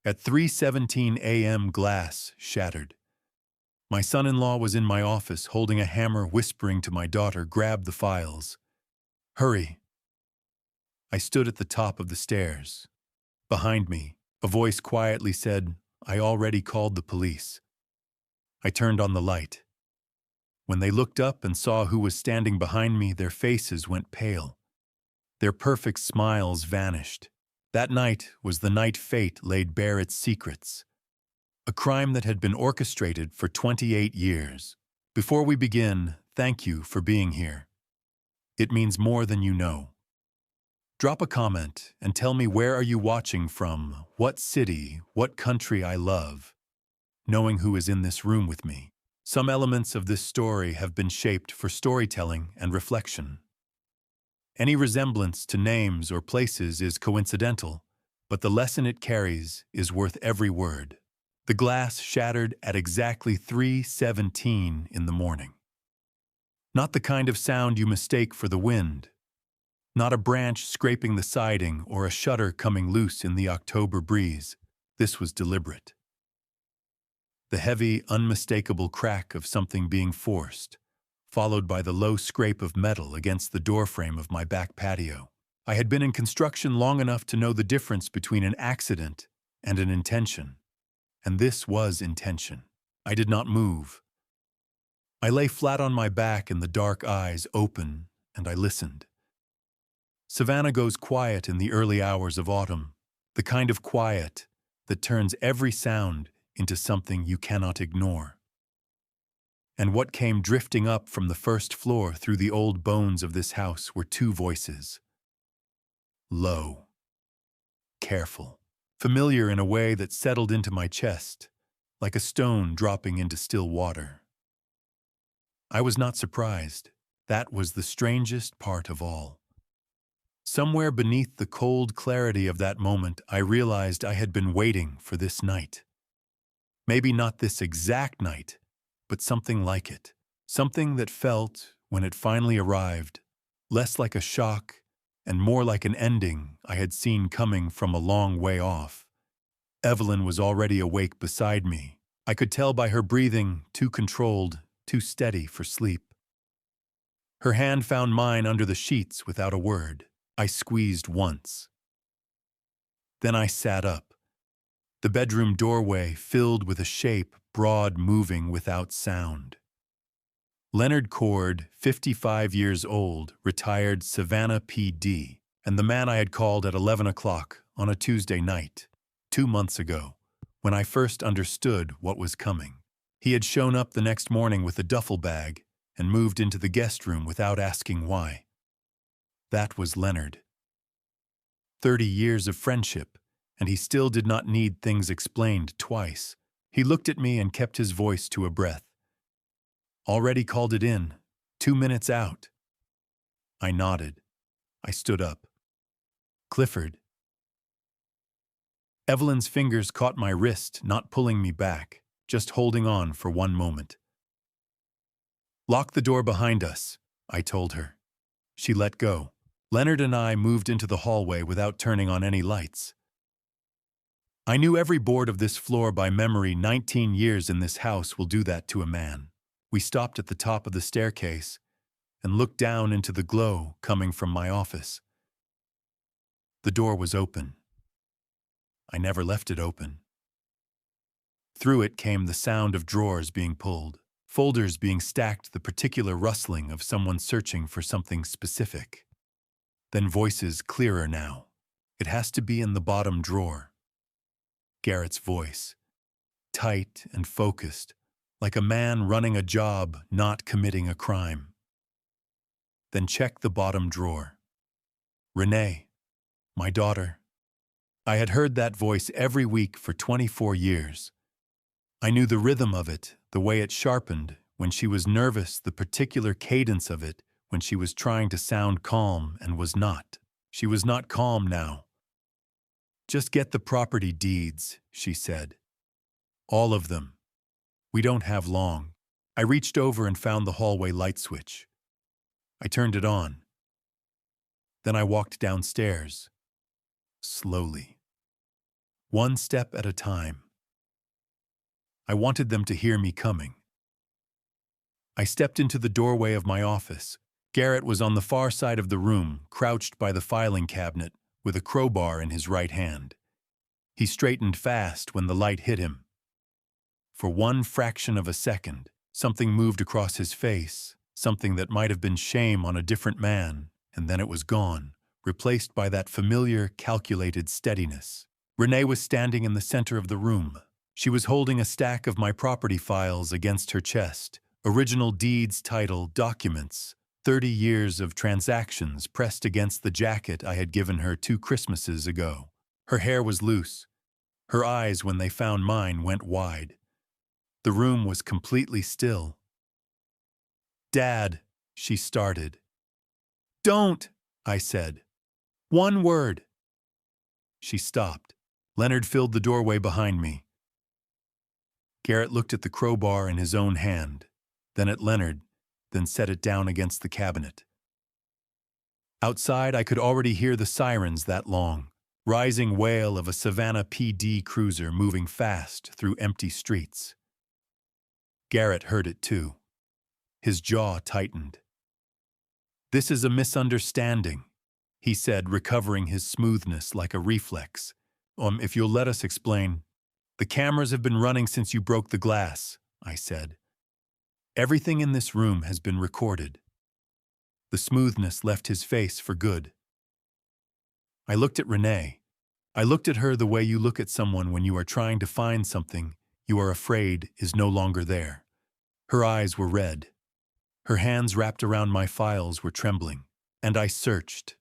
At 3:17 a.m., glass shattered. My son-in-law was in my office holding a hammer, whispering to my daughter, "Grab the files. Hurry." I stood at the top of the stairs. Behind me, a voice quietly said, "I already called the police." I turned on the light. When they looked up and saw who was standing behind me, their faces went pale. Their perfect smiles vanished. That night was the night fate laid bare its secrets. A crime that had been orchestrated for 28 years. Before we begin, thank you for being here. It means more than you know. Drop a comment and tell me, where are you watching from, what city, what country. I love knowing who is in this room with me. Some elements of this story have been shaped for storytelling and reflection. Any resemblance to names or places is coincidental, but the lesson it carries is worth every word. The glass shattered at exactly 3:17 in the morning. Not the kind of sound you mistake for the wind. Not a branch scraping the siding or a shutter coming loose in the October breeze. This was deliberate. The heavy, unmistakable crack of something being forced, followed by the low scrape of metal against the doorframe of my back patio. I had been in construction long enough to know the difference between an accident and an intention. And this was intention. I did not move. I lay flat on my back and the dark eyes open, and I listened. Savannah goes quiet in the early hours of autumn, the kind of quiet that turns every sound into something you cannot ignore. And what came drifting up from the first floor through the old bones of this house were two voices. Low, careful, familiar in a way that settled into my chest, like a stone dropping into still water. I was not surprised. That was the strangest part of all. Somewhere beneath the cold clarity of that moment, I realized I had been waiting for this night. Maybe not this exact night, but something like it. Something that felt, when it finally arrived, less like a shock and more like an ending I had seen coming from a long way off. Evelyn was already awake beside me. I could tell by her breathing, too controlled, too steady for sleep. Her hand found mine under the sheets without a word. I squeezed once. Then I sat up. The bedroom doorway filled with a shape, broad, moving without sound. Leonard Cord, 55 years old, retired Savannah PD, and the man I had called at 11 o'clock on a Tuesday night, 2 months ago, when I first understood what was coming. He had shown up the next morning with a duffel bag and moved into the guest room without asking why. That was Leonard. 30 years of friendship, and he still did not need things explained twice. He looked at me and kept his voice to a breath. Already called it in, 2 minutes out. I nodded. I stood up. Clifford. Evelyn's fingers caught my wrist, not pulling me back, just holding on for one moment. Lock the door behind us, I told her. She let go. Leonard and I moved into the hallway without turning on any lights. I knew every board of this floor by memory. 19 years in this house will do that to a man. We stopped at the top of the staircase and looked down into the glow coming from my office. The door was open. I never left it open. Through it came the sound of drawers being pulled, folders being stacked, the particular rustling of someone searching for something specific. Then voices clearer now. It has to be in the bottom drawer. Garrett's voice, tight and focused, like a man running a job, not committing a crime. Then check the bottom drawer. Renee, my daughter. I had heard that voice every week for 24 years. I knew the rhythm of it, the way it sharpened when she was nervous, the particular cadence of it when she was trying to sound calm and was not. She was not calm now. Just get the property deeds, she said. All of them. We don't have long. I reached over and found the hallway light switch. I turned it on. Then I walked downstairs. Slowly. one step at a time. I wanted them to hear me coming. I stepped into the doorway of my office. Garrett was on the far side of the room, crouched by the filing cabinet, with a crowbar in his right hand. He straightened fast when the light hit him. For one fraction of a second, something moved across his face, something that might have been shame on a different man, and then it was gone, replaced by that familiar, calculated steadiness. Renee was standing in the center of the room. She was holding a stack of my property files against her chest, original deeds, title, documents, 30 years of transactions pressed against the jacket I had given her 2 Christmases ago. Her hair was loose. Her eyes, when they found mine, went wide. The room was completely still. "Dad," she started. "Don't," I said. "One word." She stopped. Leonard filled the doorway behind me. Garrett looked at the crowbar in his own hand, then at Leonard, then set it down against the cabinet. Outside, I could already hear the sirens that long, rising wail of a Savannah PD cruiser moving fast through empty streets. Garrett heard it too. His jaw tightened. "This is a misunderstanding," he said, recovering his smoothness like a reflex. If you'll let us explain." "The cameras have been running since you broke the glass," I said. "Everything in this room has been recorded." The smoothness left his face for good. I looked at Renee. I looked at her the way you look at someone when you are trying to find something you are afraid is no longer there. Her eyes were red. Her hands wrapped around my files were trembling. And I searched.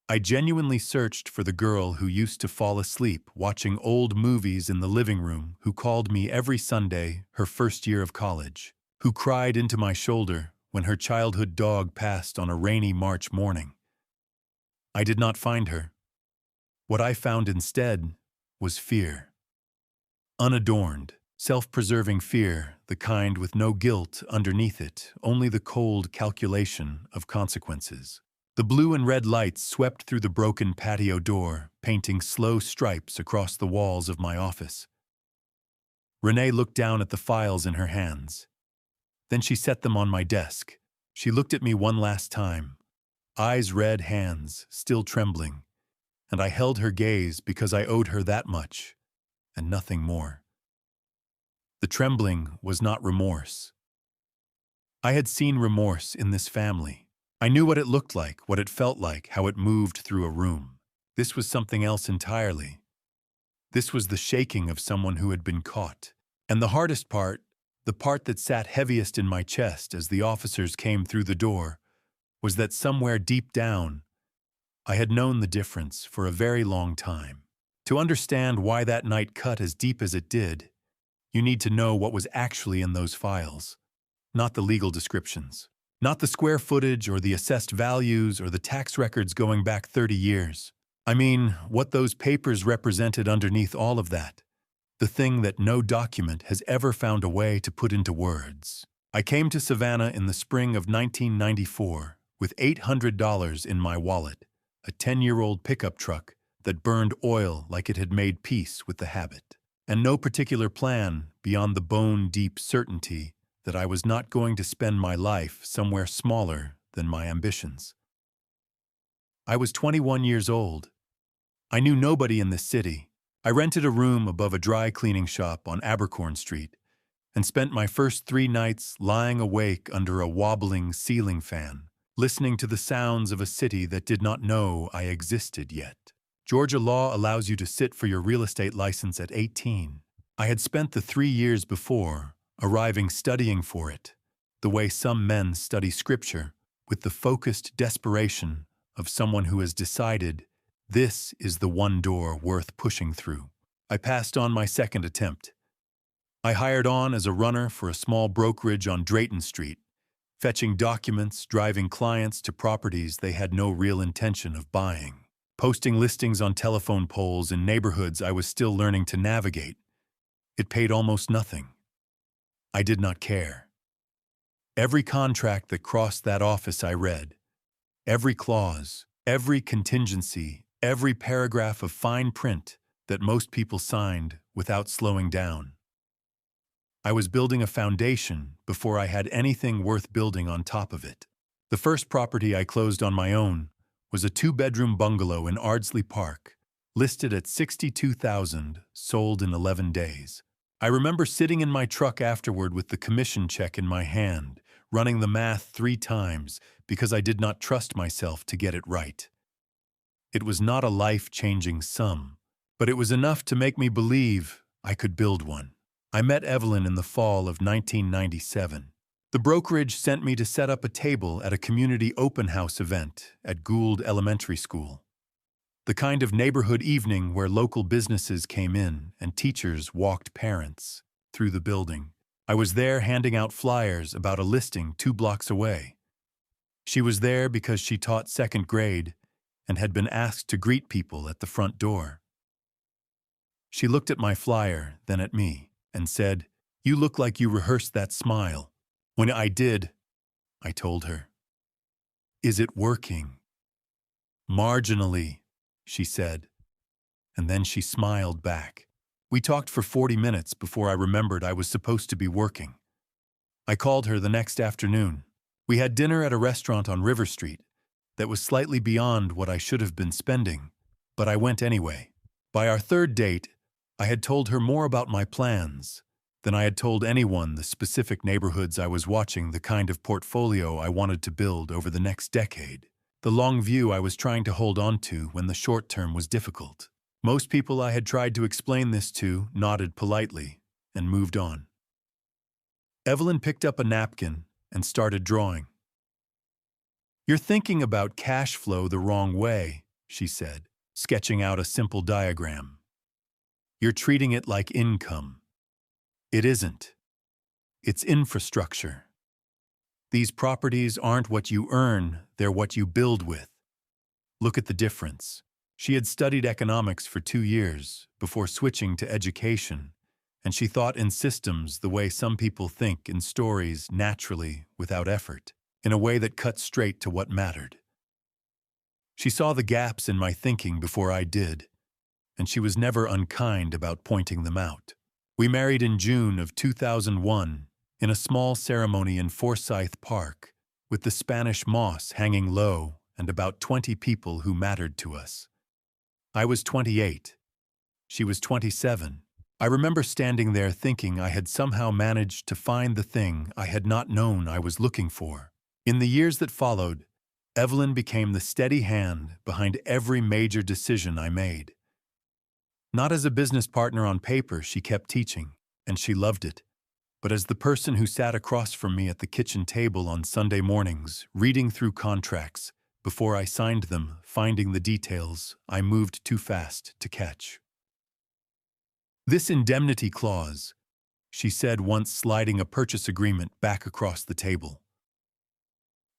I genuinely searched for the girl who used to fall asleep watching old movies in the living room, who called me every Sunday her first year of college, who cried into my shoulder when her childhood dog passed on a rainy March morning. I did not find her. What I found instead was fear. Unadorned, self-preserving fear, the kind with no guilt underneath it, only the cold calculation of consequences. The blue and red lights swept through the broken patio door, painting slow stripes across the walls of my office. Renee looked down at the files in her hands. Then she set them on my desk. She looked at me one last time, eyes red, hands still trembling, and I held her gaze because I owed her that much, and nothing more. The trembling was not remorse. I had seen remorse in this family. I knew what it looked like, what it felt like, how it moved through a room. This was something else entirely. This was the shaking of someone who had been caught. And the hardest part, the part that sat heaviest in my chest as the officers came through the door, was that somewhere deep down, I had known the difference for a very long time. To understand why that night cut as deep as it did, you need to know what was actually in those files, not the legal descriptions, not the square footage or the assessed values or the tax records going back 30 years. I mean, what those papers represented underneath all of that, the thing that no document has ever found a way to put into words. I came to Savannah in the spring of 1994 with $800 in my wallet, a 10-year-old pickup truck that burned oil like it had made peace with the habit, and no particular plan beyond the bone-deep certainty that I was not going to spend my life somewhere smaller than my ambitions. I was 21 years old. I knew nobody in this city. I rented a room above a dry cleaning shop on Abercorn Street and spent my first 3 nights lying awake under a wobbling ceiling fan, listening to the sounds of a city that did not know I existed yet. Georgia law allows you to sit for your real estate license at 18. I had spent the 3 years before arriving studying for it, the way some men study scripture, with the focused desperation of someone who has decided this is the one door worth pushing through. I passed on my second attempt. I hired on as a runner for a small brokerage on Drayton Street, fetching documents, driving clients to properties they had no real intention of buying, posting listings on telephone poles in neighborhoods I was still learning to navigate. It paid almost nothing. I did not care. Every contract that crossed that office I read. Every clause, every contingency, every paragraph of fine print that most people signed without slowing down. I was building a foundation before I had anything worth building on top of it. The first property I closed on my own was a 2-bedroom bungalow in Ardsley Park, listed at $62,000, sold in 11 days. I remember sitting in my truck afterward with the commission check in my hand, running the math 3 times because I did not trust myself to get it right. It was not a life-changing sum, but it was enough to make me believe I could build one. I met Evelyn in the fall of 1997. The brokerage sent me to set up a table at a community open house event at Gould Elementary School. The kind of neighborhood evening where local businesses came in and teachers walked parents through the building. I was there handing out flyers about a listing 2 blocks away. She was there because she taught 2nd grade and had been asked to greet people at the front door. She looked at my flyer, then at me, and said, "You look like you rehearsed that smile." When I did, I told her. "Is it working?" "Marginally," she said, and then she smiled back. We talked for 40 minutes before I remembered I was supposed to be working. I called her the next afternoon. We had dinner at a restaurant on River Street that was slightly beyond what I should have been spending, but I went anyway. By our 3rd date, I had told her more about my plans than I had told anyone the specific neighborhoods I was watching, the kind of portfolio I wanted to build over the next decade, the long view I was trying to hold on to when the short term was difficult. Most people I had tried to explain this to nodded politely and moved on. Evelyn picked up a napkin and started drawing. "You're thinking about cash flow the wrong way," she said, sketching out a simple diagram. "You're treating it like income. It isn't. It's infrastructure. These properties aren't what you earn, they're what you build with. Look at the difference." She had studied economics for 2 years before switching to education, and she thought in systems the way some people think in stories, naturally, without effort, in a way that cut straight to what mattered. She saw the gaps in my thinking before I did, and she was never unkind about pointing them out. We married in June of 2001 in a small ceremony in Forsyth Park, with the Spanish moss hanging low and about 20 people who mattered to us. I was 28. She was 27. I remember standing there thinking I had somehow managed to find the thing I had not known I was looking for. In the years that followed, Evelyn became the steady hand behind every major decision I made. Not as a business partner on paper, she kept teaching, and she loved it, but as the person who sat across from me at the kitchen table on Sunday mornings, reading through contracts. Before I signed them, finding the details I moved too fast to catch. "This indemnity clause," she said once, sliding a purchase agreement back across the table.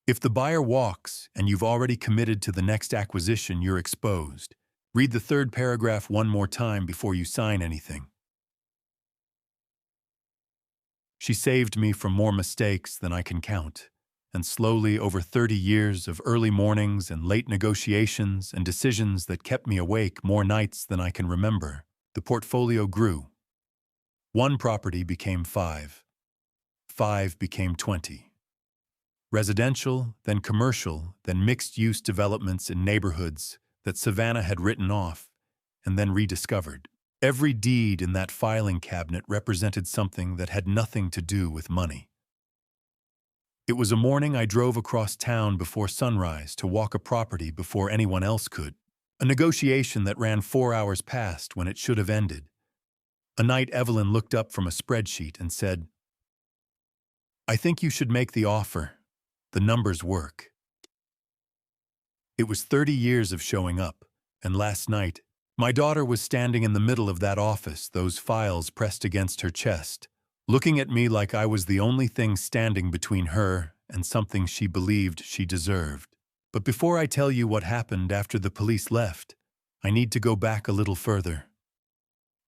"If the buyer walks and you've already committed to the next acquisition, you're exposed. Read the 3rd paragraph one more time before you sign anything." She saved me from more mistakes than I can count. And slowly, over 30 years of early mornings and late negotiations and decisions that kept me awake more nights than I can remember, the portfolio grew. 1 property became 5. 5 became 20. Residential, then commercial, then mixed-use developments in neighborhoods that Savannah had written off and then rediscovered. Every deed in that filing cabinet represented something that had nothing to do with money. It was a morning I drove across town before sunrise to walk a property before anyone else could. A negotiation that ran 4 hours past when it should have ended. A night Evelyn looked up from a spreadsheet and said, "I think you should make the offer. The numbers work." It was 30 years of showing up, and last night, my daughter was standing in the middle of that office, those files pressed against her chest, looking at me like I was the only thing standing between her and something she believed she deserved. But before I tell you what happened after the police left, I need to go back a little further.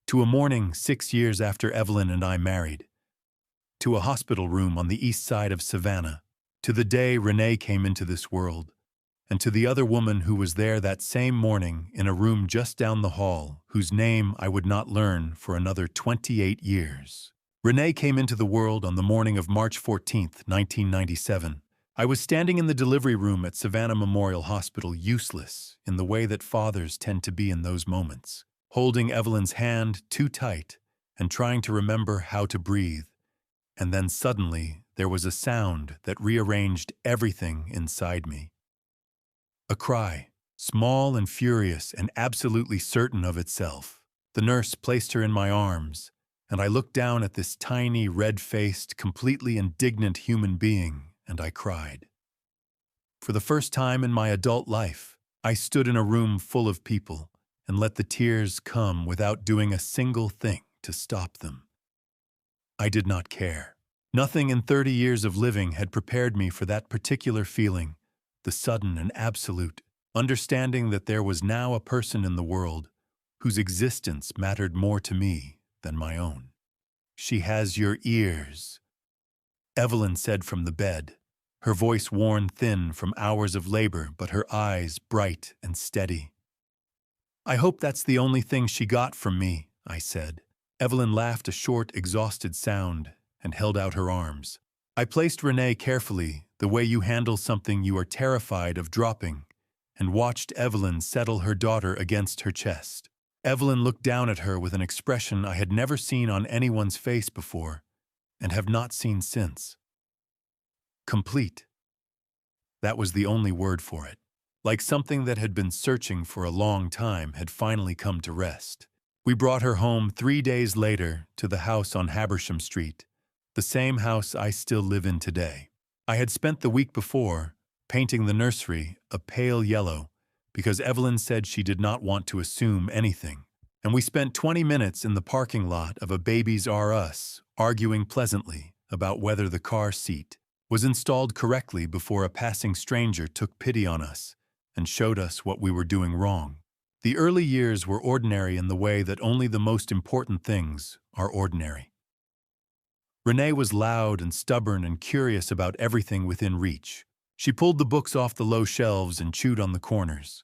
To a morning 6 years after Evelyn and I married. To a hospital room on the east side of Savannah. To the day Renee came into this world. and to the other woman who was there that same morning in a room just down the hall, whose name I would not learn for another 28 years. Renee came into the world on the morning of March 14th, 1997. I was standing in the delivery room at Savannah Memorial Hospital, useless in the way that fathers tend to be in those moments, holding Evelyn's hand too tight and trying to remember how to breathe. And then suddenly there was a sound that rearranged everything inside me. A cry, small and furious and absolutely certain of itself. The nurse placed her in my arms, and I looked down at this tiny, red-faced, completely indignant human being, and I cried. For the first time in my adult life, I stood in a room full of people and let the tears come without doing a single thing to stop them. I did not care. Nothing in 30 years of living had prepared me for that particular feeling, the sudden and absolute understanding that there was now a person in the world whose existence mattered more to me than my own. "She has your ears," Evelyn said from the bed, her voice worn thin from hours of labor but her eyes bright and steady. "I hope that's the only thing she got from me," I said. Evelyn laughed a short, exhausted sound and held out her arms. I placed Renee carefully, the way you handle something you are terrified of dropping, and watched Evelyn settle her daughter against her chest. Evelyn looked down at her with an expression I had never seen on anyone's face before, and have not seen since. Complete. That was the only word for it. Like something that had been searching for a long time had finally come to rest. We brought her home 3 days later to the house on Habersham Street, the same house I still live in today. I had spent the week before painting the nursery a pale yellow because Evelyn said she did not want to assume anything, and we spent 20 minutes in the parking lot of a Babies R Us arguing pleasantly about whether the car seat was installed correctly before a passing stranger took pity on us and showed us what we were doing wrong. The early years were ordinary in the way that only the most important things are ordinary. Renee was loud and stubborn and curious about everything within reach. She pulled the books off the low shelves and chewed on the corners.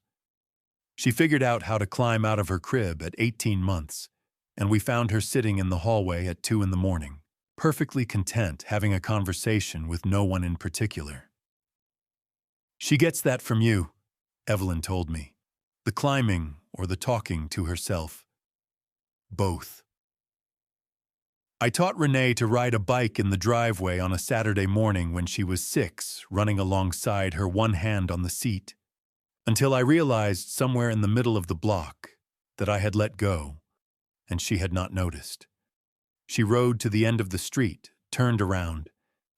She figured out how to climb out of her crib at 18 months, and we found her sitting in the hallway at 2 in the morning, perfectly content having a conversation with no one in particular. "She gets that from you," Evelyn told me. "The climbing or the talking to herself. Both." I taught Renee to ride a bike in the driveway on a Saturday morning when she was 6, running alongside her, one hand on the seat, until I realized somewhere in the middle of the block that I had let go, and she had not noticed. She rode to the end of the street, turned around,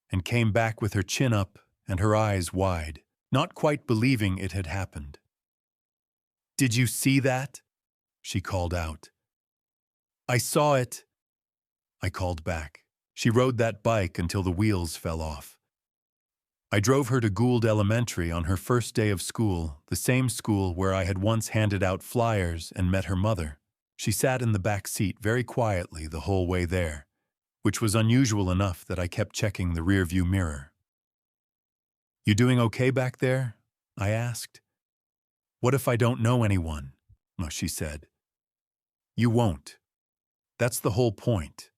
and came back with her chin up and her eyes wide, not quite believing it had happened. "Did you see that?" she called out. "I saw it," I called back. She rode that bike until the wheels fell off. I drove her to Gould Elementary on her first day of school, the same school where I had once handed out flyers and met her mother. She sat in the back seat very quietly the whole way there, which was unusual enough that I kept checking the rearview mirror. "You doing okay back there?" I asked. "What if I don't know anyone?" she said. "You won't. That's the whole point.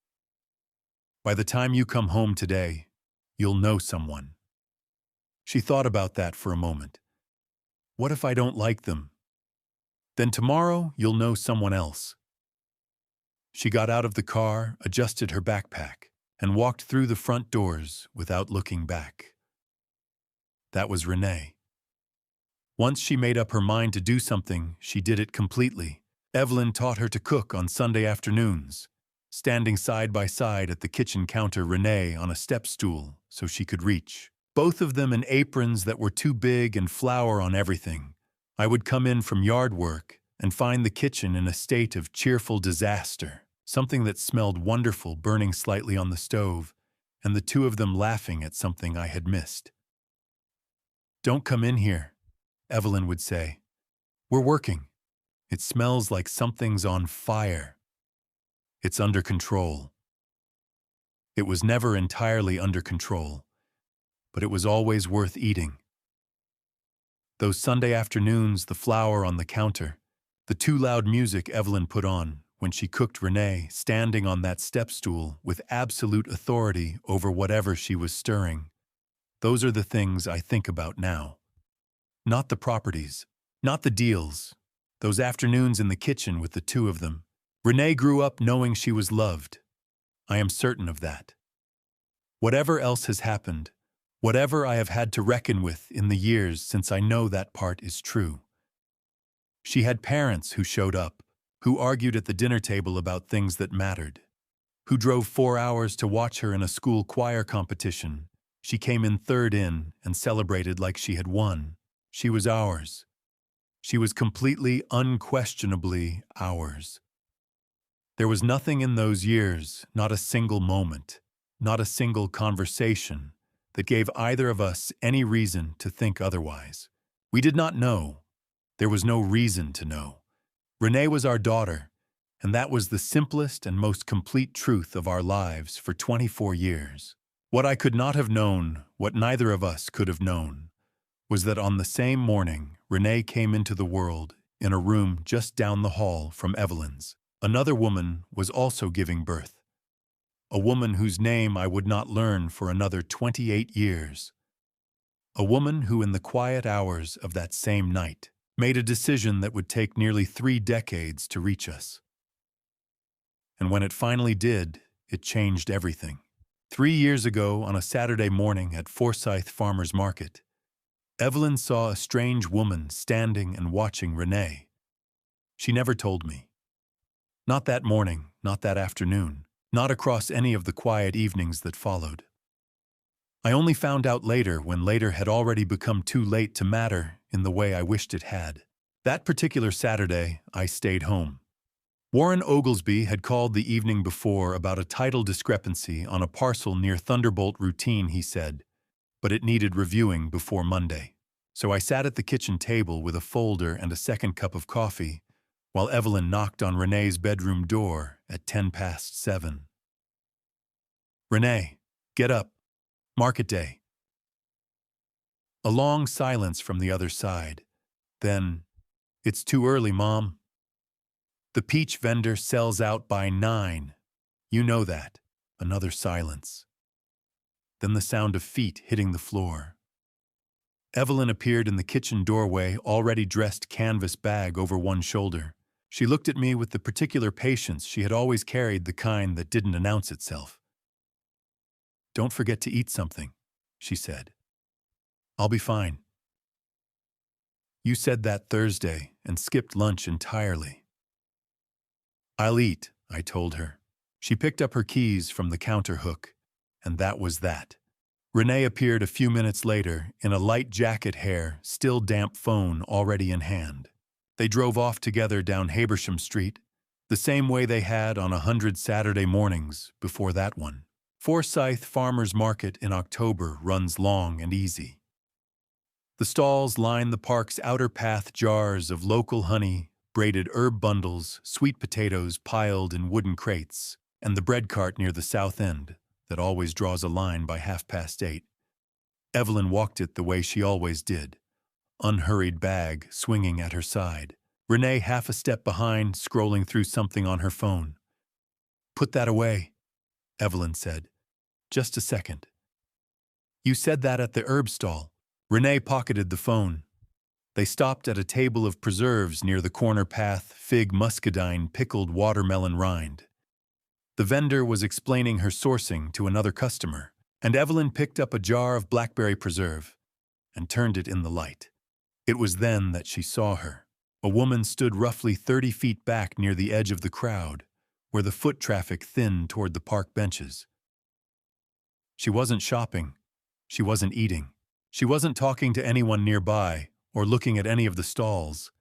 By the time you come home today, you'll know someone." She thought about that for a moment. "What if I don't like them?" "Then tomorrow you'll know someone else." She got out of the car, adjusted her backpack, and walked through the front doors without looking back. That was Renee. Once she made up her mind to do something, she did it completely. Evelyn taught her to cook on Sunday afternoons, standing side by side at the kitchen counter, Renee on a step stool so she could reach. Both of them in aprons that were too big and flour on everything. I would come in from yard work and find the kitchen in a state of cheerful disaster, something that smelled wonderful burning slightly on the stove, and the two of them laughing at something I had missed. "Don't come in here," Evelyn would say. "We're working. It smells like something's on fire. It's under control." It was never entirely under control, but it was always worth eating. Those Sunday afternoons, the flour on the counter, the too loud music Evelyn put on when she cooked Renee standing on that step stool with absolute authority over whatever she was stirring. Those are the things I think about now. Not the properties, not the deals, those afternoons in the kitchen with the two of them. Renee grew up knowing she was loved. I am certain of that. Whatever else has happened, whatever I have had to reckon with in the years since I know that part is true. She had parents who showed up, who argued at the dinner table about things that mattered, who drove 4 hours to watch her in a school choir competition. She came in third in and celebrated like she had won. She was ours. She was completely, unquestionably ours. There was nothing in those years, not a single moment, not a single conversation, that gave either of us any reason to think otherwise. We did not know. There was no reason to know. Renee was our daughter, and that was the simplest and most complete truth of our lives for 24 years. What I could not have known, what neither of us could have known, was that on the same morning, Renee came into the world in a room just down the hall from Evelyn's. Another woman was also giving birth. A woman whose name I would not learn for another 28 years. A woman who in the quiet hours of that same night made a decision that would take nearly 3 decades to reach us. And when it finally did, it changed everything. 3 years ago, on a Saturday morning at Forsyth Farmers Market, Evelyn saw a strange woman standing and watching Renee. She never told me. Not that morning, not that afternoon, not across any of the quiet evenings that followed. I only found out later when later had already become too late to matter in the way I wished it had. That particular Saturday, I stayed home. Warren Oglesby had called the evening before about a title discrepancy on a parcel near Thunderbolt Routine, he said, but it needed reviewing before Monday. So I sat at the kitchen table with a folder and a second cup of coffee while Evelyn knocked on Renee's bedroom door at 7:10. "Renee, get up. Market day." A long silence from the other side. Then, "It's too early, Mom. The peach vendor sells out by 9. You know that." Another silence. Then the sound of feet hitting the floor. Evelyn appeared in the kitchen doorway, already dressed canvas bag over one shoulder. She looked at me with the particular patience she had always carried, the kind that didn't announce itself. "Don't forget to eat something," she said. "I'll be fine. You said that Thursday and skipped lunch entirely." "I'll eat," I told her. She picked up her keys from the counter hook, and that was that. Renee appeared a few minutes later in a light jacket, hair, still damp, phone already in hand. They drove off together down Habersham Street, the same way they had on 100 Saturday mornings before that one. Forsyth Farmers Market in October runs long and easy. The stalls line the park's outer path, jars of local honey, braided herb bundles, sweet potatoes piled in wooden crates, and the bread cart near the south end that always draws a line by 8:30. Evelyn walked it the way she always did, unhurried, bag swinging at her side. Renee half a step behind, scrolling through something on her phone. "Put that away," Evelyn said. "Just a second." "You said that at the herb stall." Renee pocketed the phone. They stopped at a table of preserves near the corner path, fig, muscadine, pickled watermelon rind. The vendor was explaining her sourcing to another customer, and Evelyn picked up a jar of blackberry preserve and turned it in the light. It was then that she saw her. A woman stood roughly 30 feet back near the edge of the crowd, where the foot traffic thinned toward the park benches. She wasn't shopping. She wasn't eating. She wasn't talking to anyone nearby or looking at any of the stalls.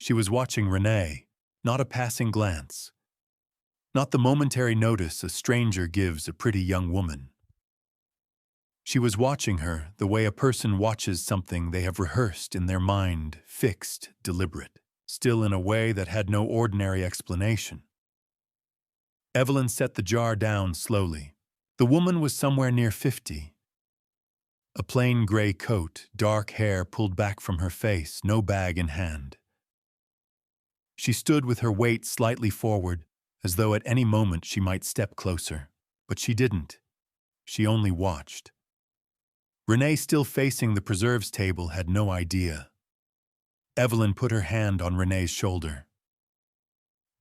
She was watching Renee, not a passing glance, not the momentary notice a stranger gives a pretty young woman. She was watching her the way a person watches something they have rehearsed in their mind, fixed, deliberate, still in a way that had no ordinary explanation. Evelyn set the jar down slowly. The woman was somewhere near 50. A plain gray coat, dark hair pulled back from her face, no bag in hand. She stood with her weight slightly forward, as though at any moment she might step closer. But she didn't. She only watched. Renee, still facing the preserves table, had no idea. Evelyn put her hand on Renee's shoulder.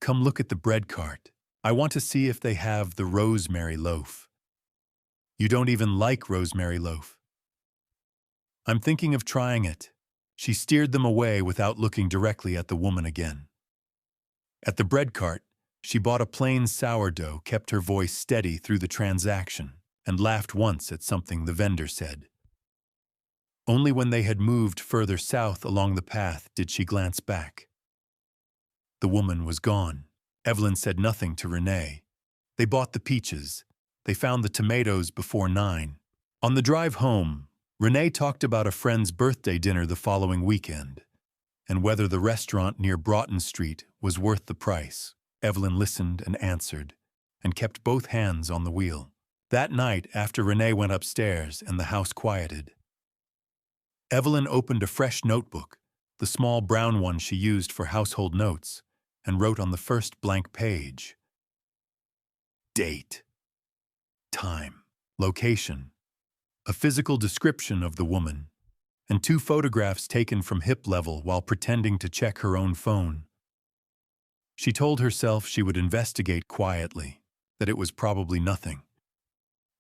"Come look at the bread cart. I want to see if they have the rosemary loaf." "You don't even like rosemary loaf." "I'm thinking of trying it." She steered them away without looking directly at the woman again. At the bread cart, she bought a plain sourdough, kept her voice steady through the transaction, and laughed once at something the vendor said. Only when they had moved further south along the path did she glance back. The woman was gone. Evelyn said nothing to Renee. They bought the peaches. They found the tomatoes before 9. On the drive home, Renee talked about a friend's birthday dinner the following weekend, and whether the restaurant near Broughton Street was worth the price. Evelyn listened and answered, and kept both hands on the wheel. That night, after Renee went upstairs and the house quieted, Evelyn opened a fresh notebook, the small brown one she used for household notes, and wrote on the first blank page: date, time, location, a physical description of the woman, and 2 photographs taken from hip level while pretending to check her own phone. She told herself she would investigate quietly, that it was probably nothing,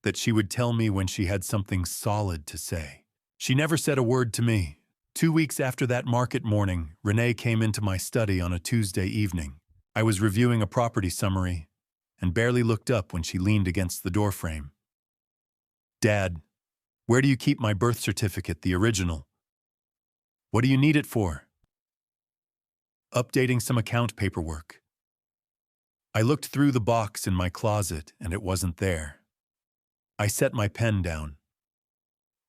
that she would tell me when she had something solid to say. She never said a word to me. 2 weeks after that market morning, Renee came into my study on a Tuesday evening. I was reviewing a property summary and barely looked up when she leaned against the doorframe. "Dad, where do you keep my birth certificate, the original?" "What do you need it for?" "Updating some account paperwork." I looked through the box in my closet and it wasn't there. I set my pen down.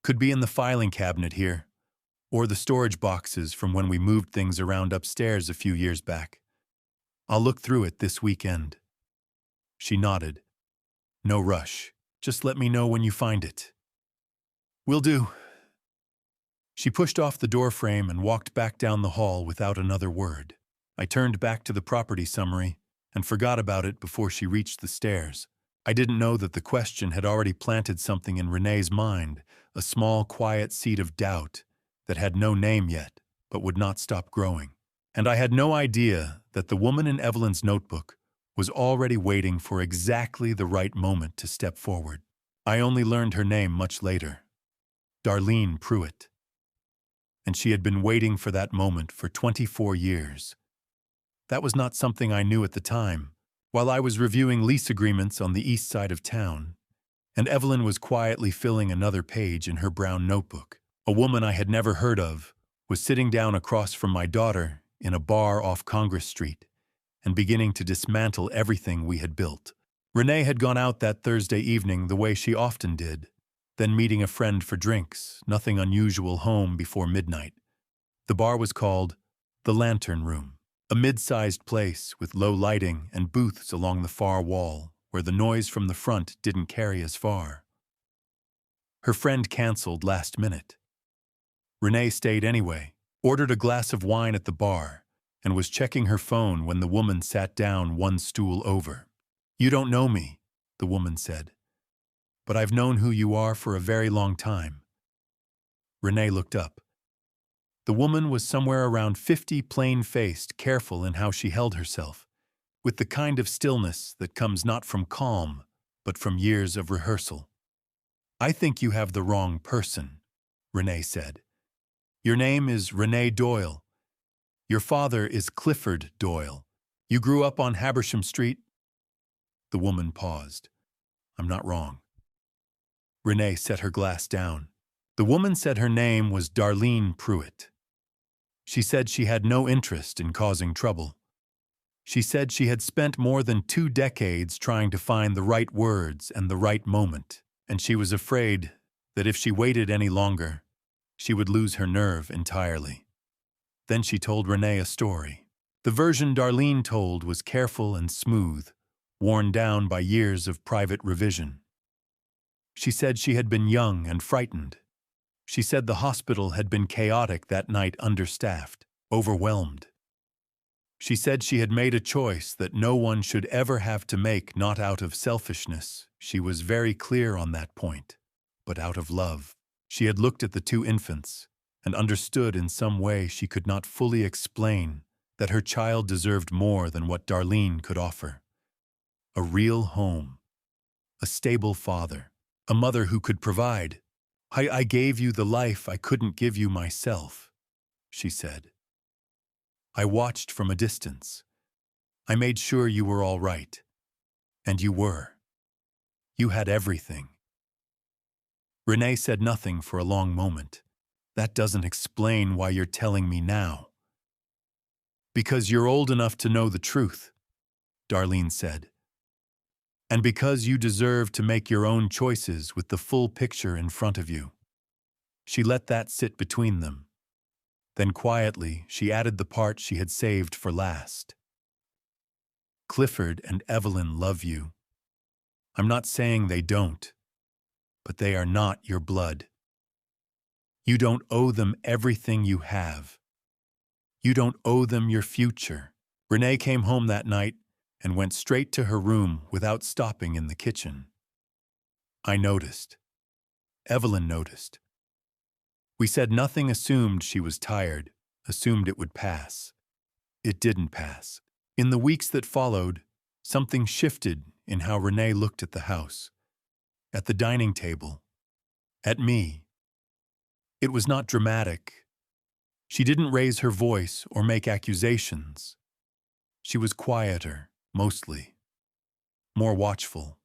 "Could be in the filing cabinet here, or the storage boxes from when we moved things around upstairs a few years back. I'll look through it this weekend." She nodded. "No rush. Just let me know when you find it." "Will do." She pushed off the doorframe and walked back down the hall without another word. I turned back to the property summary and forgot about it before she reached the stairs. I didn't know that the question had already planted something in Renee's mind, a small, quiet seed of doubt that had no name yet, but would not stop growing. And I had no idea that the woman in Evelyn's notebook was already waiting for exactly the right moment to step forward. I only learned her name much later. Darlene Pruitt. And she had been waiting for that moment for 24 years. That was not something I knew at the time. While I was reviewing lease agreements on the east side of town, and Evelyn was quietly filling another page in her brown notebook, a woman I had never heard of was sitting down across from my daughter in a bar off Congress Street and beginning to dismantle everything we had built. Renee had gone out that Thursday evening the way she often did, then meeting a friend for drinks, nothing unusual, home before midnight. The bar was called the Lantern Room, a mid-sized place with low lighting and booths along the far wall where the noise from the front didn't carry as far. Her friend canceled last minute. Renee stayed anyway, ordered a glass of wine at the bar, and was checking her phone when the woman sat down one stool over. "You don't know me," the woman said, "but I've known who you are for a very long time." Renee looked up. The woman was somewhere around 50, plain-faced, careful in how she held herself, with the kind of stillness that comes not from calm, but from years of rehearsal. "I think you have the wrong person," Renee said. "Your name is Renee Doyle. Your father is Clifford Doyle. You grew up on Habersham Street." The woman paused. "I'm not wrong." Renee set her glass down. The woman said her name was Darlene Pruitt. She said she had no interest in causing trouble. She said she had spent more than 2 decades trying to find the right words and the right moment, and she was afraid that if she waited any longer, she would lose her nerve entirely. Then she told Renee a story. The version Darlene told was careful and smooth, worn down by years of private revision. She said she had been young and frightened, She said the hospital had been chaotic that night, understaffed, overwhelmed. She said she had made a choice that no one should ever have to make, not out of selfishness. She was very clear on that point, but out of love. She had looked at the two infants and understood in some way she could not fully explain that her child deserved more than what Darlene could offer. A real home, a stable father, a mother who could provide. I gave you the life I couldn't give you myself, she said. I watched from a distance. I made sure you were all right. And you were. You had everything. Renee said nothing for a long moment. That doesn't explain why you're telling me now. Because you're old enough to know the truth, Darlene said. And because you deserve to make your own choices with the full picture in front of you. She let that sit between them. Then quietly, she added the part she had saved for last. Clifford and Evelyn love you. I'm not saying they don't, but they are not your blood. You don't owe them everything you have. You don't owe them your future. Renee came home that night and went straight to her room without stopping in the kitchen. I noticed. Evelyn noticed. We said nothing, assumed she was tired, assumed it would pass. It didn't pass. In the weeks that followed, something shifted in how Renee looked at the house, at the dining table, at me. It was not dramatic. She didn't raise her voice or make accusations. She was quieter, mostly, more watchful.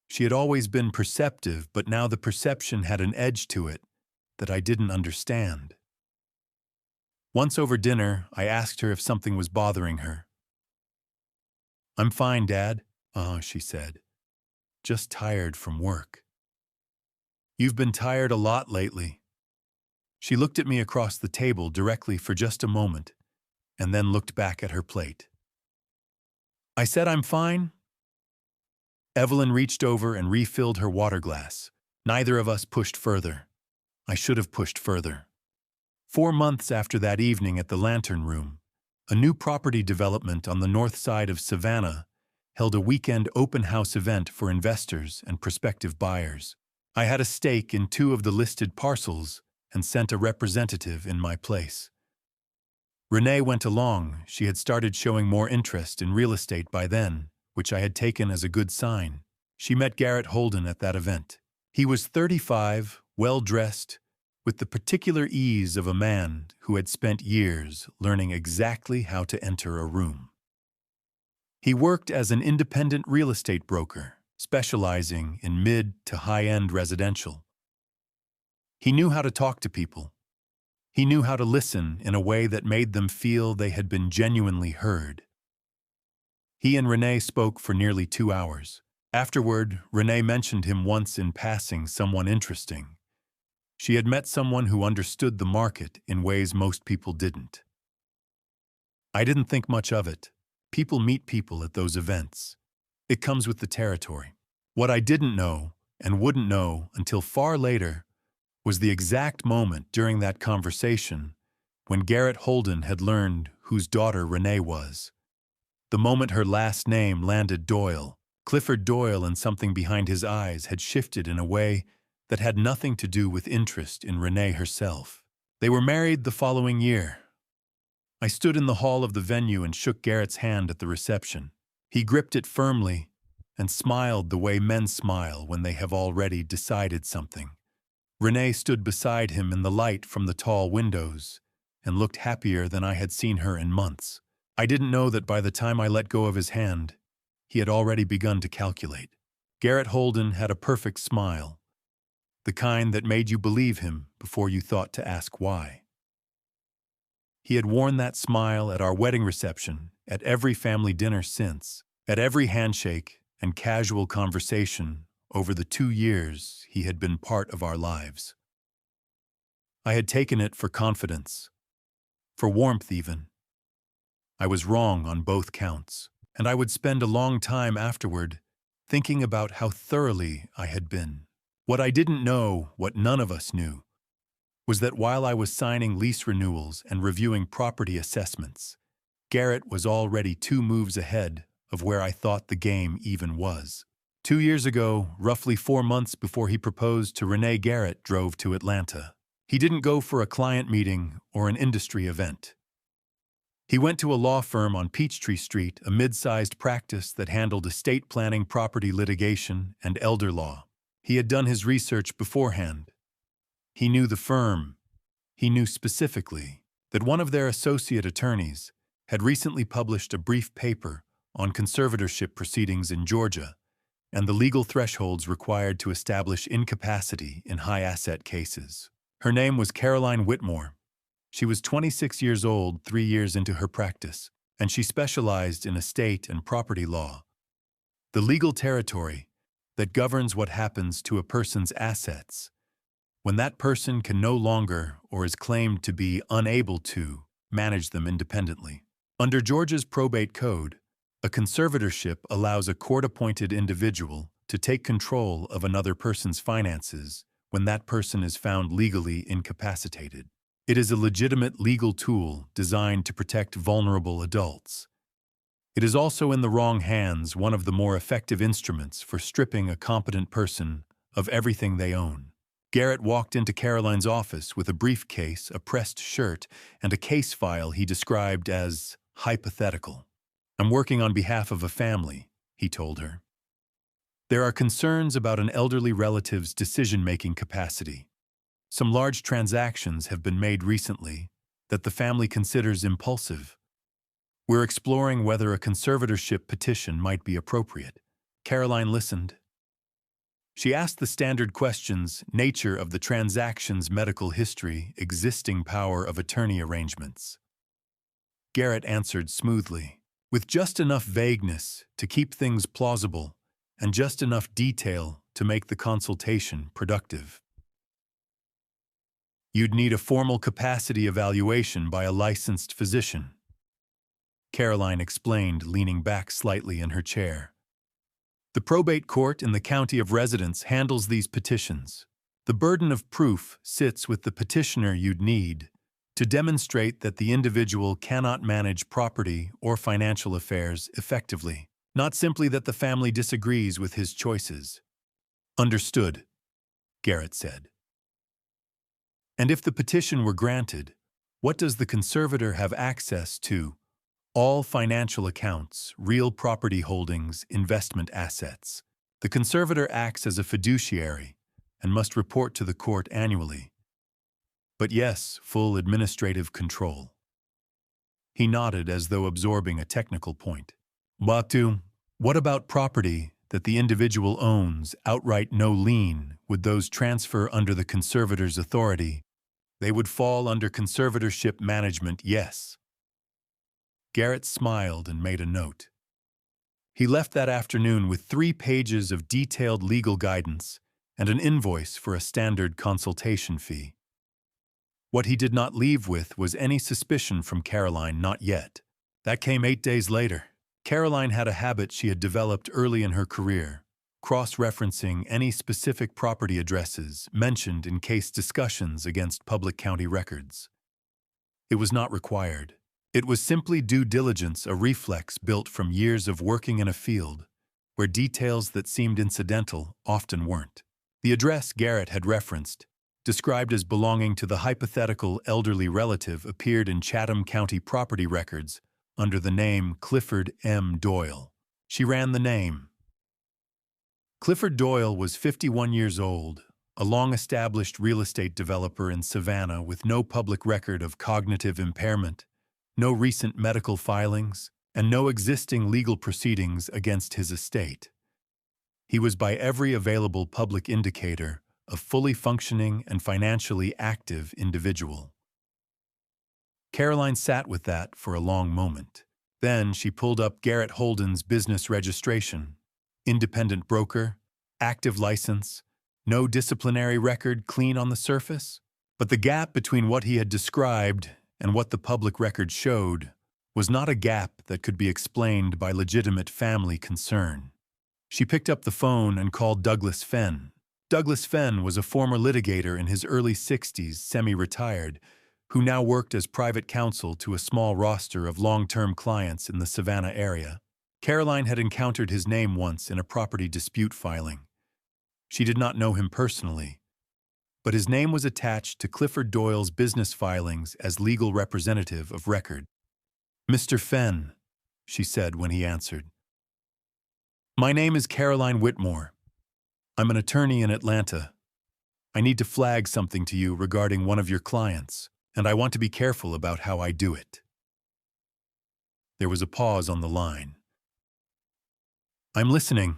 She had always been perceptive, but now the perception had an edge to it that I didn't understand. Once over dinner, I asked her if something was bothering her. I'm fine, Dad, she said. Just tired from work. You've been tired a lot lately. She looked at me across the table directly for just a moment, and then looked back at her plate. I said I'm fine. Evelyn reached over and refilled her water glass. Neither of us pushed further. I should have pushed further. 4 months after that evening at the Lantern Room, a new property development on the north side of Savannah held a weekend open house event for investors and prospective buyers. I had a stake in 2 of the listed parcels and sent a representative in my place. Renee went along. She had started showing more interest in real estate by then, which I had taken as a good sign. She met Garrett Holden at that event. He was 35, well-dressed, with the particular ease of a man who had spent years learning exactly how to enter a room. He worked as an independent real estate broker, specializing in mid to high-end residential. He knew how to talk to people. He knew how to listen in a way that made them feel they had been genuinely heard. He and Renee spoke for nearly 2 hours. Afterward, Renee mentioned him once in passing, someone interesting. She had met someone who understood the market in ways most people didn't. I didn't think much of it. People meet people at those events. It comes with the territory. What I didn't know, and wouldn't know until far later, was the exact moment during that conversation when Garrett Holden had learned whose daughter Renee was. The moment her last name landed Doyle, Clifford Doyle, and something behind his eyes had shifted in a way that had nothing to do with interest in Renee herself. They were married the following year. I stood in the hall of the venue and shook Garrett's hand at the reception. He gripped it firmly and smiled the way men smile when they have already decided something. Renee stood beside him in the light from the tall windows and looked happier than I had seen her in months. I didn't know that by the time I let go of his hand, he had already begun to calculate. Garrett Holden had a perfect smile, the kind that made you believe him before you thought to ask why. He had worn that smile at our wedding reception, at every family dinner since, at every handshake and casual conversation over the 2 years he had been part of our lives. I had taken it for confidence, for warmth even. I was wrong on both counts, and I would spend a long time afterward thinking about how thoroughly I had been. What I didn't know, what none of us knew, was that while I was signing lease renewals and reviewing property assessments, Garrett was already 2 moves ahead of where I thought the game even was. 2 years ago, roughly 4 months before he proposed to Renee, Garrett drove to Atlanta. He didn't go for a client meeting or an industry event. He went to a law firm on Peachtree Street, a mid-sized practice that handled estate planning, property litigation, and elder law. He had done his research beforehand. He knew the firm. He knew specifically that one of their associate attorneys had recently published a brief paper on conservatorship proceedings in Georgia and the legal thresholds required to establish incapacity in high-asset cases. Her name was Caroline Whitmore. She was 26 years old 3 years into her practice, and she specialized in estate and property law, the legal territory that governs what happens to a person's assets when that person can no longer or is claimed to be unable to manage them independently. Under Georgia's probate code, a conservatorship allows a court-appointed individual to take control of another person's finances when that person is found legally incapacitated. It is a legitimate legal tool designed to protect vulnerable adults. It is also in the wrong hands one of the more effective instruments for stripping a competent person of everything they own. Garrett walked into Caroline's office with a briefcase, a pressed shirt, and a case file he described as hypothetical. "I'm working on behalf of a family," he told her. "There are concerns about an elderly relative's decision-making capacity. Some large transactions have been made recently that the family considers impulsive. We're exploring whether a conservatorship petition might be appropriate." Caroline listened. She asked the standard questions: nature of the transactions, medical history, existing power of attorney arrangements. Garrett answered smoothly, with just enough vagueness to keep things plausible and just enough detail to make the consultation productive. "You'd need a formal capacity evaluation by a licensed physician," Caroline explained, leaning back slightly in her chair. "The probate court in the county of residence handles these petitions. The burden of proof sits with the petitioner. You'd need to demonstrate that the individual cannot manage property or financial affairs effectively, not simply that the family disagrees with his choices." "Understood," Garrett said. "And if the petition were granted, what does the conservator have access to?" "All financial accounts, real property holdings, investment assets. The conservator acts as a fiduciary and must report to the court annually. But yes, full administrative control." He nodded as though absorbing a technical point. "Batu, what about property that the individual owns, outright no lien? Would those transfer under the conservator's authority?" "They would fall under conservatorship management, yes." Garrett smiled and made a note. He left that afternoon with 3 pages of detailed legal guidance and an invoice for a standard consultation fee. What he did not leave with was any suspicion from Caroline, not yet. That came 8 days later. Caroline had a habit she had developed early in her career, cross-referencing any specific property addresses mentioned in case discussions against public county records. It was not required. It was simply due diligence, a reflex built from years of working in a field where details that seemed incidental often weren't. The address Garrett had referenced, described as belonging to the hypothetical elderly relative, appeared in Chatham County property records under the name Clifford M. Doyle. She ran the name. Clifford Doyle was 51 years old, a long-established real estate developer in Savannah with no public record of cognitive impairment, no recent medical filings, and no existing legal proceedings against his estate. He was by every available public indicator a fully functioning and financially active individual. Caroline sat with that for a long moment. Then she pulled up Garrett Holden's business registration. Independent broker, active license, no disciplinary record, clean on the surface. But the gap between what he had described and what the public record showed was not a gap that could be explained by legitimate family concern. She picked up the phone and called Douglas Fenn. Douglas Fenn was a former litigator in his early 60s, semi-retired, who now worked as private counsel to a small roster of long-term clients in the Savannah area. Caroline had encountered his name once in a property dispute filing. She did not know him personally, but his name was attached to Clifford Doyle's business filings as legal representative of record. "Mr. Fenn," she said when he answered. "My name is Caroline Whitmore. I'm an attorney in Atlanta. I need to flag something to you regarding one of your clients, and I want to be careful about how I do it." There was a pause on the line. "I'm listening,"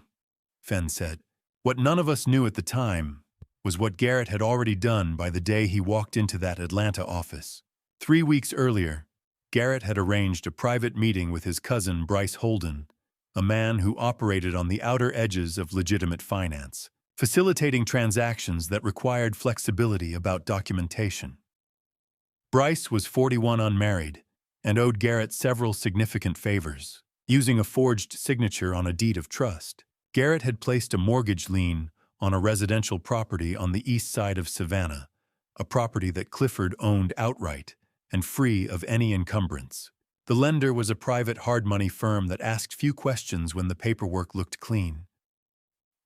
Fenn said. What none of us knew at the time was what Garrett had already done by the day he walked into that Atlanta office. 3 weeks earlier, Garrett had arranged a private meeting with his cousin Bryce Holden, a man who operated on the outer edges of legitimate finance, facilitating transactions that required flexibility about documentation. Bryce was 41, unmarried, and owed Garrett several significant favors. Using a forged signature on a deed of trust, Garrett had placed a mortgage lien on a residential property on the east side of Savannah, a property that Clifford owned outright and free of any encumbrance. The lender was a private hard money firm that asked few questions when the paperwork looked clean.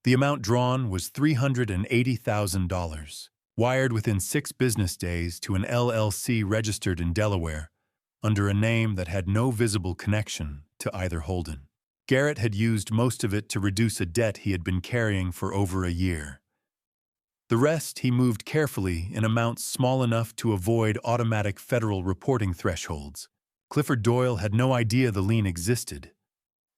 The amount drawn was $380,000, wired within 6 business days to an LLC registered in Delaware under a name that had no visible connection to either Holden. Garrett had used most of it to reduce a debt he had been carrying for over a year. The rest he moved carefully in amounts small enough to avoid automatic federal reporting thresholds. Clifford Doyle had no idea the lien existed.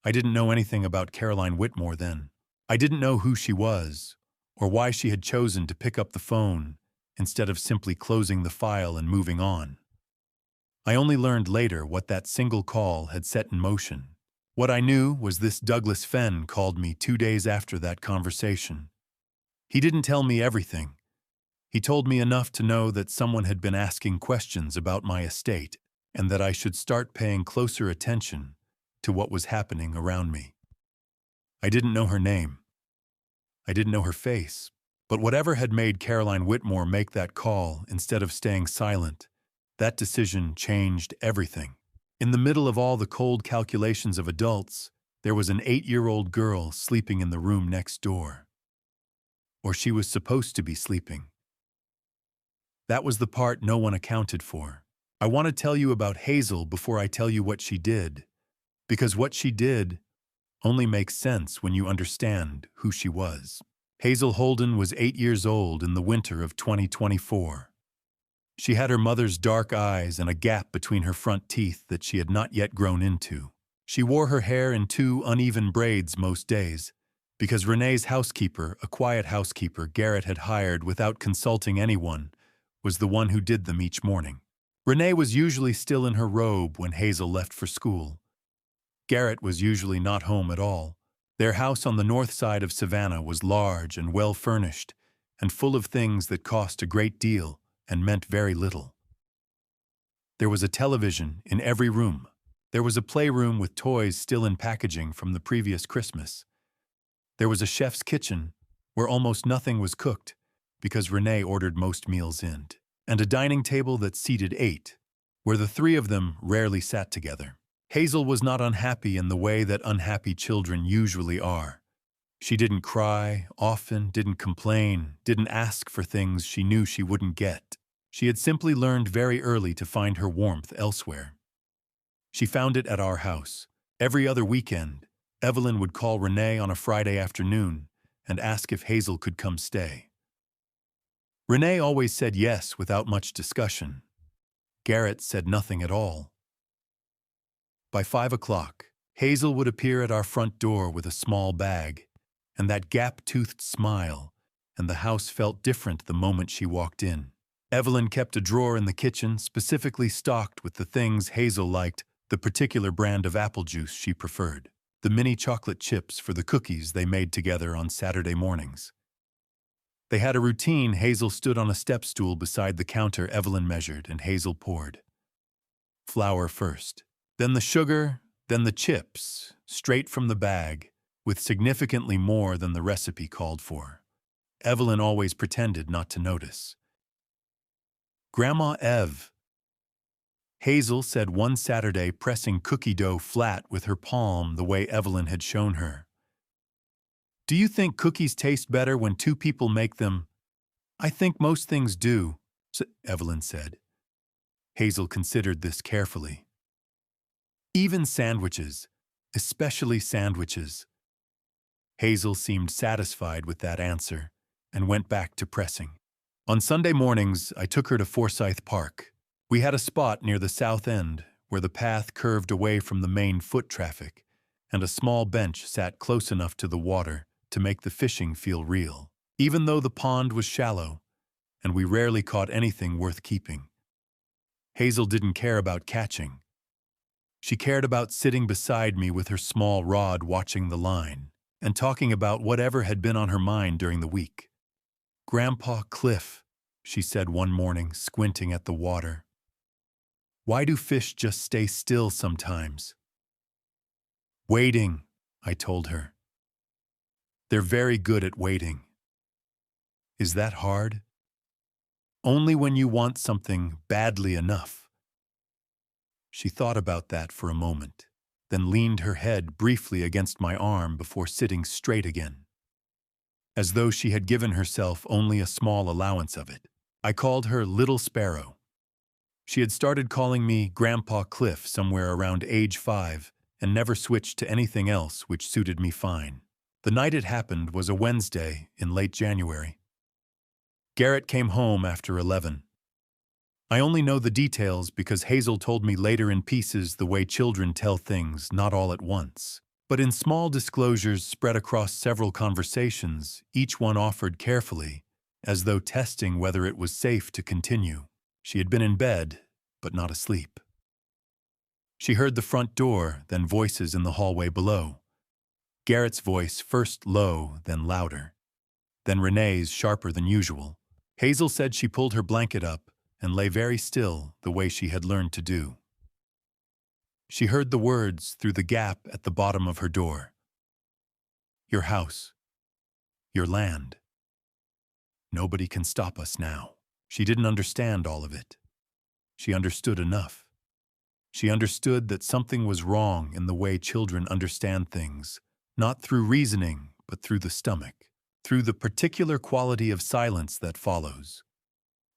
I didn't know anything about Caroline Whitmore then. I didn't know who she was, or why she had chosen to pick up the phone instead of simply closing the file and moving on. I only learned later what that single call had set in motion. What I knew was this: Douglas Fenn called me 2 days after that conversation. He didn't tell me everything. He told me enough to know that someone had been asking questions about my estate and that I should start paying closer attention to what was happening around me. I didn't know her name. I didn't know her face. But whatever had made Caroline Whitmore make that call instead of staying silent, that decision changed everything. In the middle of all the cold calculations of adults, there was an 8-year-old girl sleeping in the room next door. Or she was supposed to be sleeping. That was the part no one accounted for. I want to tell you about Hazel before I tell you what she did, because what she did only makes sense when you understand who she was. Hazel Holden was 8 years old in the winter of 2024. She had her mother's dark eyes and a gap between her front teeth that she had not yet grown into. She wore her hair in 2 uneven braids most days, because Renee's housekeeper, a quiet housekeeper Garrett had hired without consulting anyone, was the one who did them each morning. Renee was usually still in her robe when Hazel left for school. Garrett was usually not home at all. Their house on the north side of Savannah was large and well-furnished, and full of things that cost a great deal and meant very little. There was a television in every room. There was a playroom with toys still in packaging from the previous Christmas. There was a chef's kitchen where almost nothing was cooked because Renee ordered most meals in, and a dining table that seated 8, where the 3 of them rarely sat together. Hazel was not unhappy in the way that unhappy children usually are. She didn't cry, often didn't complain, didn't ask for things she knew she wouldn't get. She had simply learned very early to find her warmth elsewhere. She found it at our house. Every other weekend, Evelyn would call Renee on a Friday afternoon and ask if Hazel could come stay. Renee always said yes without much discussion. Garrett said nothing at all. By 5 o'clock, Hazel would appear at our front door with a small bag and that gap-toothed smile, and the house felt different the moment she walked in. Evelyn kept a drawer in the kitchen specifically stocked with the things Hazel liked, the particular brand of apple juice she preferred, the mini chocolate chips for the cookies they made together on Saturday mornings. They had a routine. Hazel stood on a step stool beside the counter Evelyn measured and Hazel poured. Flour first, then the sugar, then the chips, straight from the bag, with significantly more than the recipe called for. Evelyn always pretended not to notice. Grandma Ev, Hazel said one Saturday, pressing cookie dough flat with her palm the way Evelyn had shown her. Do you think cookies taste better when two people make them? I think most things do, Evelyn said. Hazel considered this carefully. Even sandwiches, especially sandwiches. Hazel seemed satisfied with that answer and went back to pressing. On Sunday mornings, I took her to Forsyth Park. We had a spot near the south end where the path curved away from the main foot traffic, and a small bench sat close enough to the water to make the fishing feel real, even though the pond was shallow, and we rarely caught anything worth keeping. Hazel didn't care about catching. She cared about sitting beside me with her small rod watching the line and talking about whatever had been on her mind during the week. Grandpa Cliff, she said one morning, squinting at the water. Why do fish just stay still sometimes? Waiting, I told her. They're very good at waiting. Is that hard? Only when you want something badly enough. She thought about that for a moment, then leaned her head briefly against my arm before sitting straight again, as though she had given herself only a small allowance of it. I called her Little Sparrow. She had started calling me Grandpa Cliff somewhere around age 5 and never switched to anything else, which suited me fine. The night it happened was a Wednesday in late January. Garrett came home after 11. I only know the details because Hazel told me later in pieces the way children tell things, not all at once, but in small disclosures spread across several conversations, each one offered carefully, as though testing whether it was safe to continue. She had been in bed, but not asleep. She heard the front door, then voices in the hallway below. Garrett's voice first low, then louder. Then Renee's sharper than usual. Hazel said she pulled her blanket up and lay very still the way she had learned to do. She heard the words through the gap at the bottom of her door. Your house. Your land. Nobody can stop us now. She didn't understand all of it. She understood enough. She understood that something was wrong in the way children understand things, not through reasoning, but through the stomach, through the particular quality of silence that follows.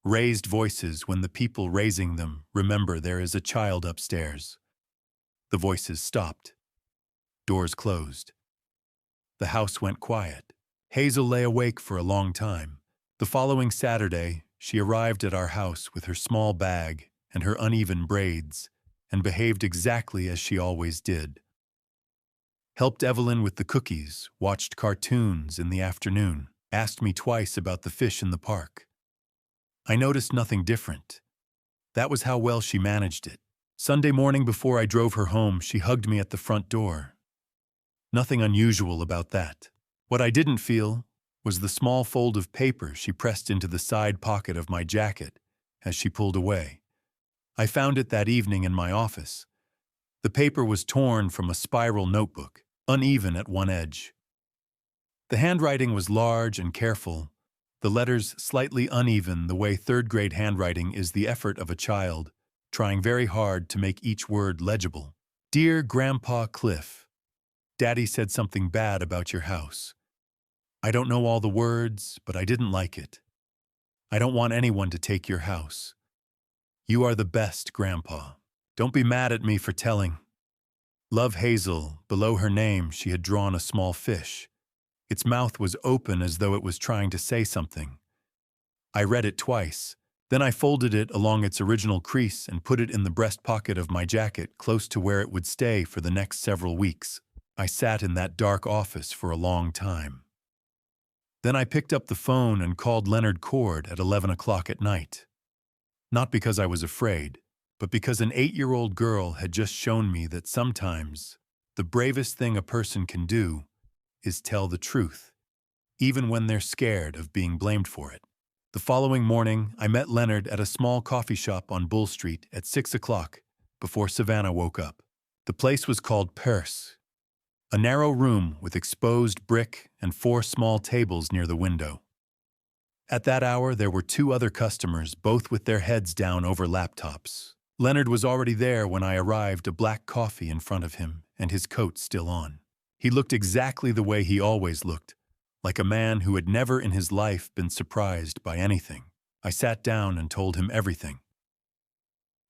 Raised voices when the people raising them remember there is a child upstairs. The voices stopped. Doors closed. The house went quiet. Hazel lay awake for a long time. The following Saturday, she arrived at our house with her small bag and her uneven braids, and behaved exactly as she always did. Helped Evelyn with the cookies, watched cartoons in the afternoon, asked me twice about the fish in the park. I noticed nothing different. That was how well she managed it. Sunday morning before I drove her home, she hugged me at the front door. Nothing unusual about that. What I didn't feel was the small fold of paper she pressed into the side pocket of my jacket as she pulled away. I found it that evening in my office. The paper was torn from a spiral notebook, uneven at one edge. The handwriting was large and careful, the letters slightly uneven the way third-grade handwriting is the effort of a child, trying very hard to make each word legible. Dear Grandpa Cliff, Daddy said something bad about your house. I don't know all the words, but I didn't like it. I don't want anyone to take your house. You are the best, Grandpa. Don't be mad at me for telling. Love, Hazel. Below her name, she had drawn a small fish. Its mouth was open as though it was trying to say something. I read it twice. Then I folded it along its original crease and put it in the breast pocket of my jacket, close to where it would stay for the next several weeks. I sat in that dark office for a long time. Then I picked up the phone and called Leonard Cord at 11 o'clock at night. Not because I was afraid, but because an 8-year-old girl had just shown me that sometimes the bravest thing a person can do is tell the truth, even when they're scared of being blamed for it. The following morning, I met Leonard at a small coffee shop on Bull Street at 6 o'clock before Savannah woke up. The place was called Perse, a narrow room with exposed brick and 4 small tables near the window. At that hour, there were two other customers, both with their heads down over laptops. Leonard was already there when I arrived, a black coffee in front of him and his coat still on. He looked exactly the way he always looked, like a man who had never in his life been surprised by anything. I sat down and told him everything.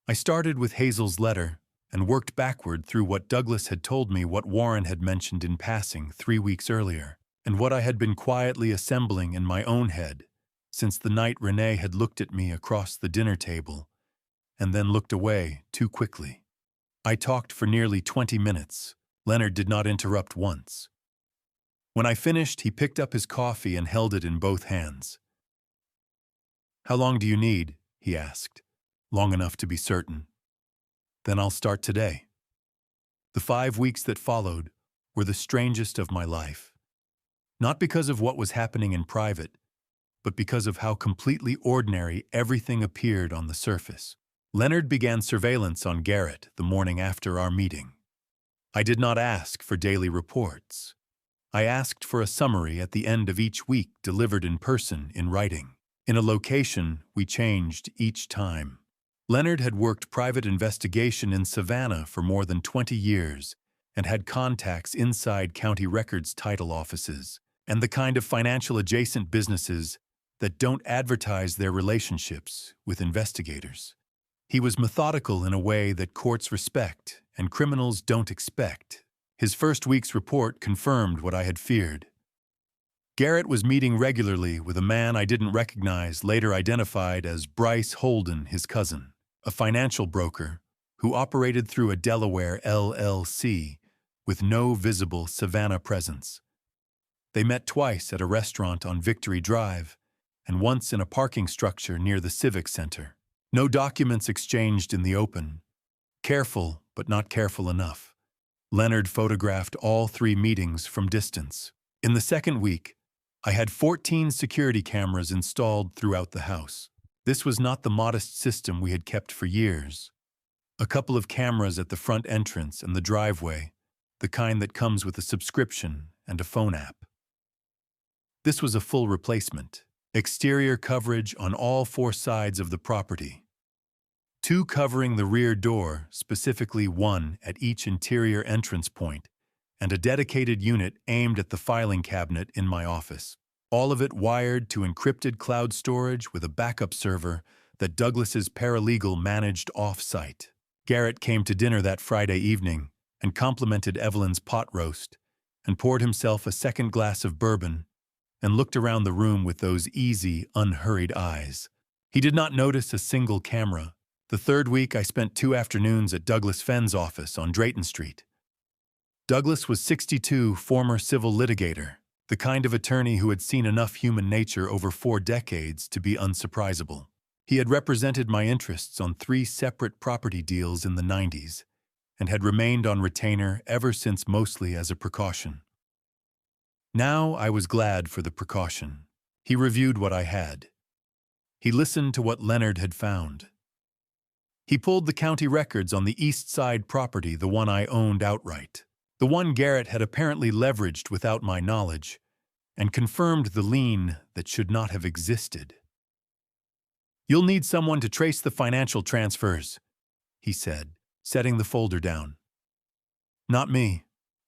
I started with Hazel's letter and worked backward through what Douglas had told me, what Warren had mentioned in passing 3 weeks earlier, and what I had been quietly assembling in my own head since the night Renee had looked at me across the dinner table and then looked away too quickly. I talked for nearly 20 minutes. Leonard did not interrupt once. When I finished, he picked up his coffee and held it in both hands. "How long do you need?" he asked. "Long enough to be certain." "Then I'll start today." The 5 weeks that followed were the strangest of my life. Not because of what was happening in private, but because of how completely ordinary everything appeared on the surface. Leonard began surveillance on Garrett the morning after our meeting. I did not ask for daily reports. I asked for a summary at the end of each week delivered in person in writing. In a location we changed each time. Leonard had worked private investigation in Savannah for more than 20 years and had contacts inside county records title offices and the kind of financial adjacent businesses that don't advertise their relationships with investigators. He was methodical in a way that courts respect and criminals don't expect. His first week's report confirmed what I had feared. Garrett was meeting regularly with a man I didn't recognize, later identified as Bryce Holden, his cousin, a financial broker who operated through a Delaware LLC with no visible Savannah presence. They met twice at a restaurant on Victory Drive and once in a parking structure near the Civic Center. No documents exchanged in the open. Careful, but not careful enough. Leonard photographed all 3 meetings from distance. In the second week, I had 14 security cameras installed throughout the house. This was not the modest system we had kept for years. A couple of cameras at the front entrance and the driveway, the kind that comes with a subscription and a phone app. This was a full replacement. Exterior coverage on all 4 sides of the property. 2 covering the rear door, specifically 1 at each interior entrance point, and a dedicated unit aimed at the filing cabinet in my office. All of it wired to encrypted cloud storage with a backup server that Douglas's paralegal managed off-site. Garrett came to dinner that Friday evening and complimented Evelyn's pot roast and poured himself a second glass of bourbon and looked around the room with those easy, unhurried eyes. He did not notice a single camera. The third week, I spent 2 afternoons at Douglas Fenn's office on Drayton Street. Douglas was 62, former civil litigator, the kind of attorney who had seen enough human nature over 4 decades to be unsurprisable. He had represented my interests on 3 separate property deals in the 90s and had remained on retainer ever since, mostly as a precaution. Now I was glad for the precaution. He reviewed what I had. He listened to what Leonard had found. He pulled the county records on the East Side property, the one I owned outright, the one Garrett had apparently leveraged without my knowledge, and confirmed the lien that should not have existed. "You'll need someone to trace the financial transfers," he said, setting the folder down. "Not me,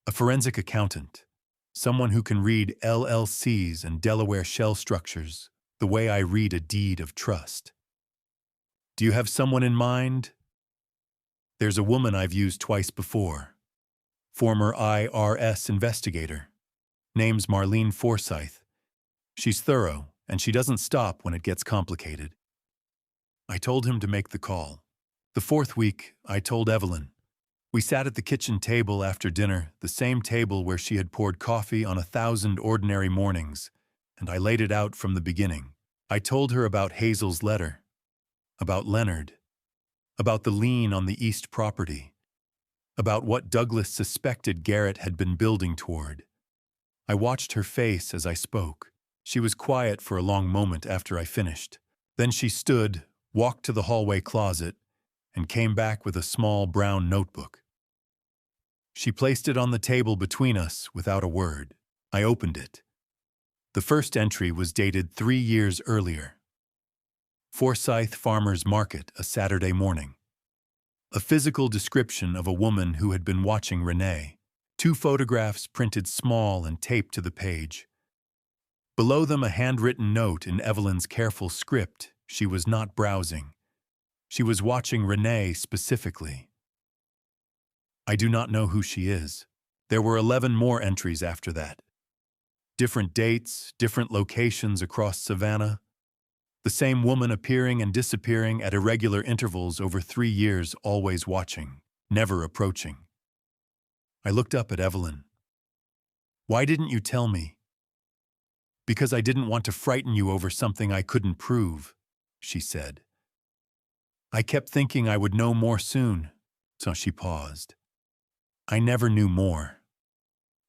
a forensic accountant. Someone who can read LLCs and Delaware shell structures the way I read a deed of trust." "Do you have someone in mind?" "There's a woman I've used twice before. Former IRS investigator. Name's Marlene Forsyth. She's thorough, and she doesn't stop when it gets complicated." I told him to make the call. The 4th week, I told Evelyn. We sat at the kitchen table after dinner, the same table where she had poured coffee on 1,000 ordinary mornings, and I laid it out from the beginning. I told her about Hazel's letter, about Leonard, about the lien on the East property, about what Douglas suspected Garrett had been building toward. I watched her face as I spoke. She was quiet for a long moment after I finished. Then she stood, walked to the hallway closet, and came back with a small brown notebook. She placed it on the table between us without a word. I opened it. The first entry was dated 3 years earlier. Forsyth Farmers Market, a Saturday morning. A physical description of a woman who had been watching Renee. 2 photographs printed small and taped to the page. Below them a handwritten note in Evelyn's careful script. She was not browsing. She was watching Renee specifically. I do not know who she is. There were 11 more entries after that. Different dates, different locations across Savannah. The same woman appearing and disappearing at irregular intervals over 3 years, always watching, never approaching. I looked up at Evelyn. "Why didn't you tell me?" "Because I didn't want to frighten you over something I couldn't prove," she said. "I kept thinking I would know more soon," so she paused. "I never knew more.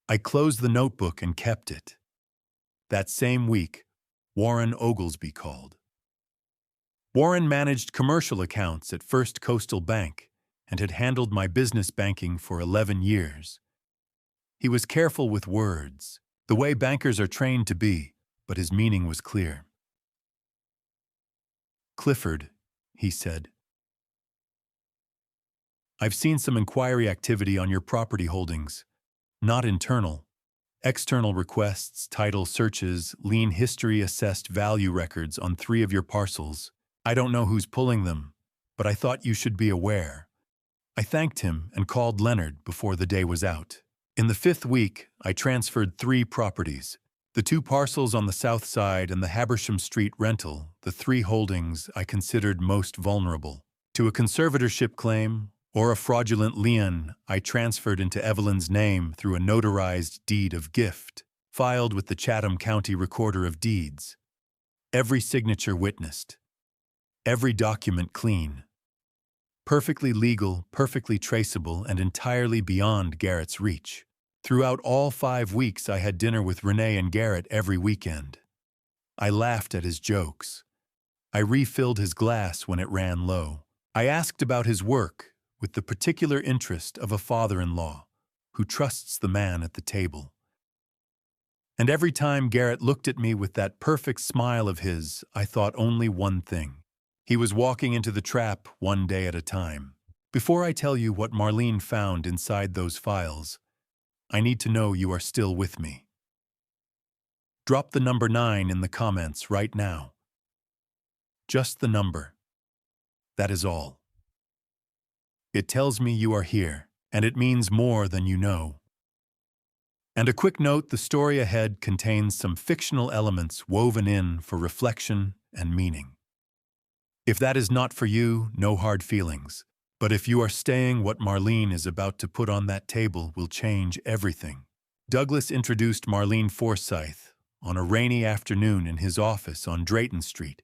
I closed the notebook and kept it." That same week, Warren Oglesby called. Warren managed commercial accounts at First Coastal Bank and had handled my business banking for 11 years. He was careful with words, the way bankers are trained to be, but his meaning was clear. "Clifford," he said, "I've seen some inquiry activity on your property holdings. Not internal. External requests, title searches, lien history assessed value records on 3 of your parcels. I don't know who's pulling them, but I thought you should be aware." I thanked him and called Leonard before the day was out. In the 5th week, I transferred 3 properties. The 2 parcels on the south side and the Habersham Street rental, the 3 holdings I considered most vulnerable. To a conservatorship claim or a fraudulent lien, I transferred into Evelyn's name through a notarized deed of gift, filed with the Chatham County Recorder of Deeds. Every signature witnessed. Every document clean. Perfectly legal, perfectly traceable, and entirely beyond Garrett's reach. Throughout all 5 weeks, I had dinner with Renee and Garrett every weekend. I laughed at his jokes. I refilled his glass when it ran low. I asked about his work, with the particular interest of a father-in-law who trusts the man at the table. And every time Garrett looked at me with that perfect smile of his, I thought only one thing. He was walking into the trap one day at a time. Before I tell you what Marlene found inside those files, I need to know you are still with me. Drop the number 9 in the comments right now. Just the number. That is all. It tells me you are here, and it means more than you know. And a quick note, the story ahead contains some fictional elements woven in for reflection and meaning. If that is not for you, no hard feelings. But if you are staying, what Marlene is about to put on that table will change everything. Douglas introduced Marlene Forsyth on a rainy afternoon in his office on Drayton Street.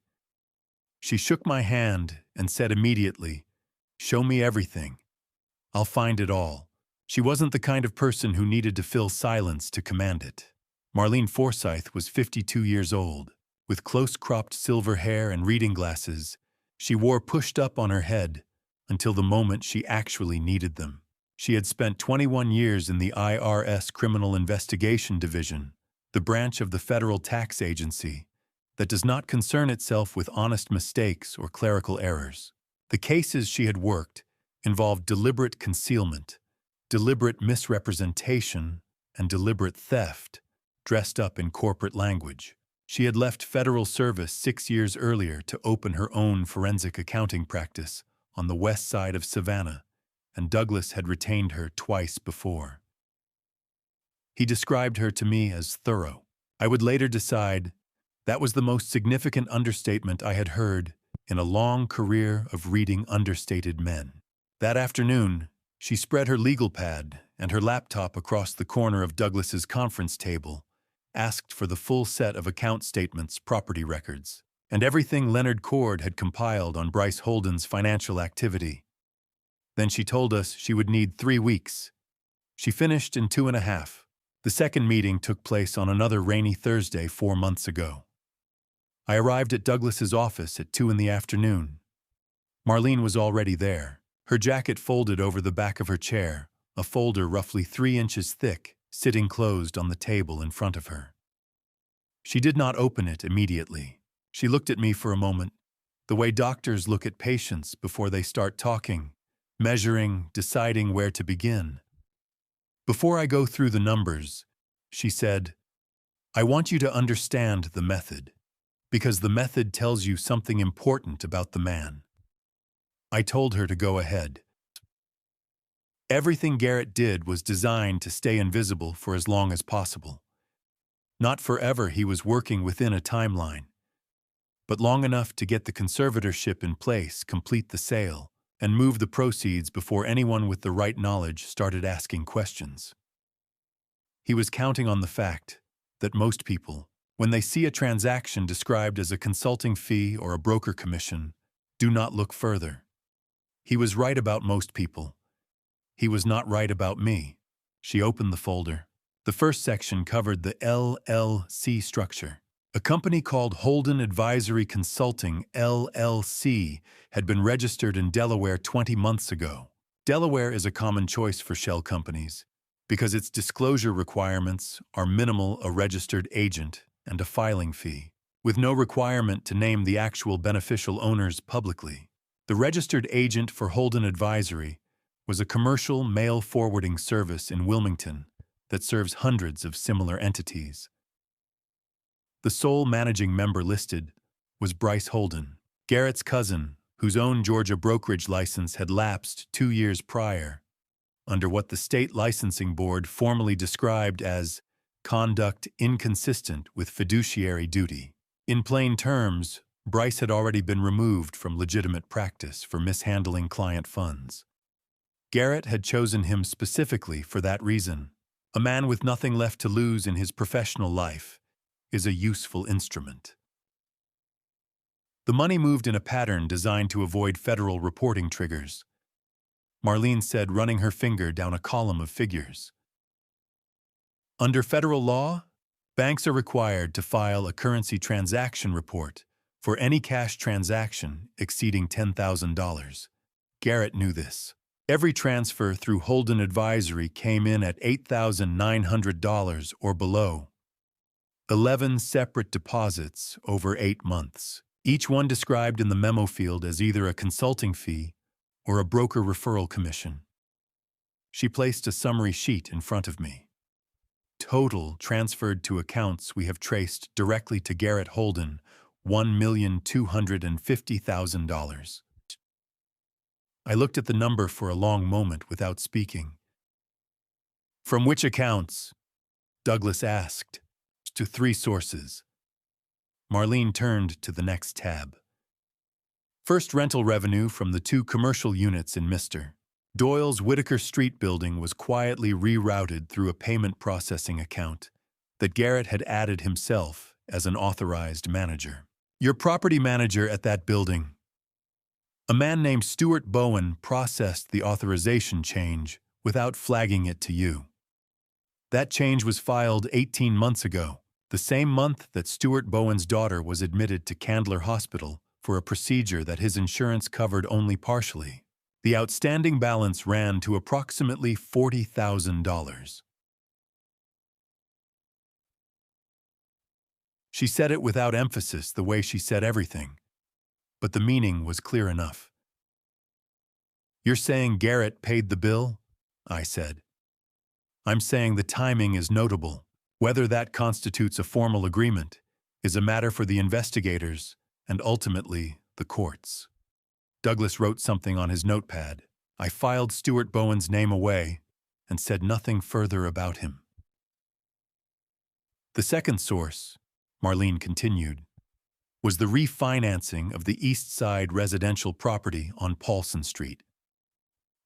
She shook my hand and said immediately, "Show me everything. I'll find it all." She wasn't the kind of person who needed to fill silence to command it. Marlene Forsyth was 52 years old. With close-cropped silver hair and reading glasses, she wore pushed up on her head until the moment she actually needed them. She had spent 21 years in the IRS Criminal Investigation Division, the branch of the federal tax agency that does not concern itself with honest mistakes or clerical errors. The cases she had worked involved deliberate concealment, deliberate misrepresentation, and deliberate theft, dressed up in corporate language. She had left federal service 6 years earlier to open her own forensic accounting practice on the west side of Savannah, and Douglas had retained her twice before. He described her to me as thorough. I would later decide that was the most significant understatement I had heard in a long career of reading understated men. That afternoon, she spread her legal pad and her laptop across the corner of Douglas's conference table, asked for the full set of account statements, property records, and everything Leonard Cord had compiled on Bryce Holden's financial activity. Then she told us she would need 3 weeks. She finished in 2.5. The second meeting took place on another rainy Thursday 4 months ago. I arrived at Douglas's office at 2 in the afternoon. Marlene was already there, her jacket folded over the back of her chair, a folder roughly 3 inches thick, sitting closed on the table in front of her. She did not open it immediately. She looked at me for a moment, the way doctors look at patients before they start talking, measuring, deciding where to begin. "Before I go through the numbers," she said, "I want you to understand the method, because the method tells you something important about the man." I told her to go ahead. Everything Garrett did was designed to stay invisible for as long as possible. Not forever, he was working within a timeline, but long enough to get the conservatorship in place, complete the sale, and move the proceeds before anyone with the right knowledge started asking questions. He was counting on the fact that most people, when they see a transaction described as a consulting fee or a broker commission, do not look further. He was right about most people. He was not right about me. She opened the folder. The first section covered the LLC structure. A company called Holden Advisory Consulting, LLC, had been registered in Delaware 20 months ago. Delaware is a common choice for shell companies because its disclosure requirements are minimal, a registered agent, and a filing fee, with no requirement to name the actual beneficial owners publicly. The registered agent for Holden Advisory was a commercial mail forwarding service in Wilmington that serves hundreds of similar entities. The sole managing member listed was Bryce Holden, Garrett's cousin, whose own Georgia brokerage license had lapsed 2 years prior, under what the state licensing board formally described as conduct inconsistent with fiduciary duty. In plain terms, Bryce had already been removed from legitimate practice for mishandling client funds. Garrett had chosen him specifically for that reason. A man with nothing left to lose in his professional life is a useful instrument. The money moved in a pattern designed to avoid federal reporting triggers, Marlene said, running her finger down a column of figures. Under federal law, banks are required to file a currency transaction report for any cash transaction exceeding $10,000. Garrett knew this. Every transfer through Holden Advisory came in at $8,900 or below. 11 separate deposits over 8 months, each one described in the memo field as either a consulting fee or a broker referral commission. She placed a summary sheet in front of me. Total transferred to accounts we have traced directly to Garrett Holden, $1,250,000. I looked at the number for a long moment without speaking. "From which accounts?" Douglas asked. "To 3 sources." Marlene turned to the next tab. First, rental revenue from the 2 commercial units in Mr. Doyle's Whitaker Street building was quietly rerouted through a payment processing account that Garrett had added himself as an authorized manager. Your property manager at that building, a man named Stuart Bowen, processed the authorization change without flagging it to you. That change was filed 18 months ago, the same month that Stuart Bowen's daughter was admitted to Candler Hospital for a procedure that his insurance covered only partially. The outstanding balance ran to approximately $40,000. She said it without emphasis, the way she said everything, but the meaning was clear enough. "You're saying Garrett paid the bill?" I said. "I'm saying the timing is notable. Whether that constitutes a formal agreement is a matter for the investigators and ultimately the courts." Douglas wrote something on his notepad. I filed Stuart Bowen's name away and said nothing further about him. The second source, Marlene continued, was the refinancing of the East Side residential property on Paulson Street.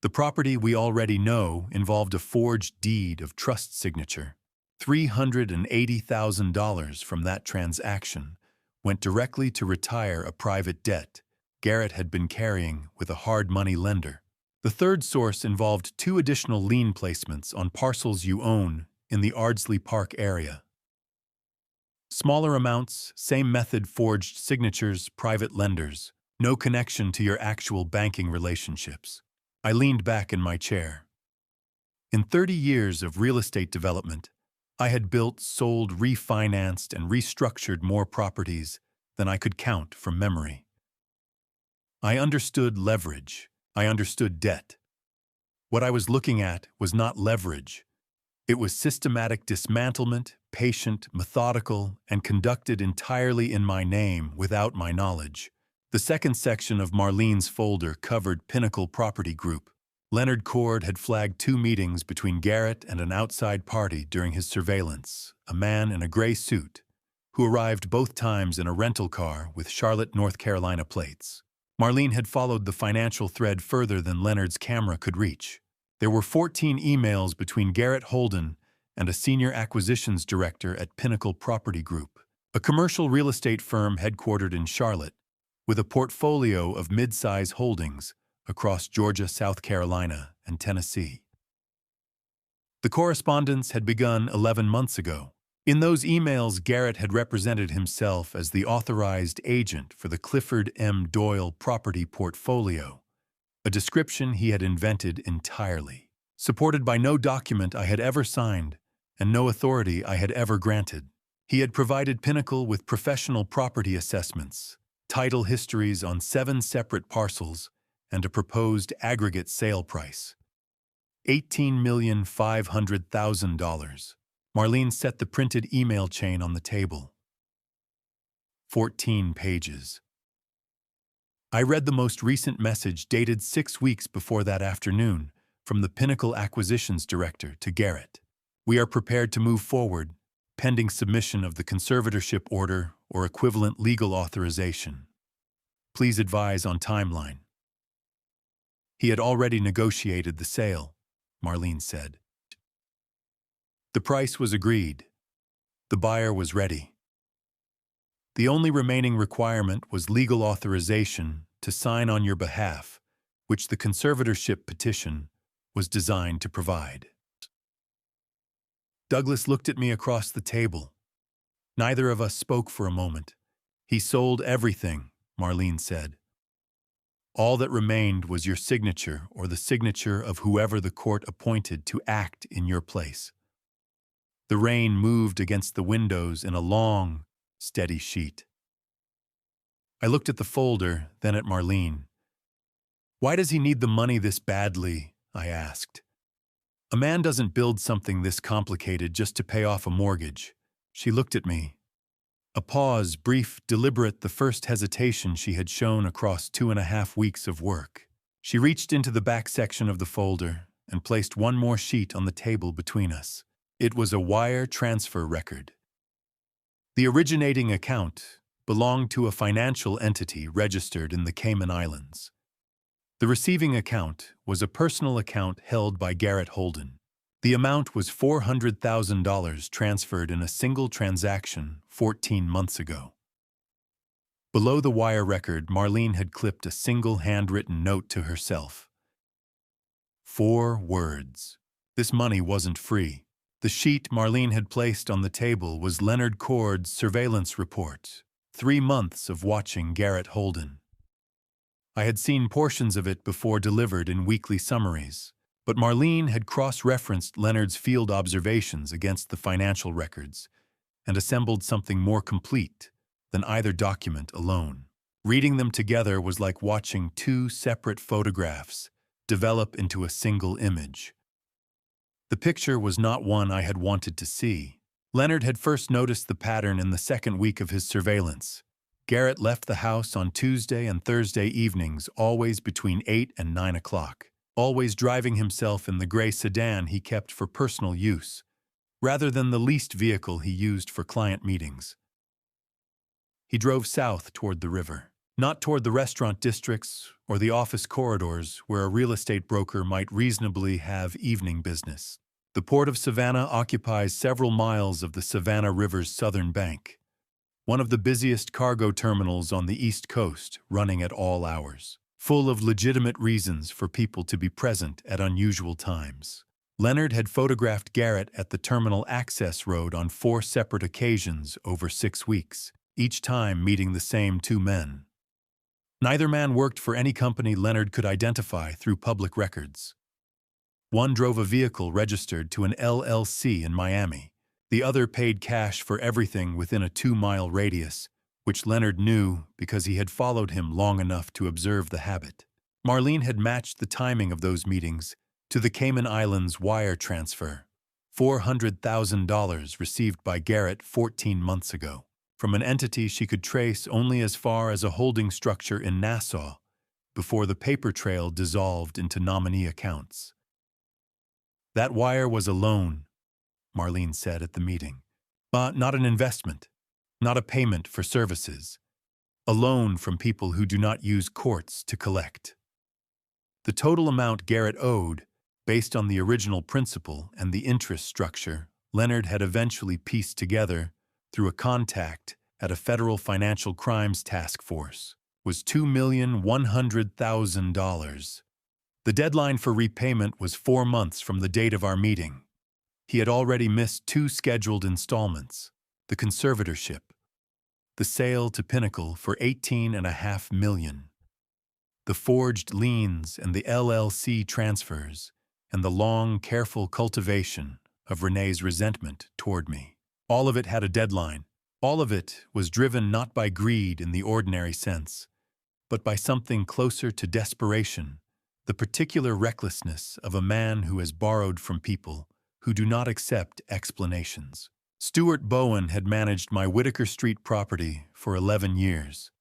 The property we already know involved a forged deed of trust signature. $380,000 from that transaction went directly to retire a private debt Garrett had been carrying with a hard money lender. The third source involved 2 additional lien placements on parcels you own in the Ardsley Park area. Smaller amounts, same method, forged signatures, private lenders, no connection to your actual banking relationships. I leaned back in my chair. In 30 years of real estate development, I had built, sold, refinanced, and restructured more properties than I could count from memory. I understood leverage. I understood debt. What I was looking at was not leverage. It was systematic dismantlement, patient, methodical, and conducted entirely in my name without my knowledge. The second section of Marlene's folder covered Pinnacle Property Group. Leonard Cord had flagged 2 meetings between Garrett and an outside party during his surveillance, a man in a gray suit, who arrived both times in a rental car with Charlotte, North Carolina plates. Marlene had followed the financial thread further than Leonard's camera could reach. There were 14 emails between Garrett Holden and a senior acquisitions director at Pinnacle Property Group, a commercial real estate firm headquartered in Charlotte, with a portfolio of mid-size holdings across Georgia, South Carolina, and Tennessee. The correspondence had begun 11 months ago. In those emails, Garrett had represented himself as the authorized agent for the Clifford M. Doyle property portfolio, a description he had invented entirely, supported by no document I had ever signed and no authority I had ever granted. He had provided Pinnacle with professional property assessments, title histories on 7 separate parcels, and a proposed aggregate sale price. $18,500,000. Marlene set the printed email chain on the table. 14 pages. I read the most recent message dated 6 weeks before that afternoon from the Pinnacle Acquisitions Director to Garrett. We are prepared to move forward, pending submission of the conservatorship order or equivalent legal authorization. Please advise on timeline. He had already negotiated the sale, Marlene said. The price was agreed. The buyer was ready. The only remaining requirement was legal authorization to sign on your behalf, which the conservatorship petition was designed to provide. Douglas looked at me across the table. Neither of us spoke for a moment. He sold everything, Marlene said. All that remained was your signature or the signature of whoever the court appointed to act in your place. The rain moved against the windows in a long, steady sheet. I looked at the folder, then at Marlene. Why does he need the money this badly? I asked. A man doesn't build something this complicated just to pay off a mortgage. She looked at me. A pause, brief, deliberate, the first hesitation she had shown across 2.5 weeks of work. She reached into the back section of the folder and placed one more sheet on the table between us. It was a wire transfer record. The originating account belonged to a financial entity registered in the Cayman Islands. The receiving account was a personal account held by Garrett Holden. The amount was $400,000 transferred in a single transaction 14 months ago. Below the wire record, Marlene had clipped a single handwritten note to herself. 4 words. This money wasn't free. The sheet Marlene had placed on the table was Leonard Cord's surveillance report, 3 months of watching Garrett Holden. I had seen portions of it before delivered in weekly summaries, but Marlene had cross-referenced Leonard's field observations against the financial records and assembled something more complete than either document alone. Reading them together was like watching 2 separate photographs develop into a single image. The picture was not one I had wanted to see. Leonard had first noticed the pattern in the 2nd week of his surveillance. Garrett left the house on Tuesday and Thursday evenings, always between 8 and 9 o'clock, always driving himself in the gray sedan he kept for personal use, rather than the leased vehicle he used for client meetings. He drove south toward the river, not toward the restaurant districts or the office corridors where a real estate broker might reasonably have evening business. The port of Savannah occupies several miles of the Savannah River's southern bank, one of the busiest cargo terminals on the East Coast, running at all hours, full of legitimate reasons for people to be present at unusual times. Leonard had photographed Garrett at the terminal access road on 4 separate occasions over 6 weeks, each time meeting the same 2 men. Neither man worked for any company Leonard could identify through public records. One drove a vehicle registered to an LLC in Miami, The other paid cash for everything within a 2-mile radius, which Leonard knew because he had followed him long enough to observe the habit. Marlene had matched the timing of those meetings to the Cayman Islands wire transfer, $400,000 received by Garrett 14 months ago, from an entity she could trace only as far as a holding structure in Nassau, before the paper trail dissolved into nominee accounts. That wire was a loan, Marlene said at the meeting. Not an investment, not a payment for services. A loan from people who do not use courts to collect. The total amount Garrett owed, based on the original principal and the interest structure Leonard had eventually pieced together through a contact at a federal financial crimes task force, was $2,100,000. The deadline for repayment was 4 months from the date of our meeting. He had already missed 2 scheduled installments, the conservatorship, the sale to Pinnacle for $18.5 million, the forged liens and the LLC transfers, and the long, careful cultivation of Renee's resentment toward me. All of it had a deadline. All of it was driven not by greed in the ordinary sense, but by something closer to desperation, the particular recklessness of a man who has borrowed from people who do not accept explanations. Stuart Bowen had managed my Whitaker Street property for 11 years.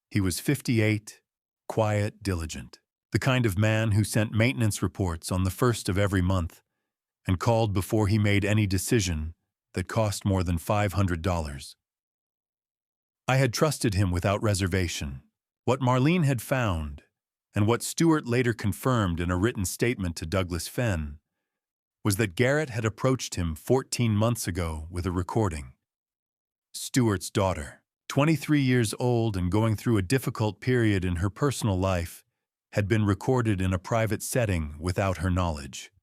He was 58, quiet, diligent, the kind of man who sent maintenance reports on the first of every month and called before he made any decision that cost more than $500. I had trusted him without reservation. What Marlene had found, and what Stuart later confirmed in a written statement to Douglas Fenn, was that Garrett had approached him 14 months ago with a recording. Stuart's daughter, 23 years old and going through a difficult period in her personal life, had been recorded in a private setting without her knowledge.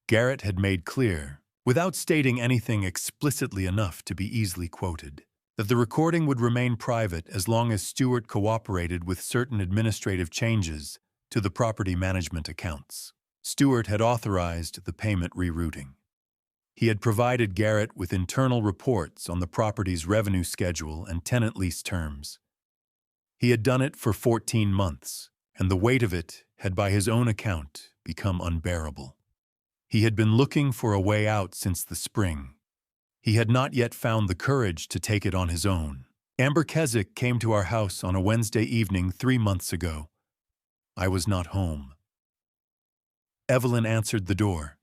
Garrett had made clear, without stating anything explicitly enough to be easily quoted, that the recording would remain private as long as Stuart cooperated with certain administrative changes to the property management accounts. Stuart had authorized the payment rerouting. He had provided Garrett with internal reports on the property's revenue schedule and tenant lease terms. He had done it for 14 months, and the weight of it had by his own account become unbearable. He had been looking for a way out since the spring. He had not yet found the courage to take it on his own. Amber Keswick came to our house on a Wednesday evening 3 months ago. I was not home. Evelyn answered the door.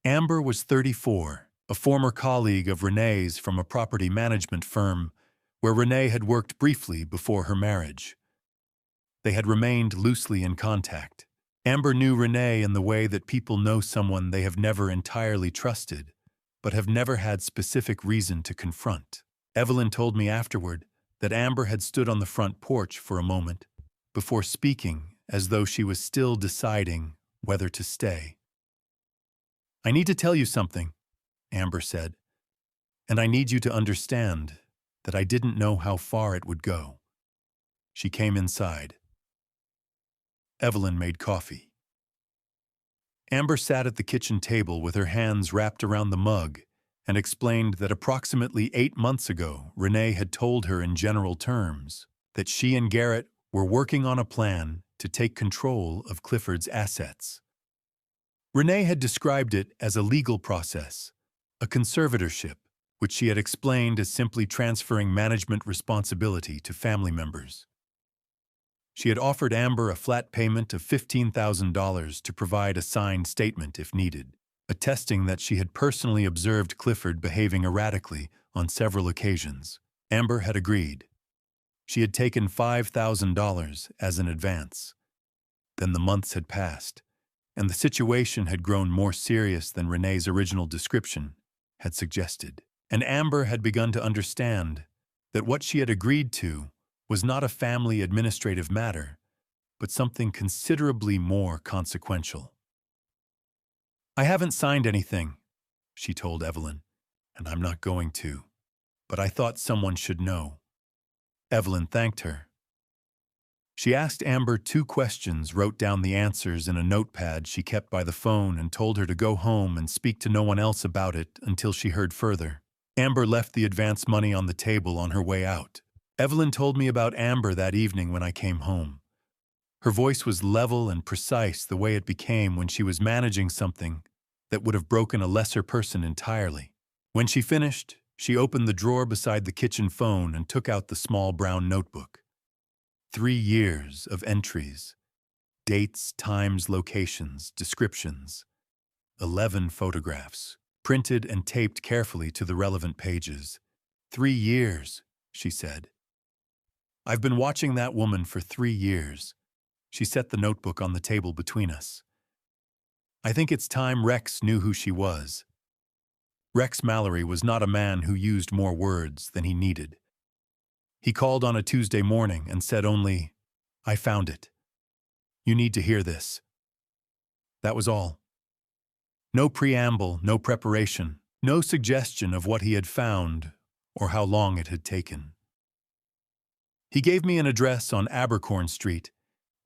Amber was 34, a former colleague of Renee's from a property management firm where Renee had worked briefly before her marriage. They had remained loosely in contact. Amber knew Renee in the way that people know someone they have never entirely trusted, but have never had specific reason to confront. Evelyn told me afterward that Amber had stood on the front porch for a moment before speaking as though she was still deciding whether to stay. "I need to tell you something," Amber said, "and I need you to understand that I didn't know how far it would go." She came inside. Evelyn made coffee. Amber sat at the kitchen table with her hands wrapped around the mug and explained that approximately 8 months ago, Renee had told her in general terms that she and Garrett were working on a plan to take control of Clifford's assets. Renee had described it as a legal process, a conservatorship, which she had explained as simply transferring management responsibility to family members. She had offered Amber a flat payment of $15,000 to provide a signed statement if needed, attesting that she had personally observed Clifford behaving erratically on several occasions. Amber had agreed. She had taken $5,000 as an advance. Then the months had passed, and the situation had grown more serious than Renee's original description had suggested. And Amber had begun to understand that what she had agreed to was not a family administrative matter, but something considerably more consequential. "I haven't signed anything," she told Evelyn, "and I'm not going to, but I thought someone should know." Evelyn thanked her. She asked Amber 2 questions, wrote down the answers in a notepad she kept by the phone, and told her to go home and speak to no one else about it until she heard further. Amber left the advance money on the table on her way out. Evelyn told me about Amber that evening when I came home. Her voice was level and precise, the way it became when she was managing something that would have broken a lesser person entirely. When she finished, she opened the drawer beside the kitchen phone and took out the small brown notebook. 3 years of entries. Dates, times, locations, descriptions. 11 photographs, printed and taped carefully to the relevant pages. 3 years, she said. I've been watching that woman for 3 years. She set the notebook on the table between us. I think it's time Rex knew who she was. Rex Mallory was not a man who used more words than he needed. He called on a Tuesday morning and said only, "I found it. You need to hear this." That was all. No preamble, no preparation, no suggestion of what he had found or how long it had taken. He gave me an address on Abercorn Street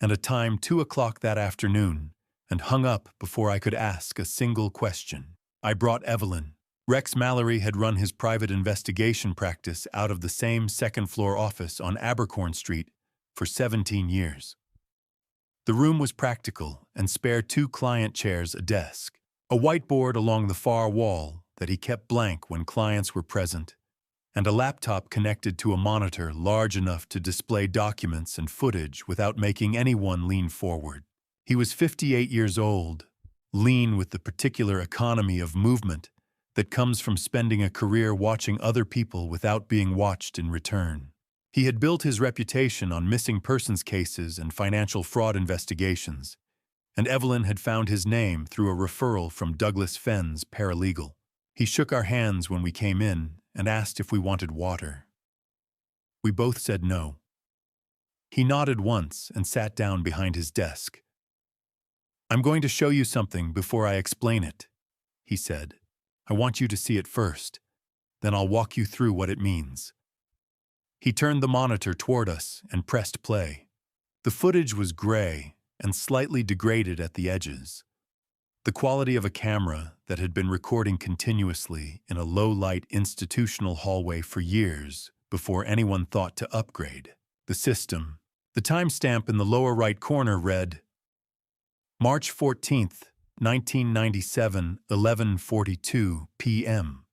and a time 2 o'clock that afternoon, and hung up before I could ask a single question. I brought Evelyn. Rex Mallory had run his private investigation practice out of the same second-floor office on Abercorn Street for 17 years. The room was practical and spared 2 client chairs, a desk, a whiteboard along the far wall that he kept blank when clients were present, and a laptop connected to a monitor large enough to display documents and footage without making anyone lean forward. He was 58 years old, lean with the particular economy of movement that comes from spending a career watching other people without being watched in return. He had built his reputation on missing persons cases and financial fraud investigations, and Evelyn had found his name through a referral from Douglas Fenn's paralegal. He shook our hands when we came in and asked if we wanted water. We both said no. He nodded once and sat down behind his desk. "I'm going to show you something before I explain it," he said. "I want you to see it first. Then I'll walk you through what it means." He turned the monitor toward us and pressed play. The footage was gray and slightly degraded at the edges. The quality of a camera that had been recording continuously in a low-light institutional hallway for years before anyone thought to upgrade the system. The timestamp in the lower right corner read, March 14th, 1997, 11:42 p.m.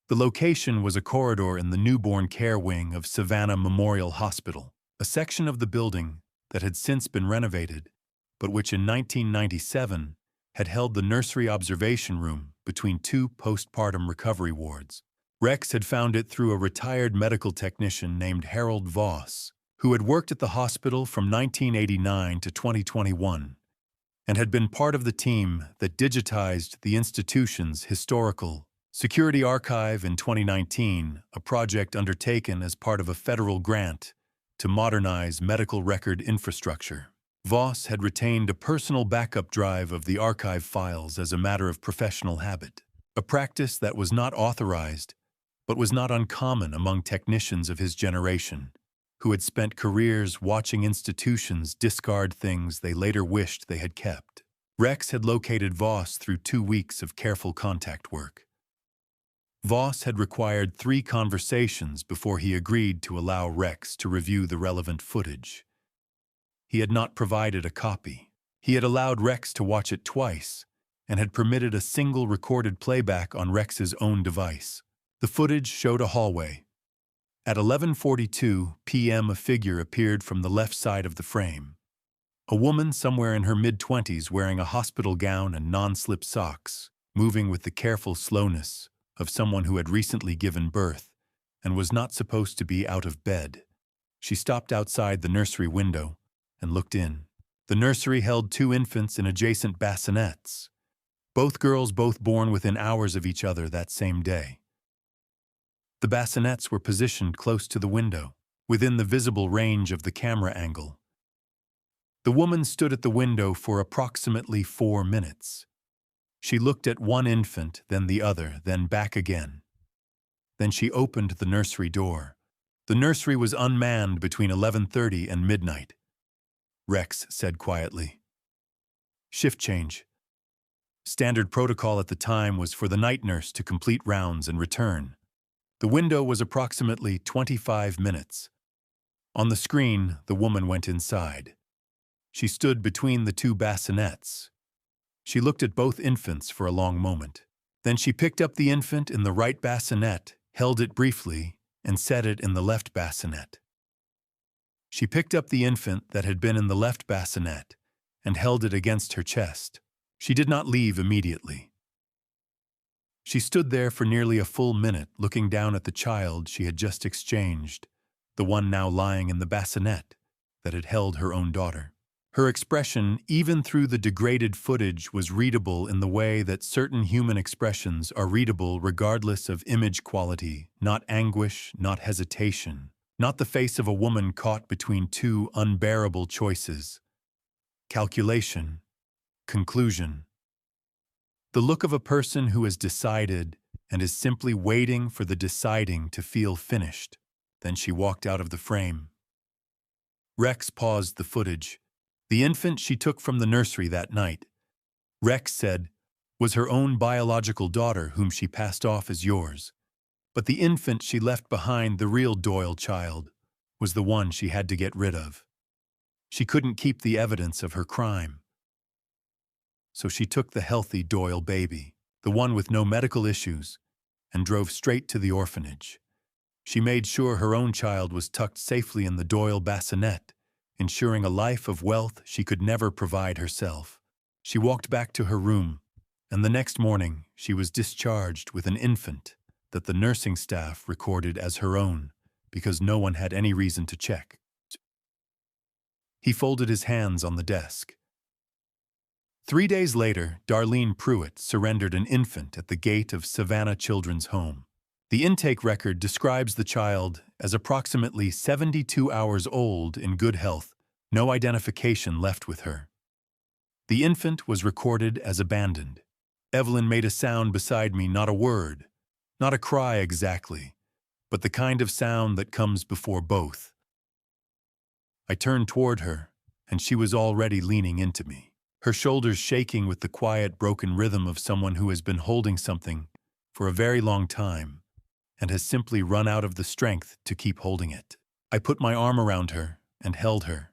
The location was a corridor in the newborn care wing of Savannah Memorial Hospital, a section of the building that had since been renovated, but which in 1997 had held the nursery observation room between 2 postpartum recovery wards. Rex had found it through a retired medical technician named Harold Voss, who had worked at the hospital from 1989 to 2021, and had been part of the team that digitized the institution's historical security archive in 2019, a project undertaken as part of a federal grant to modernize medical record infrastructure. Voss had retained a personal backup drive of the archive files as a matter of professional habit, a practice that was not authorized, but was not uncommon among technicians of his generation, who had spent careers watching institutions discard things they later wished they had kept. Rex had located Voss through 2 weeks of careful contact work. Voss had required 3 conversations before he agreed to allow Rex to review the relevant footage. He had not provided a copy. He had allowed Rex to watch it twice and had permitted a single recorded playback on Rex's own device. The footage showed a hallway. At 11:42 p.m. a figure appeared from the left side of the frame. A woman somewhere in her mid-20s wearing a hospital gown and non-slip socks, moving with the careful slowness of someone who had recently given birth and was not supposed to be out of bed. She stopped outside the nursery window and looked in. The nursery held 2 infants in adjacent bassinets, both girls both born within hours of each other that same day. The bassinets were positioned close to the window, within the visible range of the camera angle. The woman stood at the window for approximately 4 minutes. She looked at one infant, then the other, then back again. Then she opened the nursery door, The nursery was unmanned between 11:30 and midnight, Rex said quietly. Shift change. Standard protocol at the time was for the night nurse to complete rounds and return. The window was approximately 25 minutes. On the screen, the woman went inside. She stood between the two bassinets. She looked at both infants for a long moment. Then she picked up the infant in the right bassinet, held it briefly, and set it in the left bassinet. She picked up the infant that had been in the left bassinet and held it against her chest. She did not leave immediately. She stood there for nearly a full minute, looking down at the child she had just exchanged, the one now lying in the bassinet that had held her own daughter. Her expression, even through the degraded footage, was readable in the way that certain human expressions are readable regardless of image quality, not anguish, not hesitation, not the face of a woman caught between two unbearable choices. Calculation, conclusion. The look of a person who has decided and is simply waiting for the deciding to feel finished. Then she walked out of the frame. Rex paused the footage. The infant she took from the nursery that night, Rex said, was her own biological daughter whom she passed off as yours. But the infant she left behind, the real Doyle child, was the one she had to get rid of. She couldn't keep the evidence of her crime. So she took the healthy Doyle baby, the one with no medical issues, and drove straight to the orphanage. She made sure her own child was tucked safely in the Doyle bassinet, ensuring a life of wealth she could never provide herself. She walked back to her room, and the next morning she was discharged with an infant that the nursing staff recorded as her own because no one had any reason to check. He folded his hands on the desk. 3 days later, Darlene Pruitt surrendered an infant at the gate of Savannah Children's Home. The intake record describes the child as approximately 72 hours old in good health, no identification left with her. The infant was recorded as abandoned. Evelyn made a sound beside me, not a word, not a cry exactly, but the kind of sound that comes before both. I turned toward her, and she was already leaning into me, her shoulders shaking with the quiet, broken rhythm of someone who has been holding something for a very long time and has simply run out of the strength to keep holding it. I put my arm around her and held her.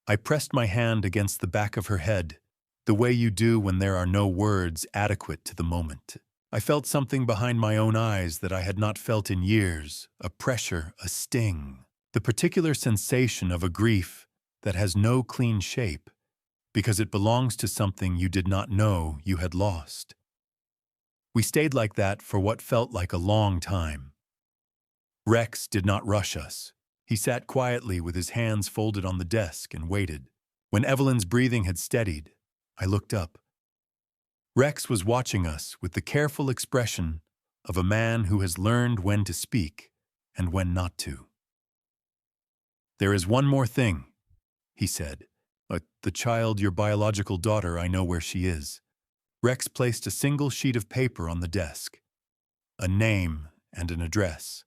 I pressed my hand against the back of her head, the way you do when there are no words adequate to the moment. I felt something behind my own eyes that I had not felt in years, a pressure, a sting, the particular sensation of a grief that has no clean shape because it belongs to something you did not know you had lost. We stayed like that for what felt like a long time. Rex did not rush us. He sat quietly with his hands folded on the desk and waited. When Evelyn's breathing had steadied, I looked up. Rex was watching us with the careful expression of a man who has learned when to speak and when not to. "There is one more thing," he said. The child, your biological daughter, I know where she is." Rex placed a single sheet of paper on the desk, a name and an address.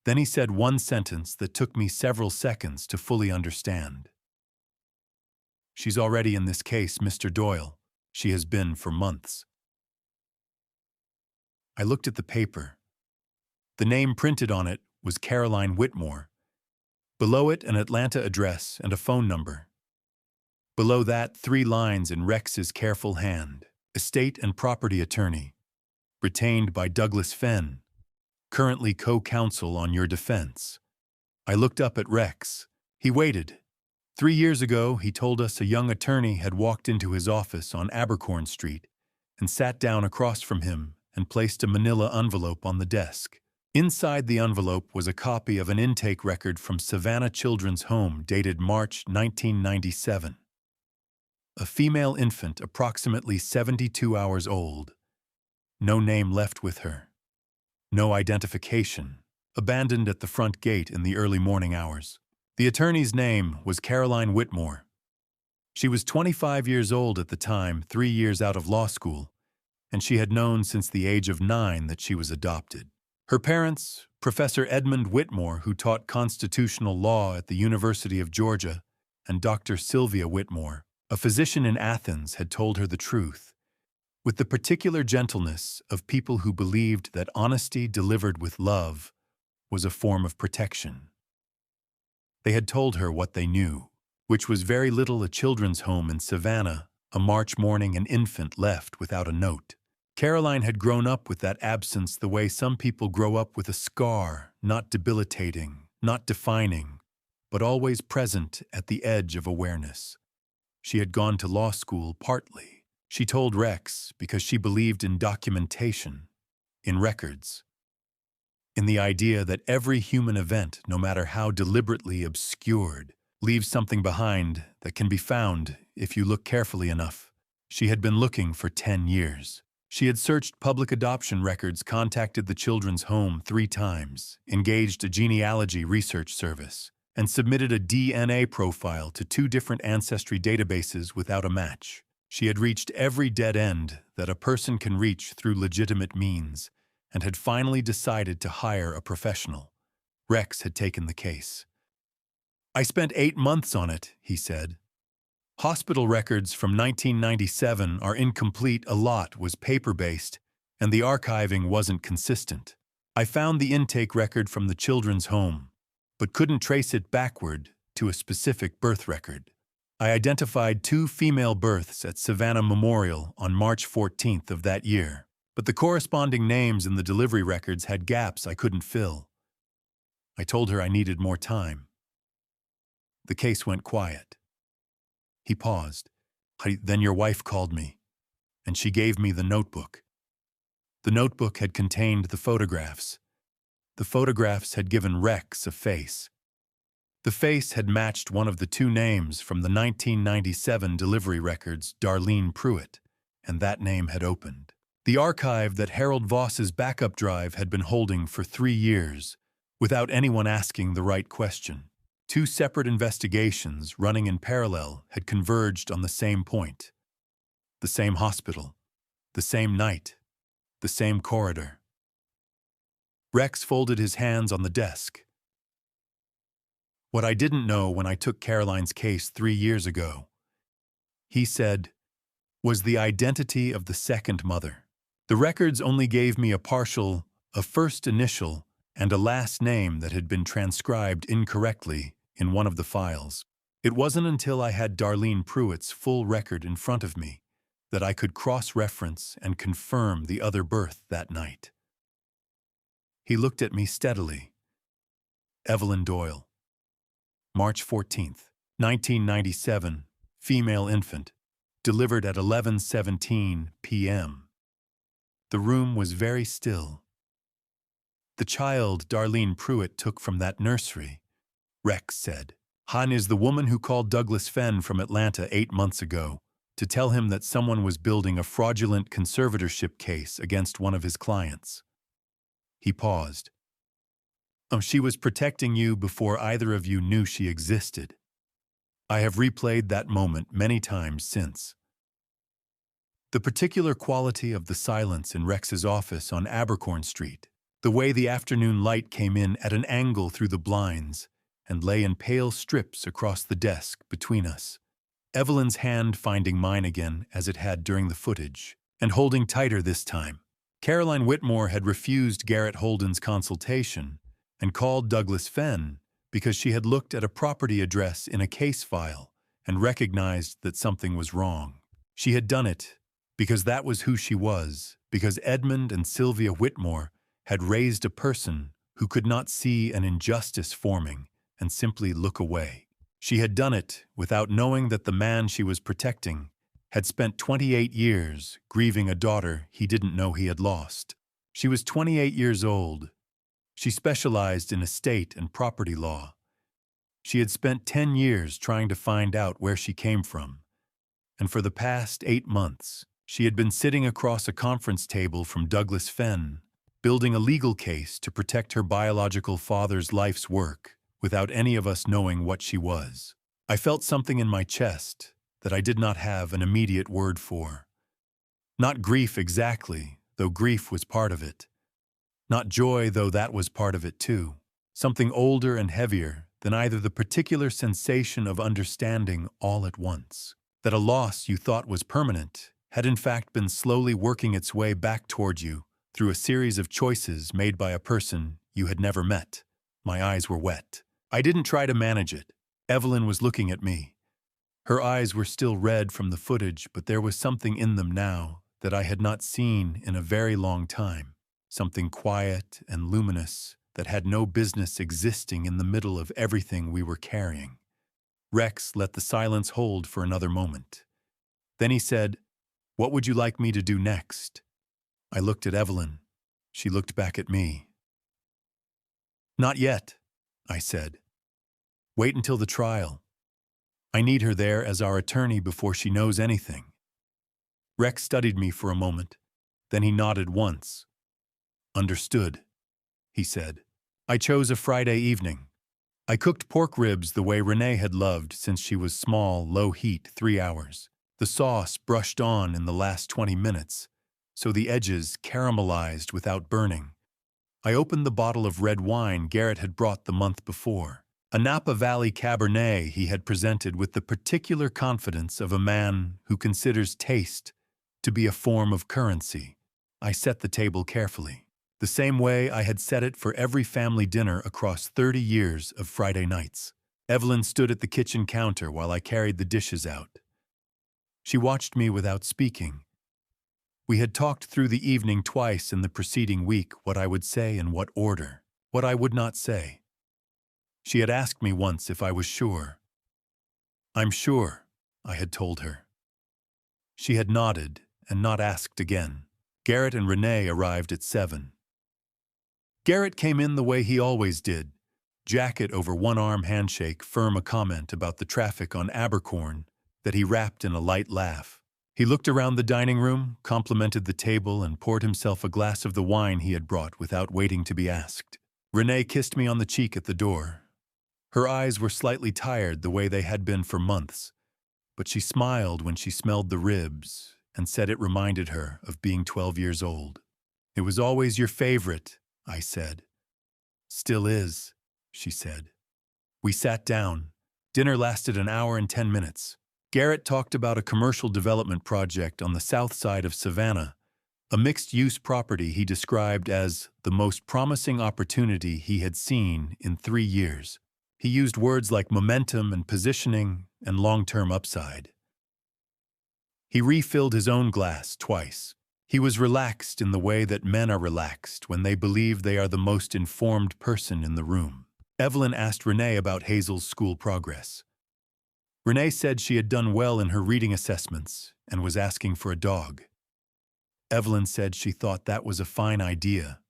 Then he said one sentence that took me several seconds to fully understand. "She's already in this case, Mr. Doyle. She has been for months." I looked at the paper. The name printed on it was Caroline Whitmore. Below it, an Atlanta address and a phone number. Below that, 3 lines in Rex's careful hand. Estate and property attorney. Retained by Douglas Fenn. Currently co-counsel on your defense. I looked up at Rex. He waited. 3 years ago, he told us a young attorney had walked into his office on Abercorn Street and sat down across from him and placed a manila envelope on the desk. Inside the envelope was a copy of an intake record from Savannah Children's Home dated March 1997. A female infant approximately 72 hours old. No name left with her. No identification. Abandoned at the front gate in the early morning hours. The attorney's name was Caroline Whitmore. She was 25 years old at the time, 3 years out of law school, and she had known since the age of 9 that she was adopted. Her parents, Professor Edmund Whitmore, who taught constitutional law at the University of Georgia, and Dr. Sylvia Whitmore, a physician in Athens, had told her the truth, with the particular gentleness of people who believed that honesty delivered with love was a form of protection. They had told her what they knew, which was very little. A children's home in Savannah, a March morning an infant left without a note. Caroline had grown up with that absence the way some people grow up with a scar, not debilitating, not defining, but always present at the edge of awareness. She had gone to law school partly, she told Rex, because she believed in documentation, in records, in the idea that every human event, no matter how deliberately obscured, leaves something behind that can be found if you look carefully enough. She had been looking for 10 years. She had searched public adoption records, contacted the children's home 3 times, engaged a genealogy research service, and submitted a DNA profile to 2 different ancestry databases without a match. She had reached every dead end that a person can reach through legitimate means, and had finally decided to hire a professional. Rex had taken the case. "I spent 8 months on it," he said. "Hospital records from 1997 are incomplete, a lot was paper-based, and the archiving wasn't consistent. I found the intake record from the children's home, but couldn't trace it backward to a specific birth record. I identified 2 female births at Savannah Memorial on March 14th of that year, but the corresponding names in the delivery records had gaps I couldn't fill. I told her I needed more time." The case went quiet. He paused. "Then your wife called me, and she gave me the notebook. The notebook had contained the photographs. The photographs had given Rex a face. The face had matched one of the 2 names from the 1997 delivery records, Darlene Pruitt, and that name had opened the archive that Harold Voss's backup drive had been holding for 3 years, without anyone asking the right question. 2 separate investigations running in parallel had converged on the same point. The same hospital, the same night, the same corridor. Rex folded his hands on the desk. "What I didn't know when I took Caroline's case 3 years ago," he said, "was the identity of the second mother. The records only gave me a partial, a first initial, and a last name that had been transcribed incorrectly in one of the files. It wasn't until I had Darlene Pruitt's full record in front of me that I could cross-reference and confirm the other birth that night." He looked at me steadily. "Evelyn Doyle. March 14th, 1997, female infant, delivered at 11:17 p.m. The room was very still. "The child Darlene Pruitt took from that nursery," Rex said. "Han is the woman who called Douglas Fenn from Atlanta 8 months ago to tell him that someone was building a fraudulent conservatorship case against one of his clients." He paused. "She was protecting you before either of you knew she existed. I have replayed that moment many times since." The particular quality of the silence in Rex's office on Abercorn Street, the way the afternoon light came in at an angle through the blinds and lay in pale strips across the desk between us, Evelyn's hand finding mine again as it had during the footage, and holding tighter this time. Caroline Whitmore had refused Garrett Holden's consultation and called Douglas Fenn because she had looked at a property address in a case file and recognized that something was wrong. She had done it because that was who she was, because Edmund and Sylvia Whitmore had raised a person who could not see an injustice forming and simply look away. She had done it without knowing that the man she was protecting had spent 28 years grieving a daughter he didn't know he had lost. She was 28 years old. She specialized in estate and property law. She had spent 10 years trying to find out where she came from, and for the past 8 months, she had been sitting across a conference table from Douglas Fenn, building a legal case to protect her biological father's life's work without any of us knowing what she was. I felt something in my chest that I did not have an immediate word for. Not grief exactly, though grief was part of it. Not joy, though that was part of it too. Something older and heavier than either the particular sensation of understanding all at once. That a loss you thought was permanent had in fact been slowly working its way back toward you through a series of choices made by a person you had never met. My eyes were wet. I didn't try to manage it. Evelyn was looking at me. Her eyes were still red from the footage, but there was something in them now that I had not seen in a very long time. Something quiet and luminous that had no business existing in the middle of everything we were carrying. Rex let the silence hold for another moment. Then he said, "What would you like me to do next?" I looked at Evelyn. She looked back at me. "Not yet," I said. "Wait until the trial. I need her there as our attorney before she knows anything." Rex studied me for a moment. Then he nodded once. "Understood," he said. I chose a Friday evening. I cooked pork ribs the way Renee had loved since she was small, low heat, 3 hours. The sauce brushed on in the last 20 minutes, so the edges caramelized without burning. I opened the bottle of red wine Garrett had brought the month before, a Napa Valley Cabernet he had presented with the particular confidence of a man who considers taste to be a form of currency. I set the table carefully, the same way I had set it for every family dinner across 30 years of Friday nights. Evelyn stood at the kitchen counter while I carried the dishes out. She watched me without speaking. We had talked through the evening twice in the preceding week what I would say in what order, what I would not say. She had asked me once if I was sure. "I'm sure," I had told her. She had nodded and not asked again. Garrett and Renee arrived at 7. Garrett came in the way he always did, jacket over one-arm handshake, firm a comment about the traffic on Abercorn that he wrapped in a light laugh. He looked around the dining room, complimented the table, and poured himself a glass of the wine he had brought without waiting to be asked. Renee kissed me on the cheek at the door. Her eyes were slightly tired the way they had been for months, but she smiled when she smelled the ribs and said it reminded her of being 12 years old. "It was always your favorite," I said. "Still is," she said. We sat down. Dinner lasted an hour and 10 minutes. Garrett talked about a commercial development project on the south side of Savannah, a mixed-use property he described as the most promising opportunity he had seen in 3 years. He used words like momentum and positioning and long-term upside. He refilled his own glass twice. He was relaxed in the way that men are relaxed when they believe they are the most informed person in the room. Evelyn asked Renee about Hazel's school progress. Renee said she had done well in her reading assessments and was asking for a dog. Evelyn said she thought that was a fine idea.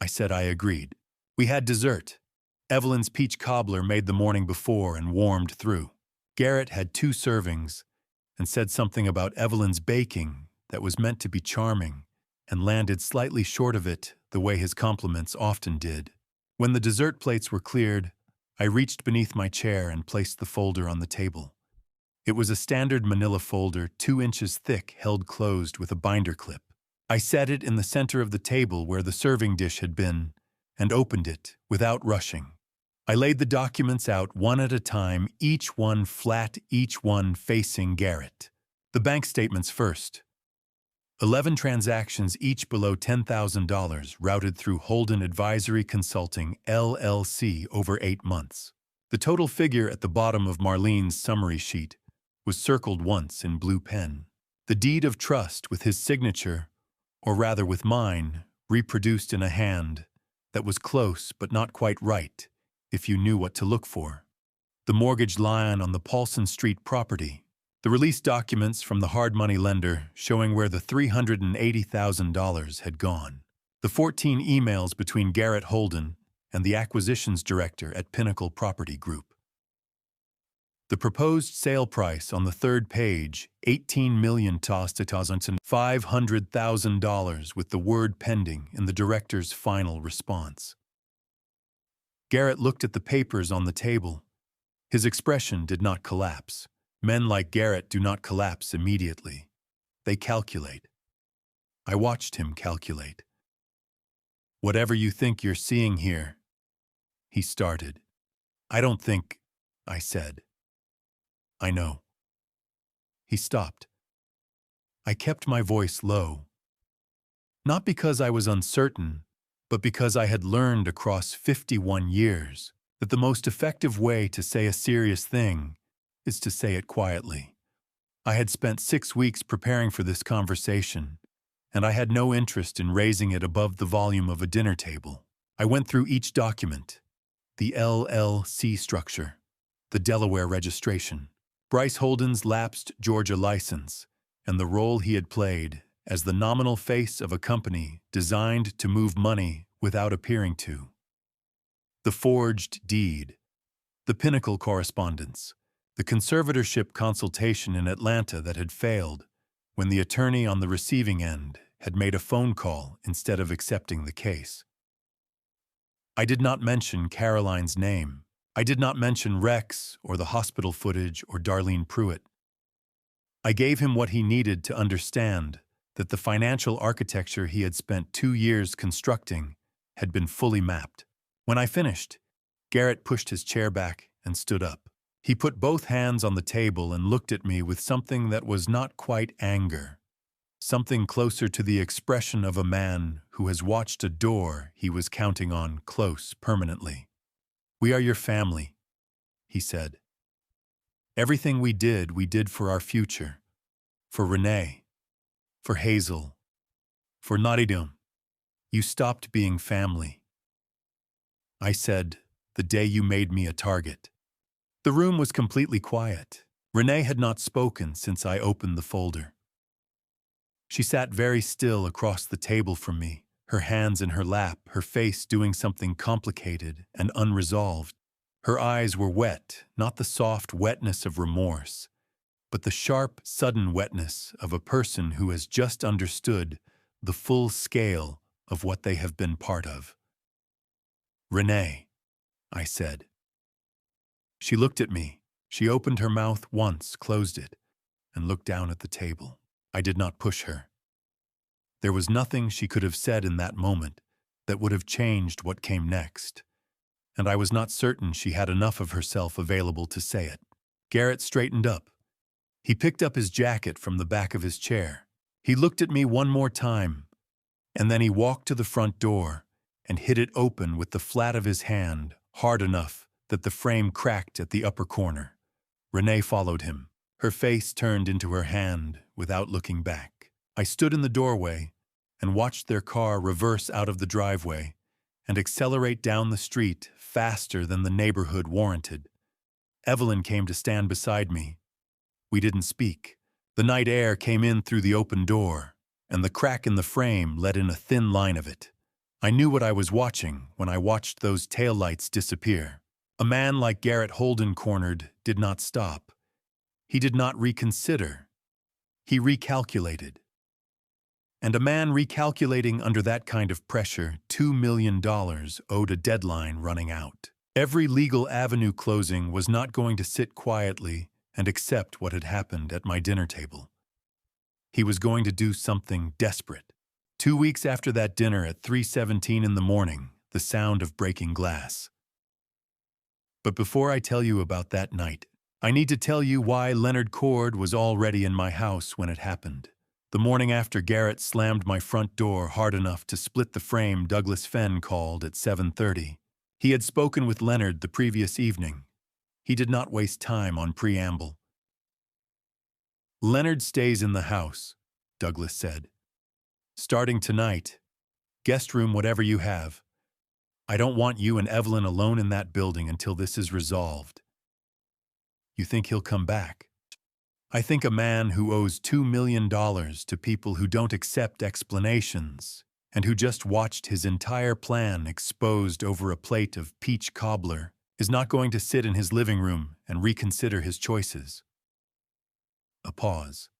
I said I agreed. We had dessert. Evelyn's peach cobbler made the morning before and warmed through. Garrett had 2 servings and said something about Evelyn's baking that was meant to be charming and landed slightly short of it the way his compliments often did. When the dessert plates were cleared, I reached beneath my chair and placed the folder on the table. It was a standard manila folder 2 inches thick held closed with a binder clip. I set it in the center of the table where the serving dish had been and opened it without rushing. I laid the documents out one at a time, each one flat, each one facing Garrett. The bank statements first. 11 transactions, each below $10,000, routed through Holden Advisory Consulting, LLC, over 8 months. The total figure at the bottom of Marlene's summary sheet was circled once in blue pen. The deed of trust with his signature, or rather with mine, reproduced in a hand that was close but not quite right, if you knew what to look for. The mortgage line on the Paulson Street property. The release documents from the hard money lender showing where the $380,000 had gone. The 14 emails between Garrett Holden and the acquisitions director at Pinnacle Property Group. The proposed sale price on the 3rd page, $18,500,000 with the word pending in the director's final response. Garrett looked at the papers on the table. His expression did not collapse. Men like Garrett do not collapse immediately. They calculate. I watched him calculate. Whatever you think you're seeing here, he started. I don't think, I said. I know. He stopped. I kept my voice low. Not because I was uncertain, but because I had learned across 51 years that the most effective way to say a serious thing is to say it quietly. I had spent 6 weeks preparing for this conversation, and I had no interest in raising it above the volume of a dinner table. I went through each document, the LLC structure, the Delaware registration, Bryce Holden's lapsed Georgia license, and the role he had played as the nominal face of a company designed to move money without appearing to. The forged deed, the Pinnacle correspondence, the conservatorship consultation in Atlanta that had failed when the attorney on the receiving end had made a phone call instead of accepting the case. I did not mention Caroline's name. I did not mention Rex or the hospital footage or Darlene Pruitt. I gave him what he needed to understand that the financial architecture he had spent 2 years constructing had been fully mapped. When I finished, Garrett pushed his chair back and stood up. He put both hands on the table and looked at me with something that was not quite anger, something closer to the expression of a man who has watched a door he was counting on close permanently. "We are your family," he said. "Everything we did for our future, for Renee, for Hazel, for Nadidum. You stopped being family." I said, "The day you made me a target." The room was completely quiet. Renee had not spoken since I opened the folder. She sat very still across the table from me, her hands in her lap, her face doing something complicated and unresolved. Her eyes were wet, not the soft wetness of remorse, but the sharp, sudden wetness of a person who has just understood the full scale of what they have been part of. "Renee," I said. She looked at me. She opened her mouth once, closed it, and looked down at the table. I did not push her. There was nothing she could have said in that moment that would have changed what came next, and I was not certain she had enough of herself available to say it. Garrett straightened up. He picked up his jacket from the back of his chair. He looked at me one more time, and then he walked to the front door and hit it open with the flat of his hand, hard enough that the frame cracked at the upper corner. Renee followed him. Her face turned into her hand without looking back. I stood in the doorway and watched their car reverse out of the driveway and accelerate down the street faster than the neighborhood warranted. Evelyn came to stand beside me. We didn't speak. The night air came in through the open door, and the crack in the frame let in a thin line of it. I knew what I was watching when I watched those taillights disappear. A man like Garrett Holden cornered did not stop. He did not reconsider. He recalculated. And a man recalculating under that kind of pressure, $2 million owed a deadline running out. Every legal avenue closing was not going to sit quietly and accept what had happened at my dinner table. He was going to do something desperate. 2 weeks after that dinner at 3:17 in the morning, the sound of breaking glass. But before I tell you about that night, I need to tell you why Leonard Cord was already in my house when it happened. The morning after Garrett slammed my front door hard enough to split the frame, Douglas Fenn called at 7:30. He had spoken with Leonard the previous evening. He did not waste time on preamble. "Leonard stays in the house," Douglas said. "Starting tonight, guest room whatever you have. I don't want you and Evelyn alone in that building until this is resolved." "You think he'll come back?" "I think a man who owes $2 million to people who don't accept explanations and who just watched his entire plan exposed over a plate of peach cobbler is not going to sit in his living room and reconsider his choices." A pause.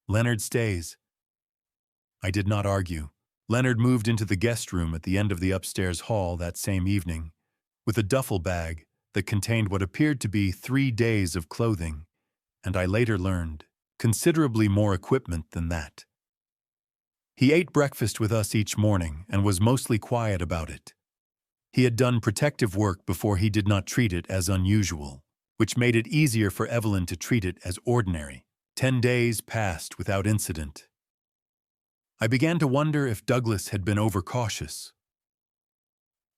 "Leonard stays." I did not argue. Leonard moved into the guest room at the end of the upstairs hall that same evening with a duffel bag that contained what appeared to be 3 days of clothing, and I later learned considerably more equipment than that. He ate breakfast with us each morning and was mostly quiet about it. He had done protective work before he did not treat it as unusual, which made it easier for Evelyn to treat it as ordinary. 10 days passed without incident. I began to wonder if Douglas had been overcautious.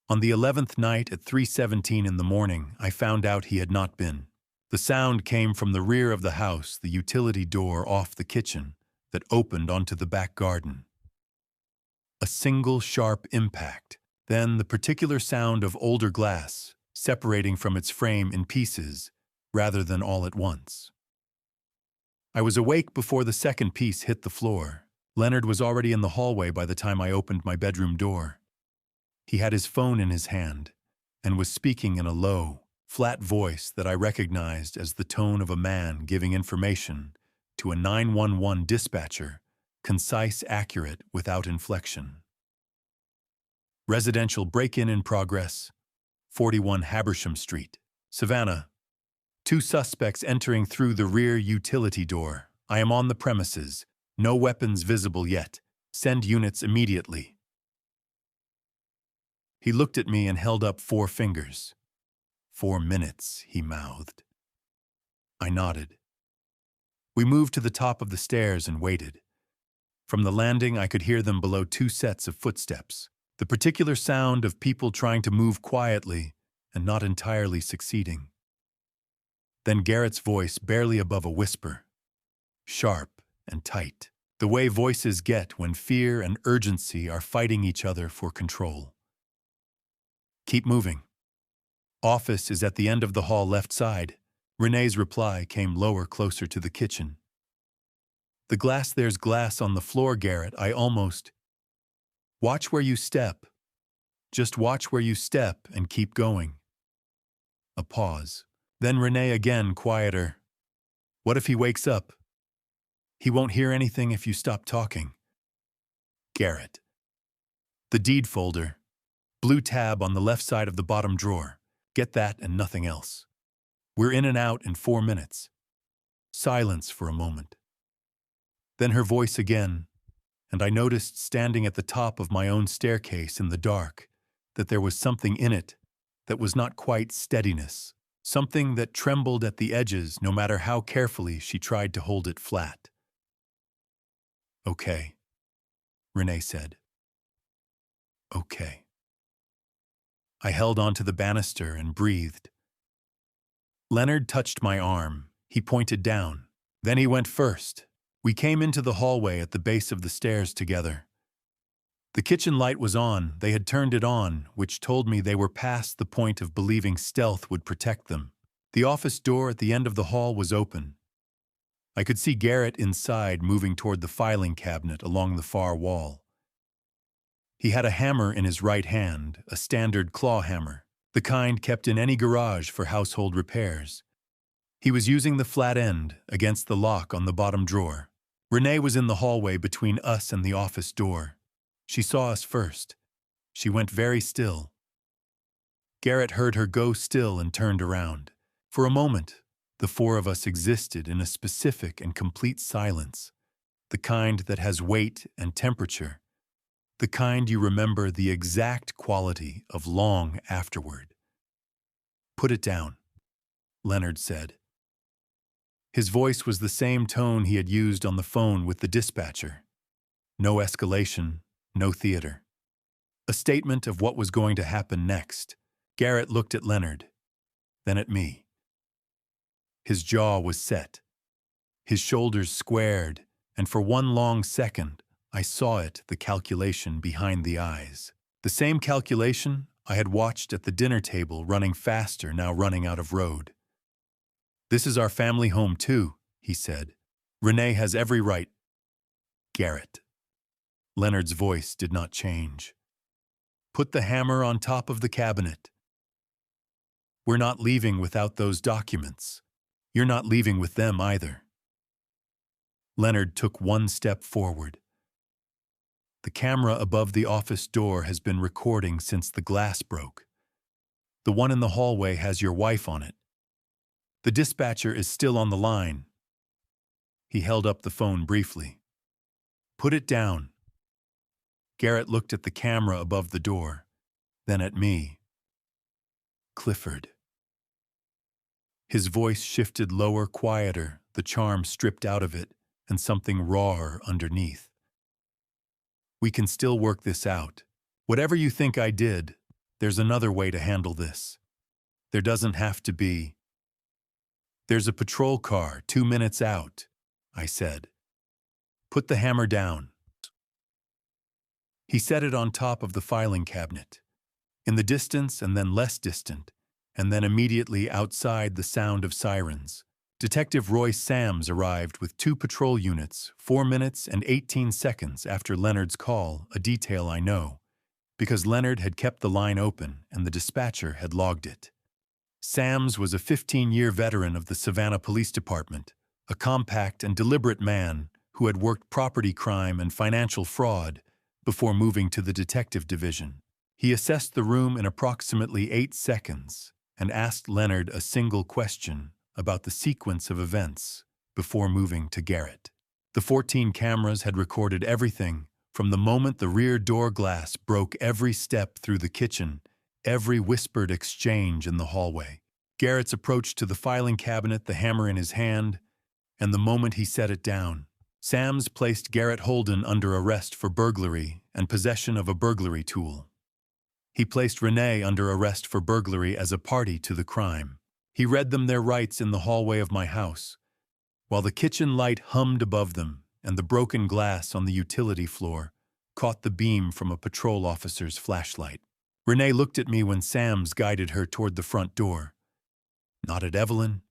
On the 11th night at 3:17 in the morning, I found out he had not been. The sound came from the rear of the house, the utility door off the kitchen that opened onto the back garden. A single sharp impact, then the particular sound of older glass separating from its frame in pieces rather than all at once. I was awake before the second piece hit the floor. Leonard was already in the hallway by the time I opened my bedroom door. He had his phone in his hand and was speaking in a low, flat voice that I recognized as the tone of a man giving information to a 911 dispatcher, concise, accurate, without inflection. Residential break-in in progress, 41 Habersham Street, Savannah. 2 suspects entering through the rear utility door. I am on the premises. No weapons visible yet. Send units immediately. He looked at me and held up 4 fingers. 4 minutes, he mouthed. I nodded. We moved to the top of the stairs and waited. From the landing, I could hear them below 2 sets of footsteps. The particular sound of people trying to move quietly and not entirely succeeding. Then Garrett's voice barely above a whisper. Sharp and tight. The way voices get when fear and urgency are fighting each other for control. Keep moving. Office is at the end of the hall left side. Renee's reply came lower, closer to the kitchen. There's glass on the floor, Garrett. I almost... Watch where you step. Just watch where you step and keep going. A pause. Then Renee again, quieter. What if he wakes up? He won't hear anything if you stop talking. Garrett. The deed folder. Blue tab on the left side of the bottom drawer. Get that and nothing else. We're in and out in 4 minutes. Silence for a moment. Then her voice again, and I noticed standing at the top of my own staircase in the dark that there was something in it that was not quite steadiness, something that trembled at the edges no matter how carefully she tried to hold it flat. Okay, Renee said. Okay. I held onto the banister and breathed. Leonard touched my arm. He pointed down. Then he went first. We came into the hallway at the base of the stairs together. The kitchen light was on. They had turned it on, which told me they were past the point of believing stealth would protect them. The office door at the end of the hall was open. I could see Garrett inside moving toward the filing cabinet along the far wall. He had a hammer in his right hand, a standard claw hammer, the kind kept in any garage for household repairs. He was using the flat end against the lock on the bottom drawer. Renee was in the hallway between us and the office door. She saw us first. She went very still. Garrett heard her go still and turned around. For a moment, the 4 of us existed in a specific and complete silence, the kind that has weight and temperature, the kind you remember the exact quality of long afterward. Put it down, Leonard said. His voice was the same tone he had used on the phone with the dispatcher. No escalation, no theater. A statement of what was going to happen next. Garrett looked at Leonard, then at me. His jaw was set. His shoulders squared, and for one long second, I saw it, the calculation behind the eyes. The same calculation I had watched at the dinner table, running faster, now running out of road. This is our family home too, he said. Renee has every right. Garrett. Leonard's voice did not change. Put the hammer on top of the cabinet. We're not leaving without those documents. You're not leaving with them either. Leonard took 1 step forward. The camera above the office door has been recording since the glass broke. The one in the hallway has your wife on it. The dispatcher is still on the line. He held up the phone briefly. Put it down. Garrett looked at the camera above the door, then at me. Clifford. His voice shifted lower, quieter, the charm stripped out of it, and something rawer underneath. We can still work this out. Whatever you think I did, there's another way to handle this. There doesn't have to be. There's a patrol car 2 minutes out, I said. Put the hammer down. He set it on top of the filing cabinet. In the distance and then less distant, and then immediately outside the sound of sirens, Detective Roy Sams arrived with 2 patrol units 4 minutes and 18 seconds after Leonard's call, a detail I know, because Leonard had kept the line open and the dispatcher had logged it. Sams was a 15-year veteran of the Savannah Police Department, a compact and deliberate man who had worked property crime and financial fraud before moving to the detective division. He assessed the room in approximately 8 seconds and asked Leonard a single question about the sequence of events before moving to Garrett. The 14 cameras had recorded everything from the moment the rear door glass broke, every step through the kitchen, every whispered exchange in the hallway. Garrett's approach to the filing cabinet, the hammer in his hand, and the moment he set it down. Sams placed Garrett Holden under arrest for burglary and possession of a burglary tool. He placed Renee under arrest for burglary as a party to the crime. He read them their rights in the hallway of my house, while the kitchen light hummed above them and the broken glass on the utility floor caught the beam from a patrol officer's flashlight. Renee looked at me when Sams guided her toward the front door. Not at Evelyn,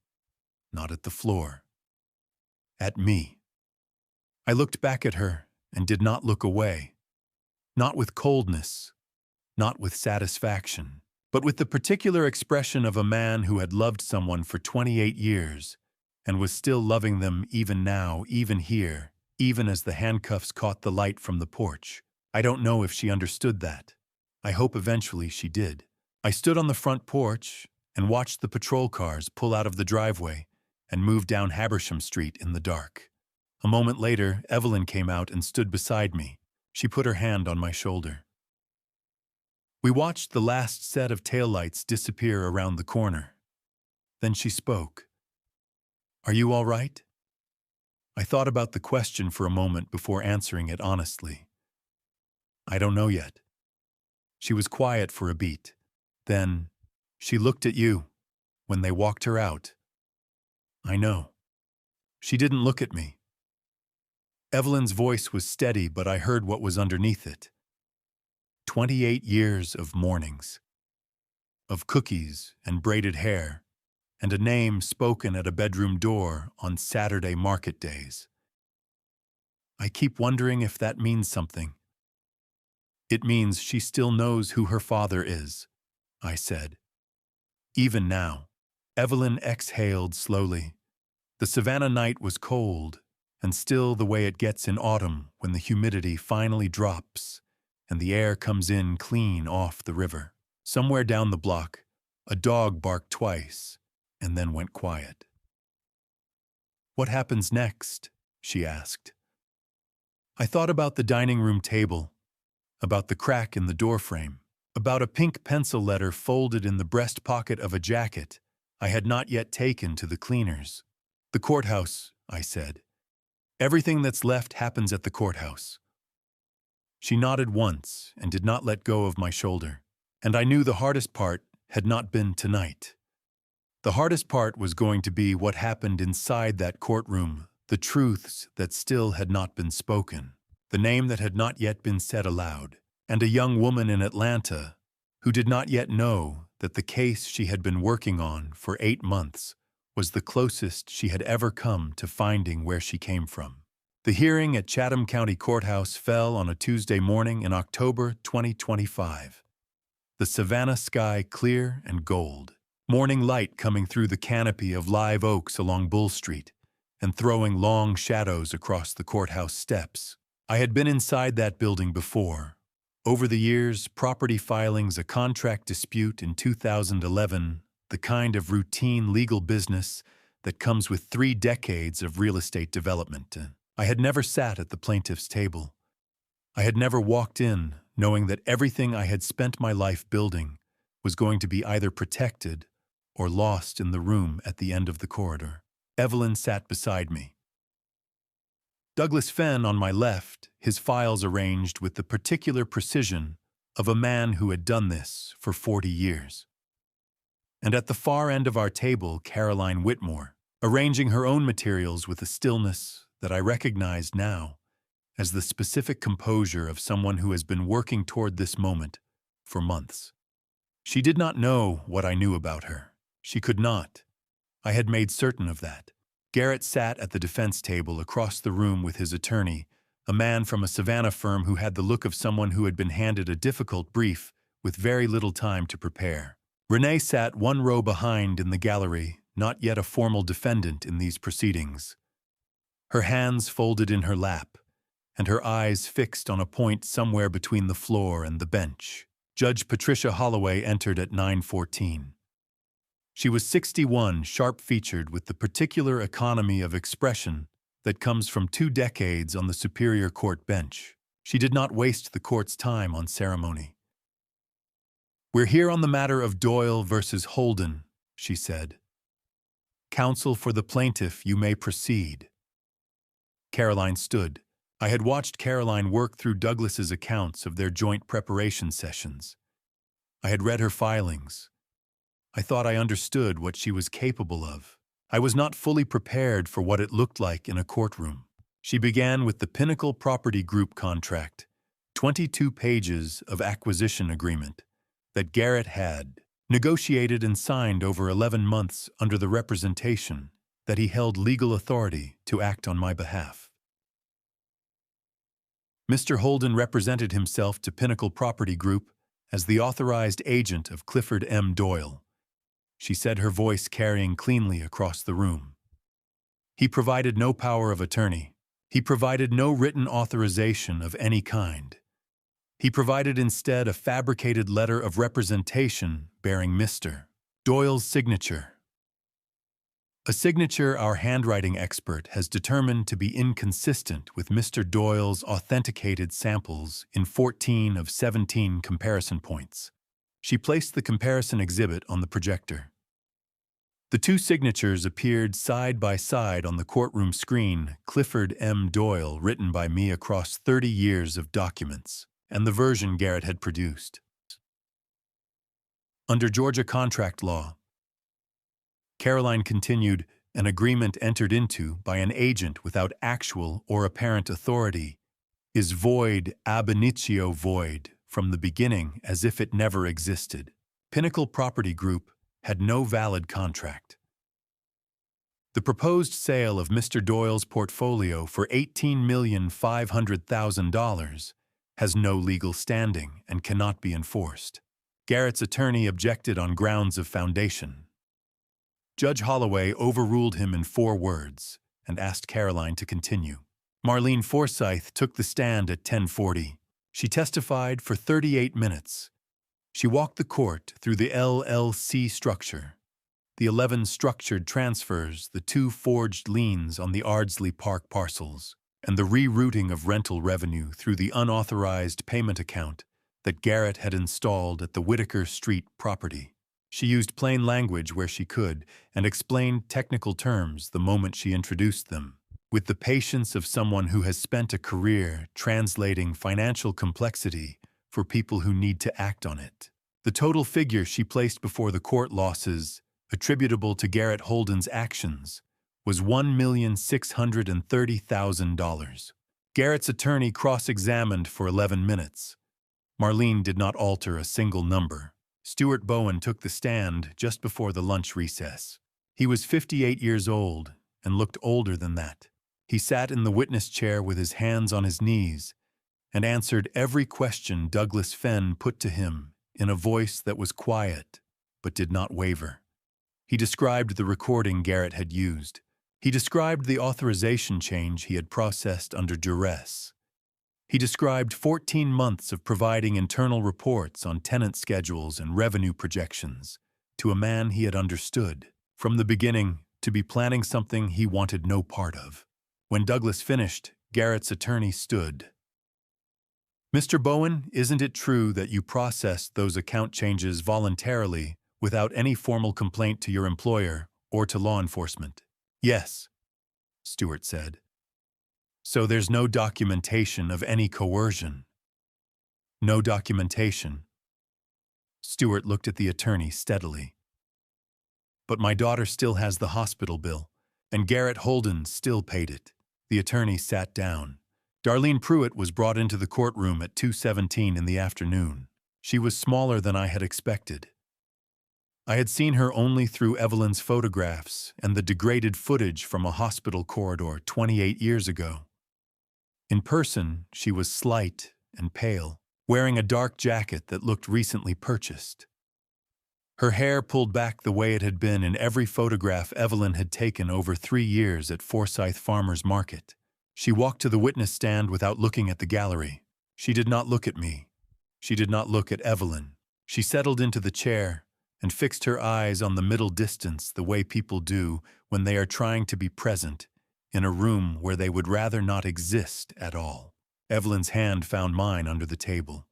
not at the floor. At me. I looked back at her and did not look away. Not with coldness, not with satisfaction, but with the particular expression of a man who had loved someone for 28 years and was still loving them even now, even here, even as the handcuffs caught the light from the porch. I don't know if she understood that. I hope eventually she did. I stood on the front porch and watched the patrol cars pull out of the driveway and move down Habersham Street in the dark. A moment later, Evelyn came out and stood beside me. She put her hand on my shoulder. We watched the last set of taillights disappear around the corner. Then she spoke. "Are you all right?" I thought about the question for a moment before answering it honestly. "I don't know yet." She was quiet for a beat. Then, "She looked at you when they walked her out." "I know." "She didn't look at me." Evelyn's voice was steady, but I heard what was underneath it. 28 years of mornings, of cookies and braided hair, and a name spoken at a bedroom door on Saturday market days. I keep wondering if that means something. "It means she still knows who her father is," I said. "Even now." Evelyn exhaled slowly. The Savannah night was cold, and still the way it gets in autumn when the humidity finally drops and the air comes in clean off the river. Somewhere down the block, a dog barked twice and then went quiet. "What happens next?" she asked. I thought about the dining room table, about the crack in the doorframe, about a pink pencil letter folded in the breast pocket of a jacket I had not yet taken to the cleaners. "The courthouse," I said. "Everything that's left happens at the courthouse." She nodded once and did not let go of my shoulder, and I knew the hardest part had not been tonight. The hardest part was going to be what happened inside that courtroom, the truths that still had not been spoken, the name that had not yet been said aloud, and a young woman in Atlanta who did not yet know that the case she had been working on for 8 months was the closest she had ever come to finding where she came from. The hearing at Chatham County Courthouse fell on a Tuesday morning in October 2025. The Savannah sky clear and gold, morning light coming through the canopy of live oaks along Bull Street and throwing long shadows across the courthouse steps. I had been inside that building before. Over the years, property filings, a contract dispute in 2011, the kind of routine legal business that comes with 3 decades of real estate development. I had never sat at the plaintiff's table. I had never walked in knowing that everything I had spent my life building was going to be either protected or lost in the room at the end of the corridor. Evelyn sat beside me. Douglas Fenn on my left, his files arranged with the particular precision of a man who had done this for 40 years. And at the far end of our table, Caroline Whitmore, arranging her own materials with a stillness that I recognized now as the specific composure of someone who has been working toward this moment for months. She did not know what I knew about her. She could not. I had made certain of that. Garrett sat at the defense table across the room with his attorney, a man from a Savannah firm who had the look of someone who had been handed a difficult brief with very little time to prepare. Renee sat one row behind in the gallery, not yet a formal defendant in these proceedings. Her hands folded in her lap, and her eyes fixed on a point somewhere between the floor and the bench. Judge Patricia Holloway entered at 9:14. She was 61, sharp-featured, with the particular economy of expression that comes from 2 decades on the Superior Court bench. She did not waste the court's time on ceremony. "We're here on the matter of Doyle versus Holden," she said. "Counsel for the plaintiff, you may proceed." Caroline stood. I had watched Caroline work through Douglas's accounts of their joint preparation sessions. I had read her filings. I thought I understood what she was capable of. I was not fully prepared for what it looked like in a courtroom. She began with the Pinnacle Property Group contract, 22 pages of acquisition agreement that Garrett had negotiated and signed over 11 months under the representation that he held legal authority to act on my behalf. Mr. Holden represented himself to Pinnacle Property Group as the authorized agent of Clifford M. Doyle. She said, her voice carrying cleanly across the room. He provided no power of attorney. He provided no written authorization of any kind. He provided instead a fabricated letter of representation bearing Mr. Doyle's signature. A signature our handwriting expert has determined to be inconsistent with Mr. Doyle's authenticated samples in 14 of 17 comparison points. She placed the comparison exhibit on the projector. The 2 signatures appeared side by side on the courtroom screen, Clifford M. Doyle, written by me across 30 years of documents, and the version Garrett had produced. Under Georgia contract law, Caroline continued, an agreement entered into by an agent without actual or apparent authority is void ab initio void from the beginning as if it never existed. Pinnacle Property Group had no valid contract. The proposed sale of Mr. Doyle's portfolio for $18,500,000 has no legal standing and cannot be enforced. Garrett's attorney objected on grounds of foundation. Judge Holloway overruled him in 4 words and asked Caroline to continue. Marlene Forsythe took the stand at 10:40. She testified for 38 minutes. She walked the court through the LLC structure, the 11 structured transfers, the 2 forged liens on the Ardsley Park parcels, and the rerouting of rental revenue through the unauthorized payment account that Garrett had installed at the Whitaker Street property. She used plain language where she could and explained technical terms the moment she introduced them, with the patience of someone who has spent a career translating financial complexity for people who need to act on it. The total figure she placed before the court, losses attributable to Garrett Holden's actions, was $1,630,000. Garrett's attorney cross-examined for 11 minutes. Marlene did not alter a single number. Stuart Bowen took the stand just before the lunch recess. He was 58 years old and looked older than that. He sat in the witness chair with his hands on his knees and answered every question Douglas Fenn put to him in a voice that was quiet but did not waver. He described the recording Garrett had used. He described the authorization change he had processed under duress. He described 14 months of providing internal reports on tenant schedules and revenue projections to a man he had understood from the beginning to be planning something he wanted no part of. When Douglas finished, Garrett's attorney stood. Mr. Bowen, isn't it true that you processed those account changes voluntarily without any formal complaint to your employer or to law enforcement? Yes, Stewart said. So there's no documentation of any coercion? No documentation. Stewart looked at the attorney steadily. But my daughter still has the hospital bill, and Garrett Holden still paid it. The attorney sat down. Darlene Pruitt was brought into the courtroom at 2:17 in the afternoon. She was smaller than I had expected. I had seen her only through Evelyn's photographs and the degraded footage from a hospital corridor 28 years ago. In person, she was slight and pale, wearing a dark jacket that looked recently purchased. Her hair pulled back the way it had been in every photograph Evelyn had taken over 3 years at Forsyth Farmers Market. She walked to the witness stand without looking at the gallery. She did not look at me. She did not look at Evelyn. She settled into the chair and fixed her eyes on the middle distance the way people do when they are trying to be present in a room where they would rather not exist at all. Evelyn's hand found mine under the table.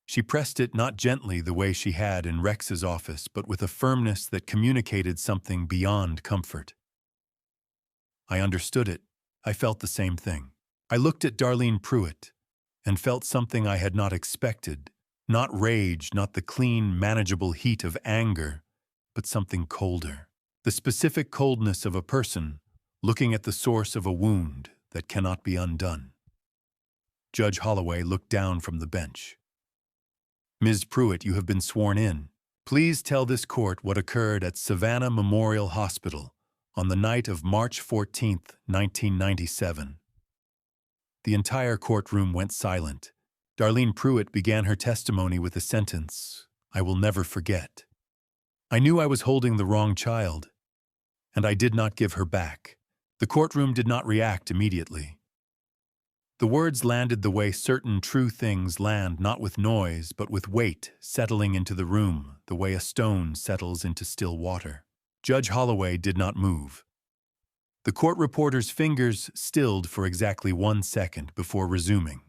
She pressed it not gently the way she had in Rex's office, but with a firmness that communicated something beyond comfort. I understood it. I felt the same thing. I looked at Darlene Pruitt and felt something I had not expected. Not rage, not the clean, manageable heat of anger, but something colder. The specific coldness of a person looking at the source of a wound that cannot be undone. Judge Holloway looked down from the bench. Ms. Pruitt, you have been sworn in. Please tell this court what occurred at Savannah Memorial Hospital on the night of March 14, 1997. The entire courtroom went silent. Darlene Pruitt began her testimony with a sentence I will never forget. I knew I was holding the wrong child, and I did not give her back. The courtroom did not react immediately. The words landed the way certain true things land, not with noise, but with weight settling into the room, the way a stone settles into still water. Judge Holloway did not move. The court reporter's fingers stilled for exactly 1 second before resuming.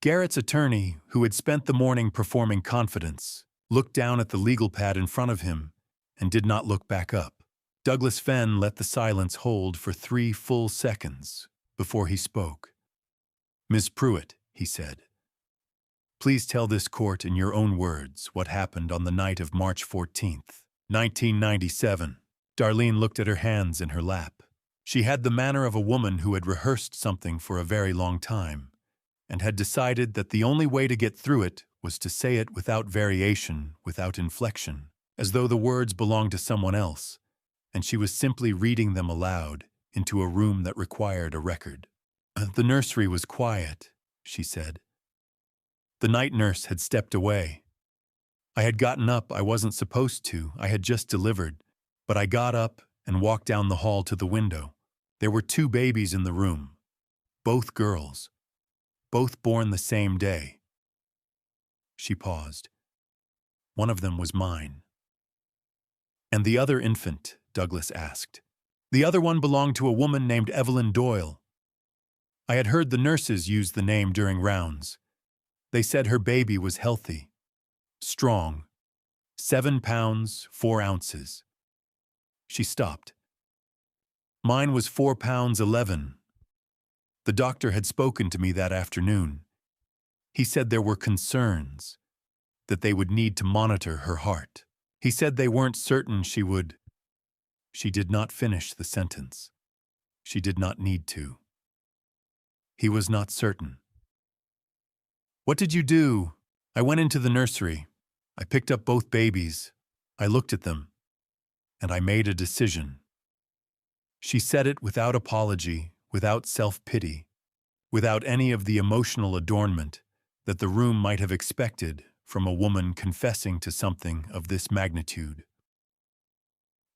Garrett's attorney, who had spent the morning performing confidence, looked down at the legal pad in front of him and did not look back up. Douglas Fenn let the silence hold for 3 full seconds before he spoke. Ms. Pruitt, he said, please tell this court in your own words what happened on the night of March 14th, 1997. Darlene looked at her hands in her lap. She had the manner of a woman who had rehearsed something for a very long time and had decided that the only way to get through it was to say it without variation, without inflection, as though the words belonged to someone else, and she was simply reading them aloud into a room that required a record. The nursery was quiet, she said. The night nurse had stepped away. I had gotten up. I wasn't supposed to. I had just delivered. But I got up and walked down the hall to the window. There were 2 babies in the room, both girls, both born the same day. She paused. One of them was mine. And the other infant, Douglas asked. The other one belonged to a woman named Evelyn Doyle. I had heard the nurses use the name during rounds. They said her baby was healthy, strong, 7 pounds, 4 ounces. She stopped. Mine was 4 pounds 11. The doctor had spoken to me that afternoon. He said there were concerns, that they would need to monitor her heart. He said they weren't certain she would. She did not finish the sentence. She did not need to. He was not certain. What did you do? I went into the nursery. I picked up both babies. I looked at them. And I made a decision. She said it without apology, without self-pity, without any of the emotional adornment that the room might have expected from a woman confessing to something of this magnitude.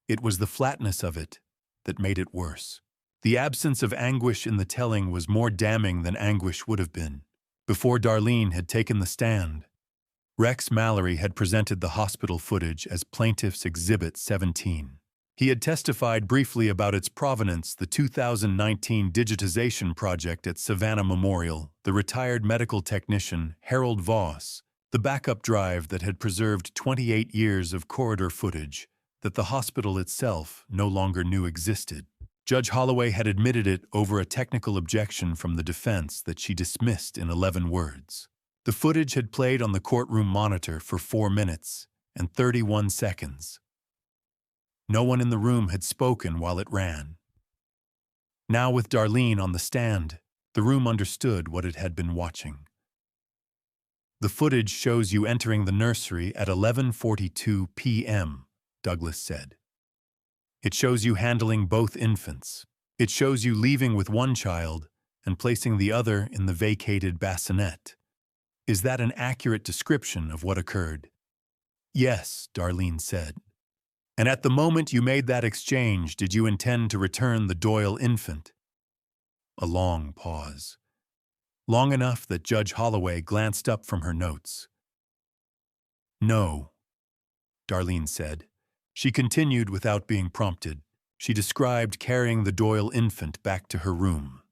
It was the flatness of it that made it worse. The absence of anguish in the telling was more damning than anguish would have been. Before Darlene had taken the stand, Rex Mallory had presented the hospital footage as Plaintiff's Exhibit 17. He had testified briefly about its provenance, the 2019 digitization project at Savannah Memorial, the retired medical technician Harold Voss, the backup drive that had preserved 28 years of corridor footage that the hospital itself no longer knew existed. Judge Holloway had admitted it over a technical objection from the defense that she dismissed in 11 words. The footage had played on the courtroom monitor for 4 minutes and 31 seconds. No one in the room had spoken while it ran. Now, with Darlene on the stand, the room understood what it had been watching. The footage shows you entering the nursery at 11:42 p.m., Douglas said. It shows you handling both infants. It shows you leaving with one child and placing the other in the vacated bassinet. Is that an accurate description of what occurred? Yes, Darlene said. And at the moment you made that exchange, did you intend to return the Doyle infant? A long pause. Long enough that Judge Holloway glanced up from her notes. No, Darlene said. She continued without being prompted. She described carrying the Doyle infant back to her room.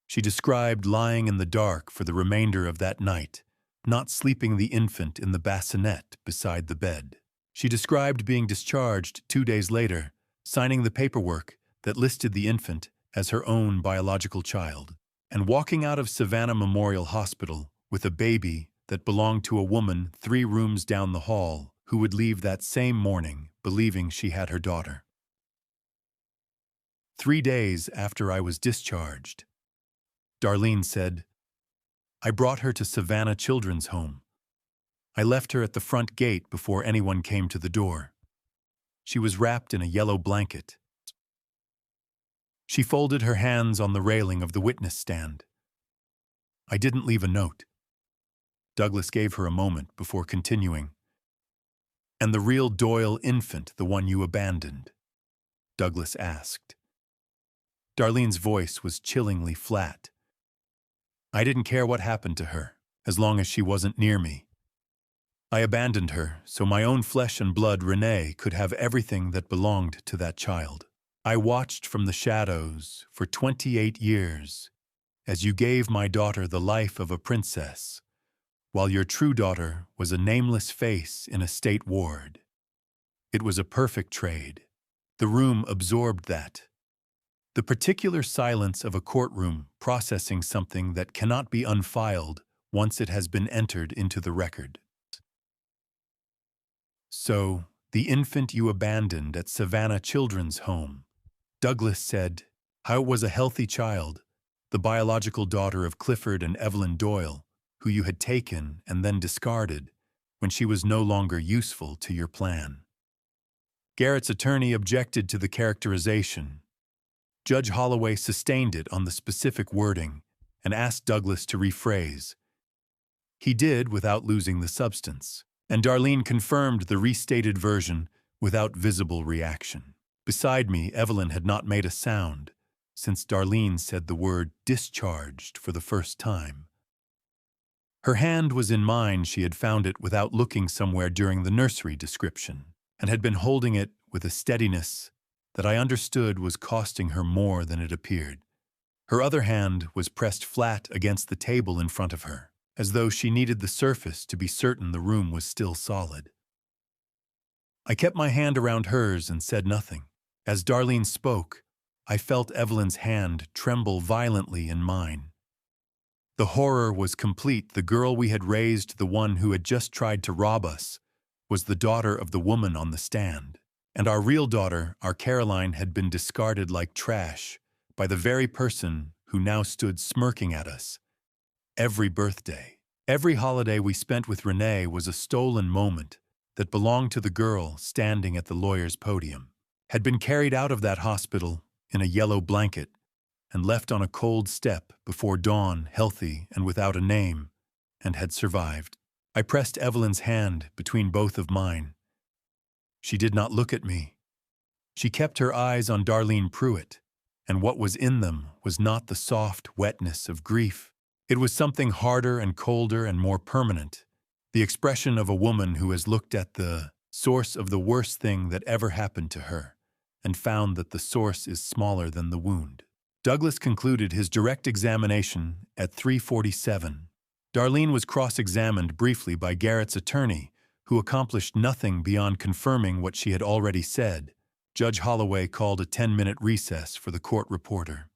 She described lying in the dark for the remainder of that night, not sleeping the infant in the bassinet beside the bed. She described being discharged 2 days later, signing the paperwork that listed the infant as her own biological child, and walking out of Savannah Memorial Hospital with a baby that belonged to a woman 3 rooms down the hall who would leave that same morning believing she had her daughter. 3 days after I was discharged, Darlene said, I brought her to Savannah Children's Home. I left her at the front gate before anyone came to the door. She was wrapped in a yellow blanket. She folded her hands on the railing of the witness stand. I didn't leave a note. Douglas gave her a moment before continuing. And the real Doyle infant, the one you abandoned? Douglas asked. Darlene's voice was chillingly flat. I didn't care what happened to her, as long as she wasn't near me. I abandoned her so my own flesh and blood, Renee, could have everything that belonged to that child. I watched from the shadows for 28 years as you gave my daughter the life of a princess, while your true daughter was a nameless face in a state ward. It was a perfect trade. The room absorbed that. The particular silence of a courtroom processing something that cannot be unfiled once it has been entered into the record. So, the infant you abandoned at Savannah Children's Home, Douglas said, how it was a healthy child, the biological daughter of Clifford and Evelyn Doyle, who you had taken and then discarded when she was no longer useful to your plan. Garrett's attorney objected to the characterization. Judge Holloway sustained it on the specific wording and asked Douglas to rephrase. He did without losing the substance, and Darlene confirmed the restated version without visible reaction. Beside me, Evelyn had not made a sound since Darlene said the word discharged for the first time. Her hand was in mine. She had found it without looking somewhere during the nursery description, and had been holding it with a steadiness that I understood was costing her more than it appeared. Her other hand was pressed flat against the table in front of her, as though she needed the surface to be certain the room was still solid. I kept my hand around hers and said nothing. As Darlene spoke, I felt Evelyn's hand tremble violently in mine. The horror was complete. The girl we had raised, the one who had just tried to rob us, was the daughter of the woman on the stand. And our real daughter, our Caroline, had been discarded like trash by the very person who now stood smirking at us. Every birthday, every holiday we spent with Renee was a stolen moment that belonged to the girl standing at the lawyer's podium, had been carried out of that hospital in a yellow blanket and left on a cold step before dawn, healthy and without a name, and had survived. I pressed Evelyn's hand between both of mine. She did not look at me. She kept her eyes on Darlene Pruitt, and what was in them was not the soft wetness of grief. It was something harder and colder and more permanent, the expression of a woman who has looked at the source of the worst thing that ever happened to her, and found that the source is smaller than the wound. Douglas concluded his direct examination at 3:47. Darlene was cross-examined briefly by Garrett's attorney, who accomplished nothing beyond confirming what she had already said. Judge Holloway called a 10-minute recess for the court reporter.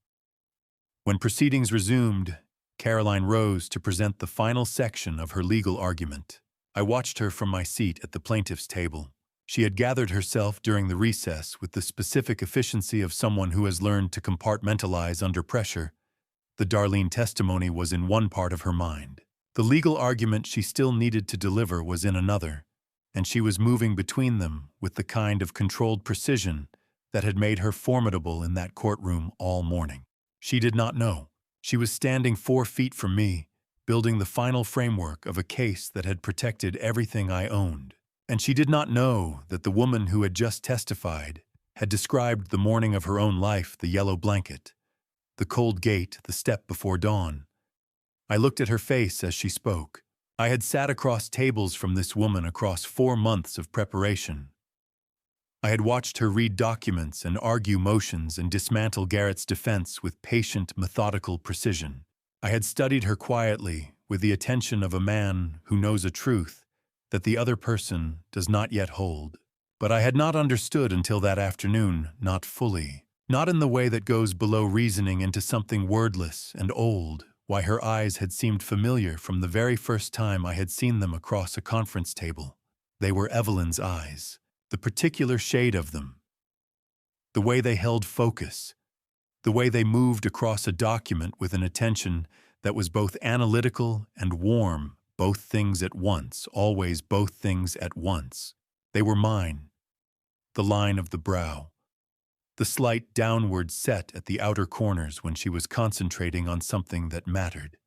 When proceedings resumed, Caroline rose to present the final section of her legal argument. I watched her from my seat at the plaintiff's table. She had gathered herself during the recess with the specific efficiency of someone who has learned to compartmentalize under pressure. The Darlene testimony was in one part of her mind. The legal argument she still needed to deliver was in another, and she was moving between them with the kind of controlled precision that had made her formidable in that courtroom all morning. She did not know. She was standing 4 feet from me, building the final framework of a case that had protected everything I owned. And she did not know that the woman who had just testified had described the morning of her own life, the yellow blanket, the cold gate, the step before dawn. I looked at her face as she spoke. I had sat across tables from this woman across 4 months of preparation. I had watched her read documents and argue motions and dismantle Garrett's defense with patient, methodical precision. I had studied her quietly, with the attention of a man who knows a truth that the other person does not yet hold. But I had not understood until that afternoon, not fully, not in the way that goes below reasoning into something wordless and old, why her eyes had seemed familiar from the very first time I had seen them across a conference table. They were Evelyn's eyes. The particular shade of them, the way they held focus, the way they moved across a document with an attention that was both analytical and warm, both things at once, always both things at once. They were mine. The line of the brow, the slight downward set at the outer corners when she was concentrating on something that mattered.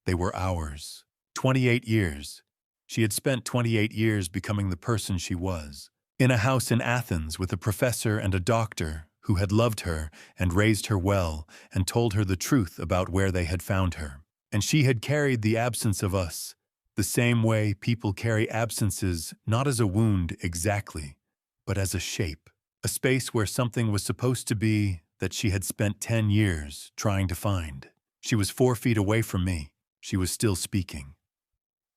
They were ours. 28 years. She had spent 28 years becoming the person she was. In a house in Athens with a professor and a doctor who had loved her and raised her well and told her the truth about where they had found her. And she had carried the absence of us, the same way people carry absences not as a wound exactly, but as a shape, a space where something was supposed to be that she had spent 10 years trying to find. She was 4 feet away from me. She was still speaking.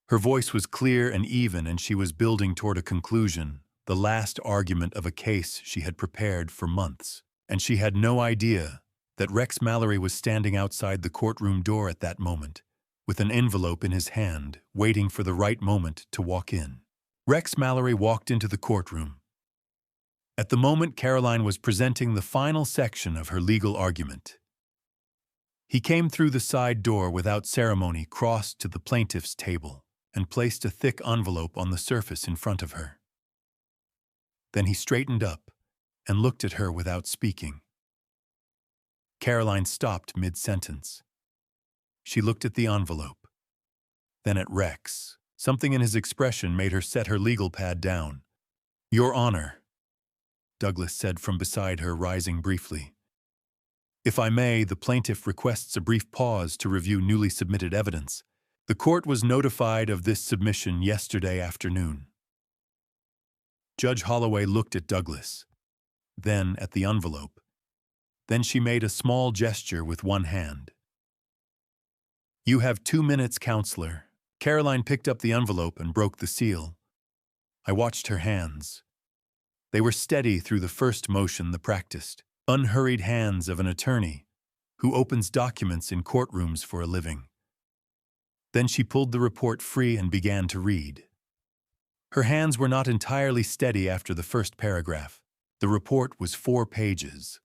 Her voice was clear and even, and she was building toward a conclusion, the last argument of a case she had prepared for months. And she had no idea that Rex Mallory was standing outside the courtroom door at that moment, with an envelope in his hand, waiting for the right moment to walk in. Rex Mallory walked into the courtroom. At the moment Caroline was presenting the final section of her legal argument. He came through the side door without ceremony, crossed to the plaintiff's table, and placed a thick envelope on the surface in front of her. Then he straightened up and looked at her without speaking. Caroline stopped mid-sentence. She looked at the envelope, then at Rex. Something in his expression made her set her legal pad down. "Your Honor," Douglas said from beside her, rising briefly. "If I may, the plaintiff requests a brief pause to review newly submitted evidence. The court was notified of this submission yesterday afternoon." Judge Holloway looked at Douglas, then at the envelope. Then she made a small gesture with one hand. "You have 2 minutes, counselor." Caroline picked up the envelope and broke the seal. I watched her hands. They were steady through the first motion, the practiced, unhurried hands of an attorney who opens documents in courtrooms for a living. Then she pulled the report free and began to read. Her hands were not entirely steady after the first paragraph. The report was 4 pages.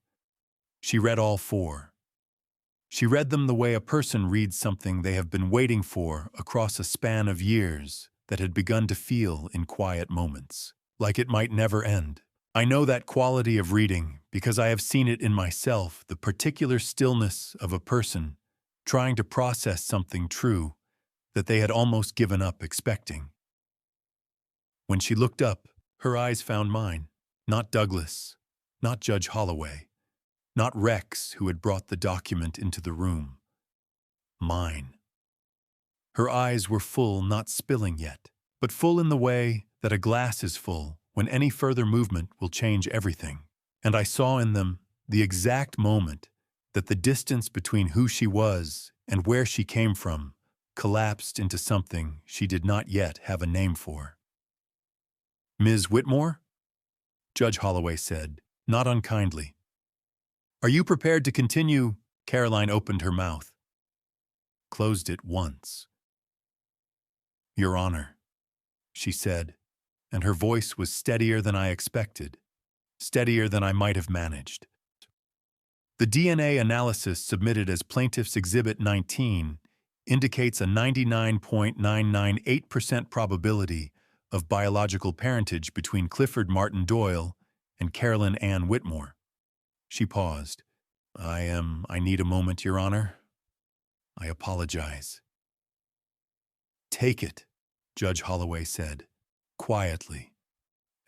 She read all 4. She read them the way a person reads something they have been waiting for across a span of years that had begun to feel in quiet moments, like it might never end. I know that quality of reading because I have seen it in myself, the particular stillness of a person trying to process something true that they had almost given up expecting. When she looked up, her eyes found mine, not Douglas, not Judge Holloway, not Rex, who had brought the document into the room. Mine. Her eyes were full, not spilling yet, but full in the way that a glass is full when any further movement will change everything. and I saw in them the exact moment that the distance between who she was and where she came from collapsed into something she did not yet have a name for. "Ms. Whitmore?" Judge Holloway said, not unkindly. "Are you prepared to continue?" Caroline opened her mouth, closed it once. "Your Honor," she said, and her voice was steadier than I expected, steadier than I might have managed. The DNA analysis submitted as Plaintiff's Exhibit 19 indicates a 99.998% probability of biological parentage between Clifford Martin Doyle and Carolyn Ann Whitmore. She paused. I need a moment, Your Honor. I apologize." "Take it," Judge Holloway said, quietly,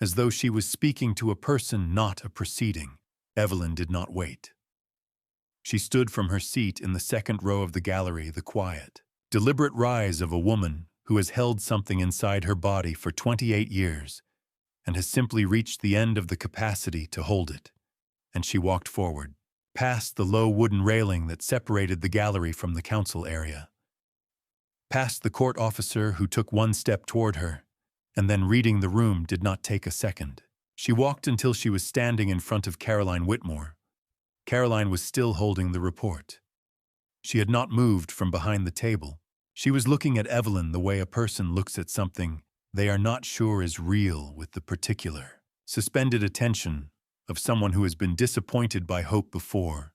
as though she was speaking to a person, not a proceeding. Evelyn did not wait. She stood from her seat in the second row of the gallery, the quiet, deliberate rise of a woman who has held something inside her body for 28 years and has simply reached the end of the capacity to hold it. And she walked forward, past the low wooden railing that separated the gallery from the council area, past the court officer who took one step toward her, and then reading the room did not take a second. She walked until she was standing in front of Caroline Whitmore. Caroline was still holding the report. She had not moved from behind the table. She was looking at Evelyn the way a person looks at something they are not sure is real, with the particular, suspended attention of someone who has been disappointed by hope before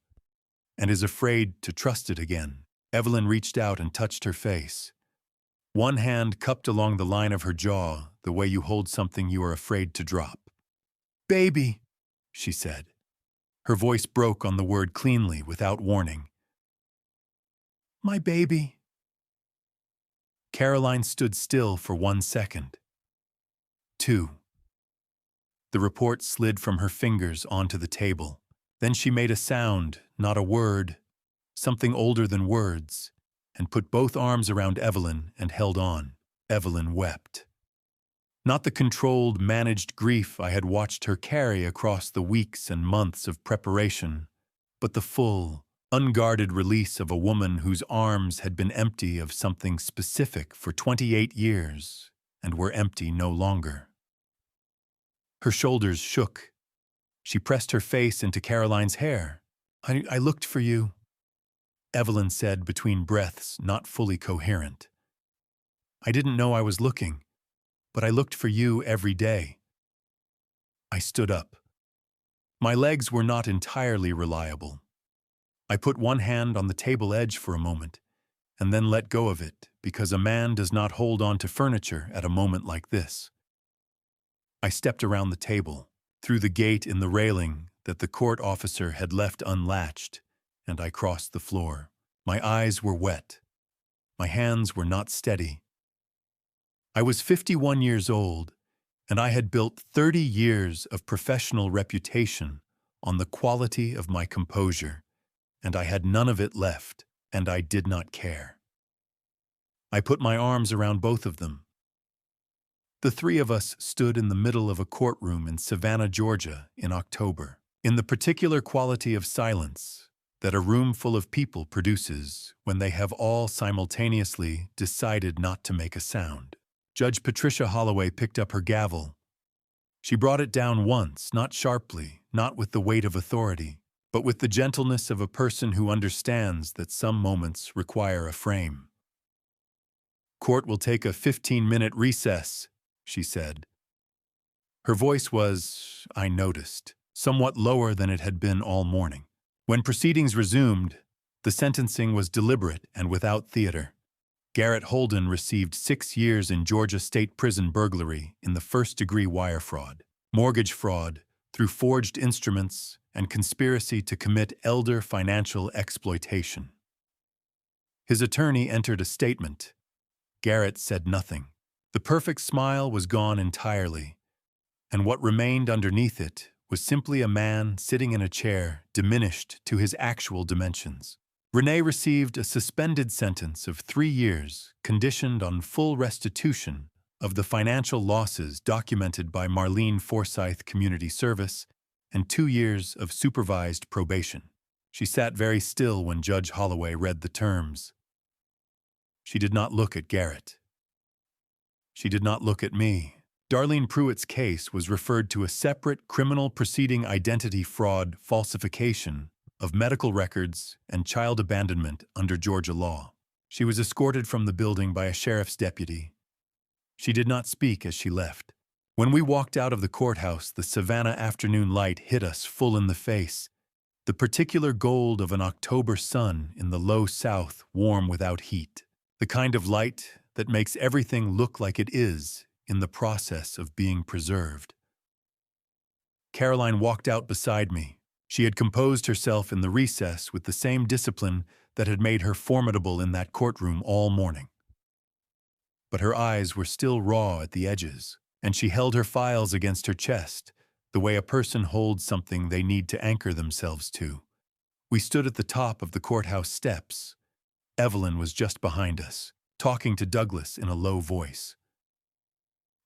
and is afraid to trust it again. Evelyn reached out and touched her face. One hand cupped along the line of her jaw, the way you hold something you are afraid to drop. "Baby," she said. Her voice broke on the word cleanly, without warning. "My baby." Caroline stood still for 1 second. 2. The report slid from her fingers onto the table. Then she made a sound, not a word, something older than words, and put both arms around Evelyn and held on. Evelyn wept. Not the controlled, managed grief I had watched her carry across the weeks and months of preparation, but the full, unguarded release of a woman whose arms had been empty of something specific for 28 years and were empty no longer. Her shoulders shook. She pressed her face into Caroline's hair. I looked for you," Evelyn said between breaths, not fully coherent. "I didn't know I was looking, but I looked for you every day." I stood up. My legs were not entirely reliable. I put one hand on the table edge for a moment, and then let go of it, because a man does not hold on to furniture at a moment like this. I stepped around the table, through the gate in the railing that the court officer had left unlatched, and I crossed the floor. My eyes were wet. My hands were not steady. I was 51 years old, and I had built 30 years of professional reputation on the quality of my composure, and I had none of it left, and I did not care. I put my arms around both of them. The three of us stood in the middle of a courtroom in Savannah, Georgia, in October, in the particular quality of silence that a room full of people produces when they have all simultaneously decided not to make a sound. Judge Patricia Holloway picked up her gavel. She brought it down once, not sharply, not with the weight of authority, but with the gentleness of a person who understands that some moments require a frame. "Court will take a 15-minute recess," she said. Her voice was, I noticed, somewhat lower than it had been all morning. When proceedings resumed, the sentencing was deliberate and without theater. Garrett Holden received 6 years in Georgia State Prison burglary in the first-degree wire fraud, mortgage fraud through forged instruments, and conspiracy to commit elder financial exploitation. His attorney entered a statement. Garrett said nothing. The perfect smile was gone entirely, and what remained underneath it was simply a man sitting in a chair diminished to his actual dimensions. Renee received a suspended sentence of 3 years, conditioned on full restitution of the financial losses documented by Marlene Forsyth Community Service and 2 years of supervised probation. She sat very still when Judge Holloway read the terms. She did not look at Garrett. She did not look at me. Darlene Pruitt's case was referred to a separate criminal proceeding, identity fraud, falsification of medical records, and child abandonment under Georgia law. She was escorted from the building by a sheriff's deputy. She did not speak as she left. When we walked out of the courthouse, the Savannah afternoon light hit us full in the face, the particular gold of an October sun in the low south, warm without heat, the kind of light that makes everything look like it is in the process of being preserved. Caroline walked out beside me. She had composed herself in the recess with the same discipline that had made her formidable in that courtroom all morning. But her eyes were still raw at the edges, and she held her files against her chest, the way a person holds something they need to anchor themselves to. We stood at the top of the courthouse steps. Evelyn was just behind us, talking to Douglas in a low voice.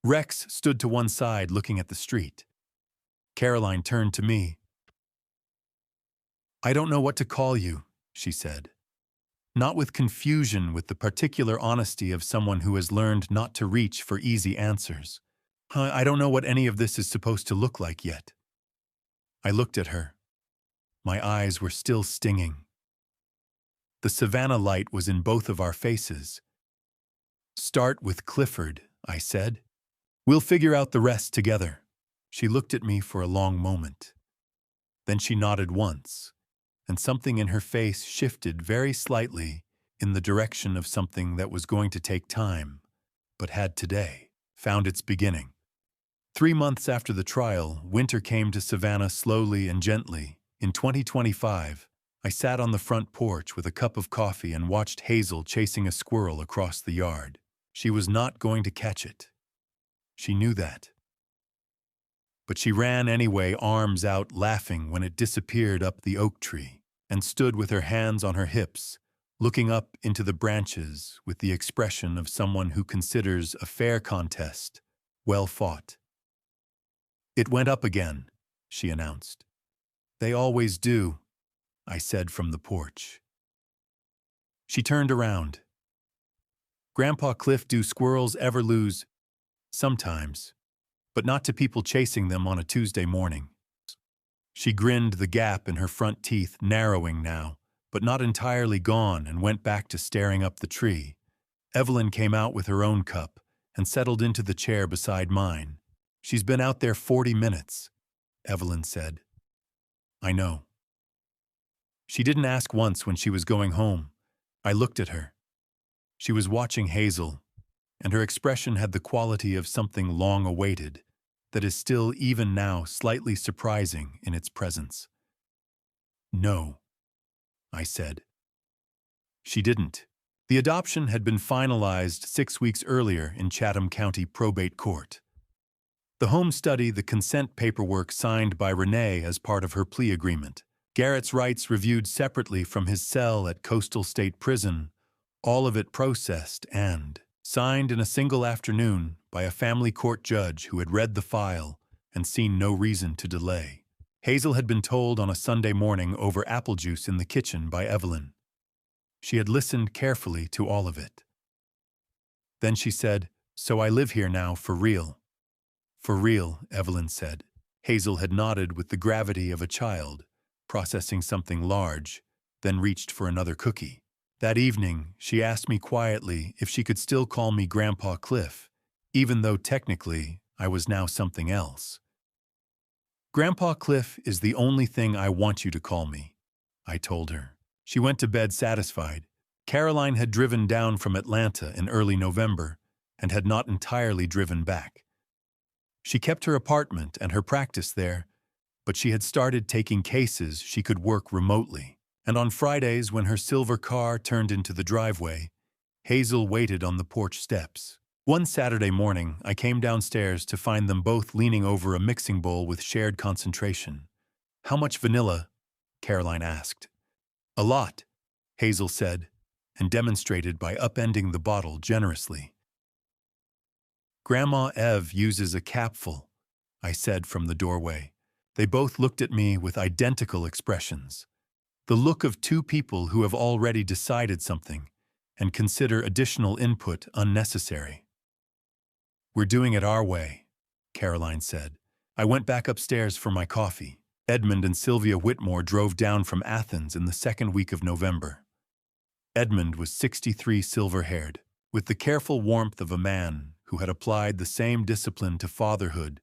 Rex stood to one side looking at the street. Caroline turned to me. "I don't know what to call you," she said. Not with confusion, with the particular honesty of someone who has learned not to reach for easy answers. "I don't know what any of this is supposed to look like yet." I looked at her. My eyes were still stinging. The Savannah light was in both of our faces. "Start with Clifford," I said. "We'll figure out the rest together." She looked at me for a long moment. Then she nodded once, and something in her face shifted very slightly in the direction of something that was going to take time, but had today found its beginning. 3 months after the trial, winter came to Savannah slowly and gently. In 2025, I sat on the front porch with a cup of coffee and watched Hazel chasing a squirrel across the yard. She was not going to catch it. She knew that. But she ran anyway, arms out, laughing when it disappeared up the oak tree, and stood with her hands on her hips, looking up into the branches with the expression of someone who considers a fair contest well fought. "It went up again," she announced. "They always do," I said from the porch. She turned around. "Grandpa Cliff, do squirrels ever lose?" "Sometimes, but not to people chasing them on a Tuesday morning." She grinned, the gap in her front teeth narrowing now, but not entirely gone, and went back to staring up the tree. Evelyn came out with her own cup and settled into the chair beside mine. "She's been out there 40 minutes, Evelyn said. "I know." She didn't ask once when she was going home. I looked at her. She was watching Hazel, and her expression had the quality of something long awaited, that is still even now slightly surprising in its presence. "No," I said. She didn't. The adoption had been finalized 6 weeks earlier in Chatham County Probate Court. The home study, the consent paperwork signed by Renee as part of her plea agreement, Garrett's rights reviewed separately from his cell at Coastal State Prison, all of it processed and signed in a single afternoon by a family court judge who had read the file and seen no reason to delay. Hazel had been told on a Sunday morning over apple juice in the kitchen by Evelyn. She had listened carefully to all of it. Then she said, "So I live here now for real." "For real," Evelyn said. Hazel had nodded with the gravity of a child, processing something large, then reached for another cookie. That evening, she asked me quietly if she could still call me Grandpa Cliff, even though technically I was now something else. "Grandpa Cliff is the only thing I want you to call me," I told her. She went to bed satisfied. Caroline had driven down from Atlanta in early November and had not entirely driven back. She kept her apartment and her practice there, but she had started taking cases she could work remotely. And on Fridays, when her silver car turned into the driveway, Hazel waited on the porch steps. One Saturday morning, I came downstairs to find them both leaning over a mixing bowl with shared concentration. "How much vanilla?" Caroline asked. "A lot," Hazel said, and demonstrated by upending the bottle generously. "Grandma Ev uses a capful," I said from the doorway. They both looked at me with identical expressions. The look of two people who have already decided something and consider additional input unnecessary. "We're doing it our way," Caroline said. I went back upstairs for my coffee. Edmund and Sylvia Whitmore drove down from Athens in the second week of November. Edmund was 63, silver-haired, with the careful warmth of a man who had applied the same discipline to fatherhood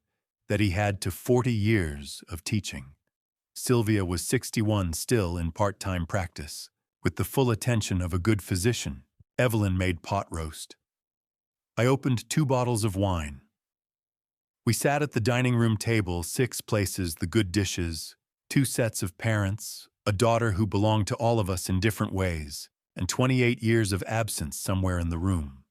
that he had to 40 years of teaching. Sylvia was 61, still in part-time practice. With the full attention of a good physician, Evelyn made pot roast. I opened 2 bottles of wine. We sat at the dining room table, 6 places, the good dishes, 2 sets of parents, a daughter who belonged to all of us in different ways, and 28 years of absence somewhere in the room.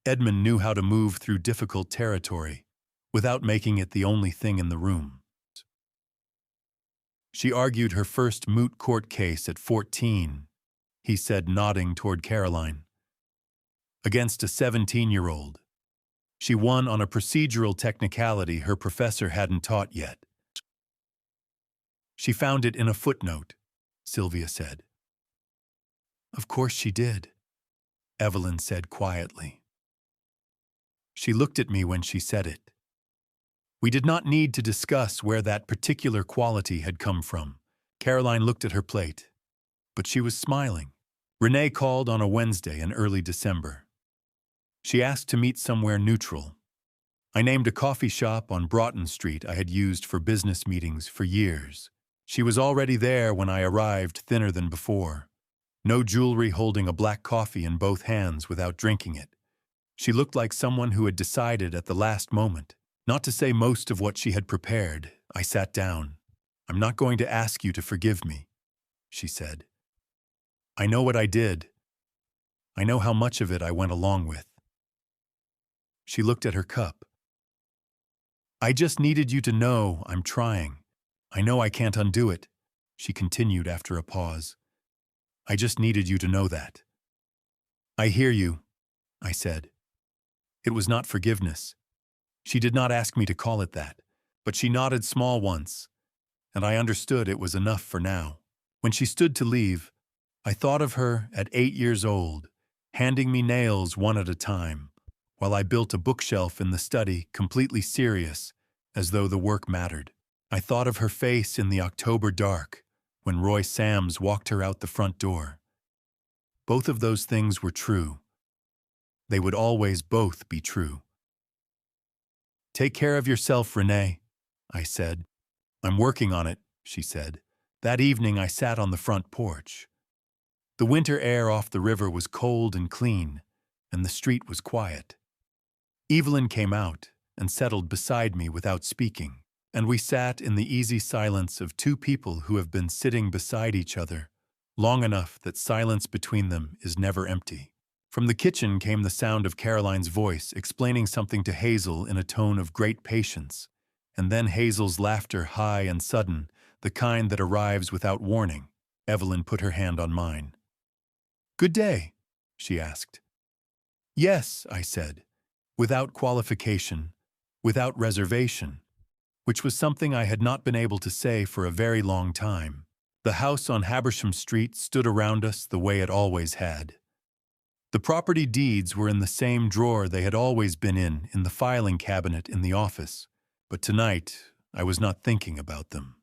Edmund knew how to move through difficult territory without making it the only thing in the room. "She argued her first moot court case at 14, he said, nodding toward Caroline. "Against a 17-year-old. She won on a procedural technicality her professor hadn't taught yet. She found it in a footnote," Sylvia said. "Of course she did," Evelyn said quietly. She looked at me when she said it. We did not need to discuss where that particular quality had come from. Caroline looked at her plate, but she was smiling. Renee called on a Wednesday in early December. She asked to meet somewhere neutral. I named a coffee shop on Broughton Street I had used for business meetings for years. She was already there when I arrived, thinner than before. No jewelry, holding a black coffee in both hands without drinking it. She looked like someone who had decided at the last moment not to say most of what she had prepared. I sat down. "I'm not going to ask you to forgive me," she said. "I know what I did. I know how much of it I went along with." She looked at her cup. "I just needed you to know I'm trying. I know I can't undo it," she continued after a pause. "I just needed you to know that." "I hear you," I said. It was not forgiveness. She did not ask me to call it that, but she nodded small once, and I understood it was enough for now. When she stood to leave, I thought of her at 8 years old, handing me nails one at a time, while I built a bookshelf in the study, completely serious, as though the work mattered. I thought of her face in the October dark, when Roy Sams walked her out the front door. Both of those things were true. They would always both be true. "Take care of yourself, Renee," I said. "I'm working on it," she said. That evening I sat on the front porch. The winter air off the river was cold and clean, and the street was quiet. Evelyn came out and settled beside me without speaking, and we sat in the easy silence of 2 people who have been sitting beside each other long enough that silence between them is never empty. From the kitchen came the sound of Caroline's voice explaining something to Hazel in a tone of great patience, and then Hazel's laughter, high and sudden, the kind that arrives without warning. Evelyn put her hand on mine. "Good day?" she asked. "Yes," I said, without qualification, without reservation, which was something I had not been able to say for a very long time. The house on Habersham Street stood around us the way it always had. The property deeds were in the same drawer they had always been in the filing cabinet in the office, but tonight I was not thinking about them.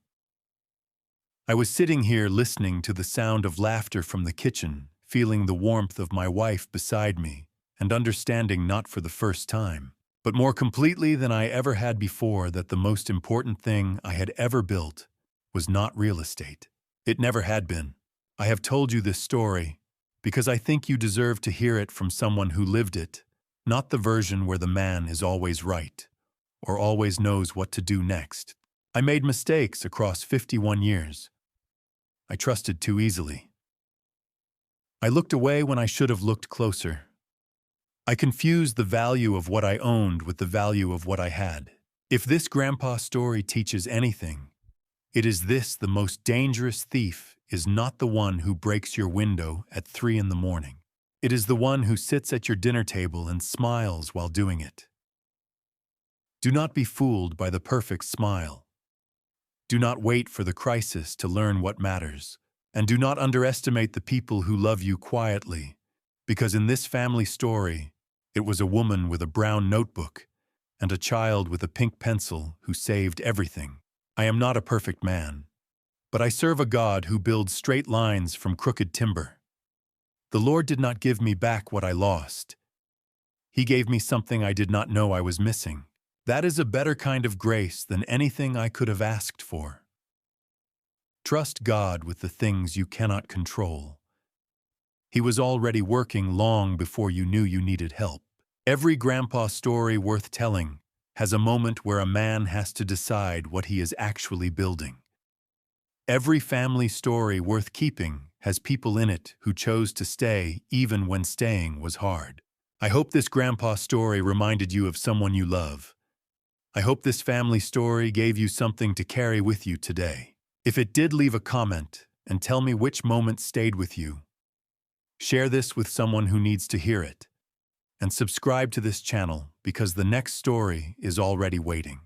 I was sitting here listening to the sound of laughter from the kitchen, feeling the warmth of my wife beside me, and understanding not for the first time, but more completely than I ever had before, that the most important thing I had ever built was not real estate. It never had been. I have told you this story because I think you deserve to hear it from someone who lived it, not the version where the man is always right or always knows what to do next. I made mistakes across 51 years. I trusted too easily. I looked away when I should have looked closer. I confused the value of what I owned with the value of what I had. If this grandpa story teaches anything, it is this: the most dangerous thief is not the one who breaks your window at 3 in the morning. It is the one who sits at your dinner table and smiles while doing it. Do not be fooled by the perfect smile. Do not wait for the crisis to learn what matters. And do not underestimate the people who love you quietly, because in this family story, it was a woman with a brown notebook and a child with a pink pencil who saved everything. I am not a perfect man, but I serve a God who builds straight lines from crooked timber. The Lord did not give me back what I lost. He gave me something I did not know I was missing. That is a better kind of grace than anything I could have asked for. Trust God with the things you cannot control. He was already working long before you knew you needed help. Every grandpa story worth telling has a moment where a man has to decide what he is actually building. Every family story worth keeping has people in it who chose to stay even when staying was hard. I hope this grandpa story reminded you of someone you love. I hope this family story gave you something to carry with you today. If it did, leave a comment and tell me which moment stayed with you. Share this with someone who needs to hear it. And subscribe to this channel because the next story is already waiting.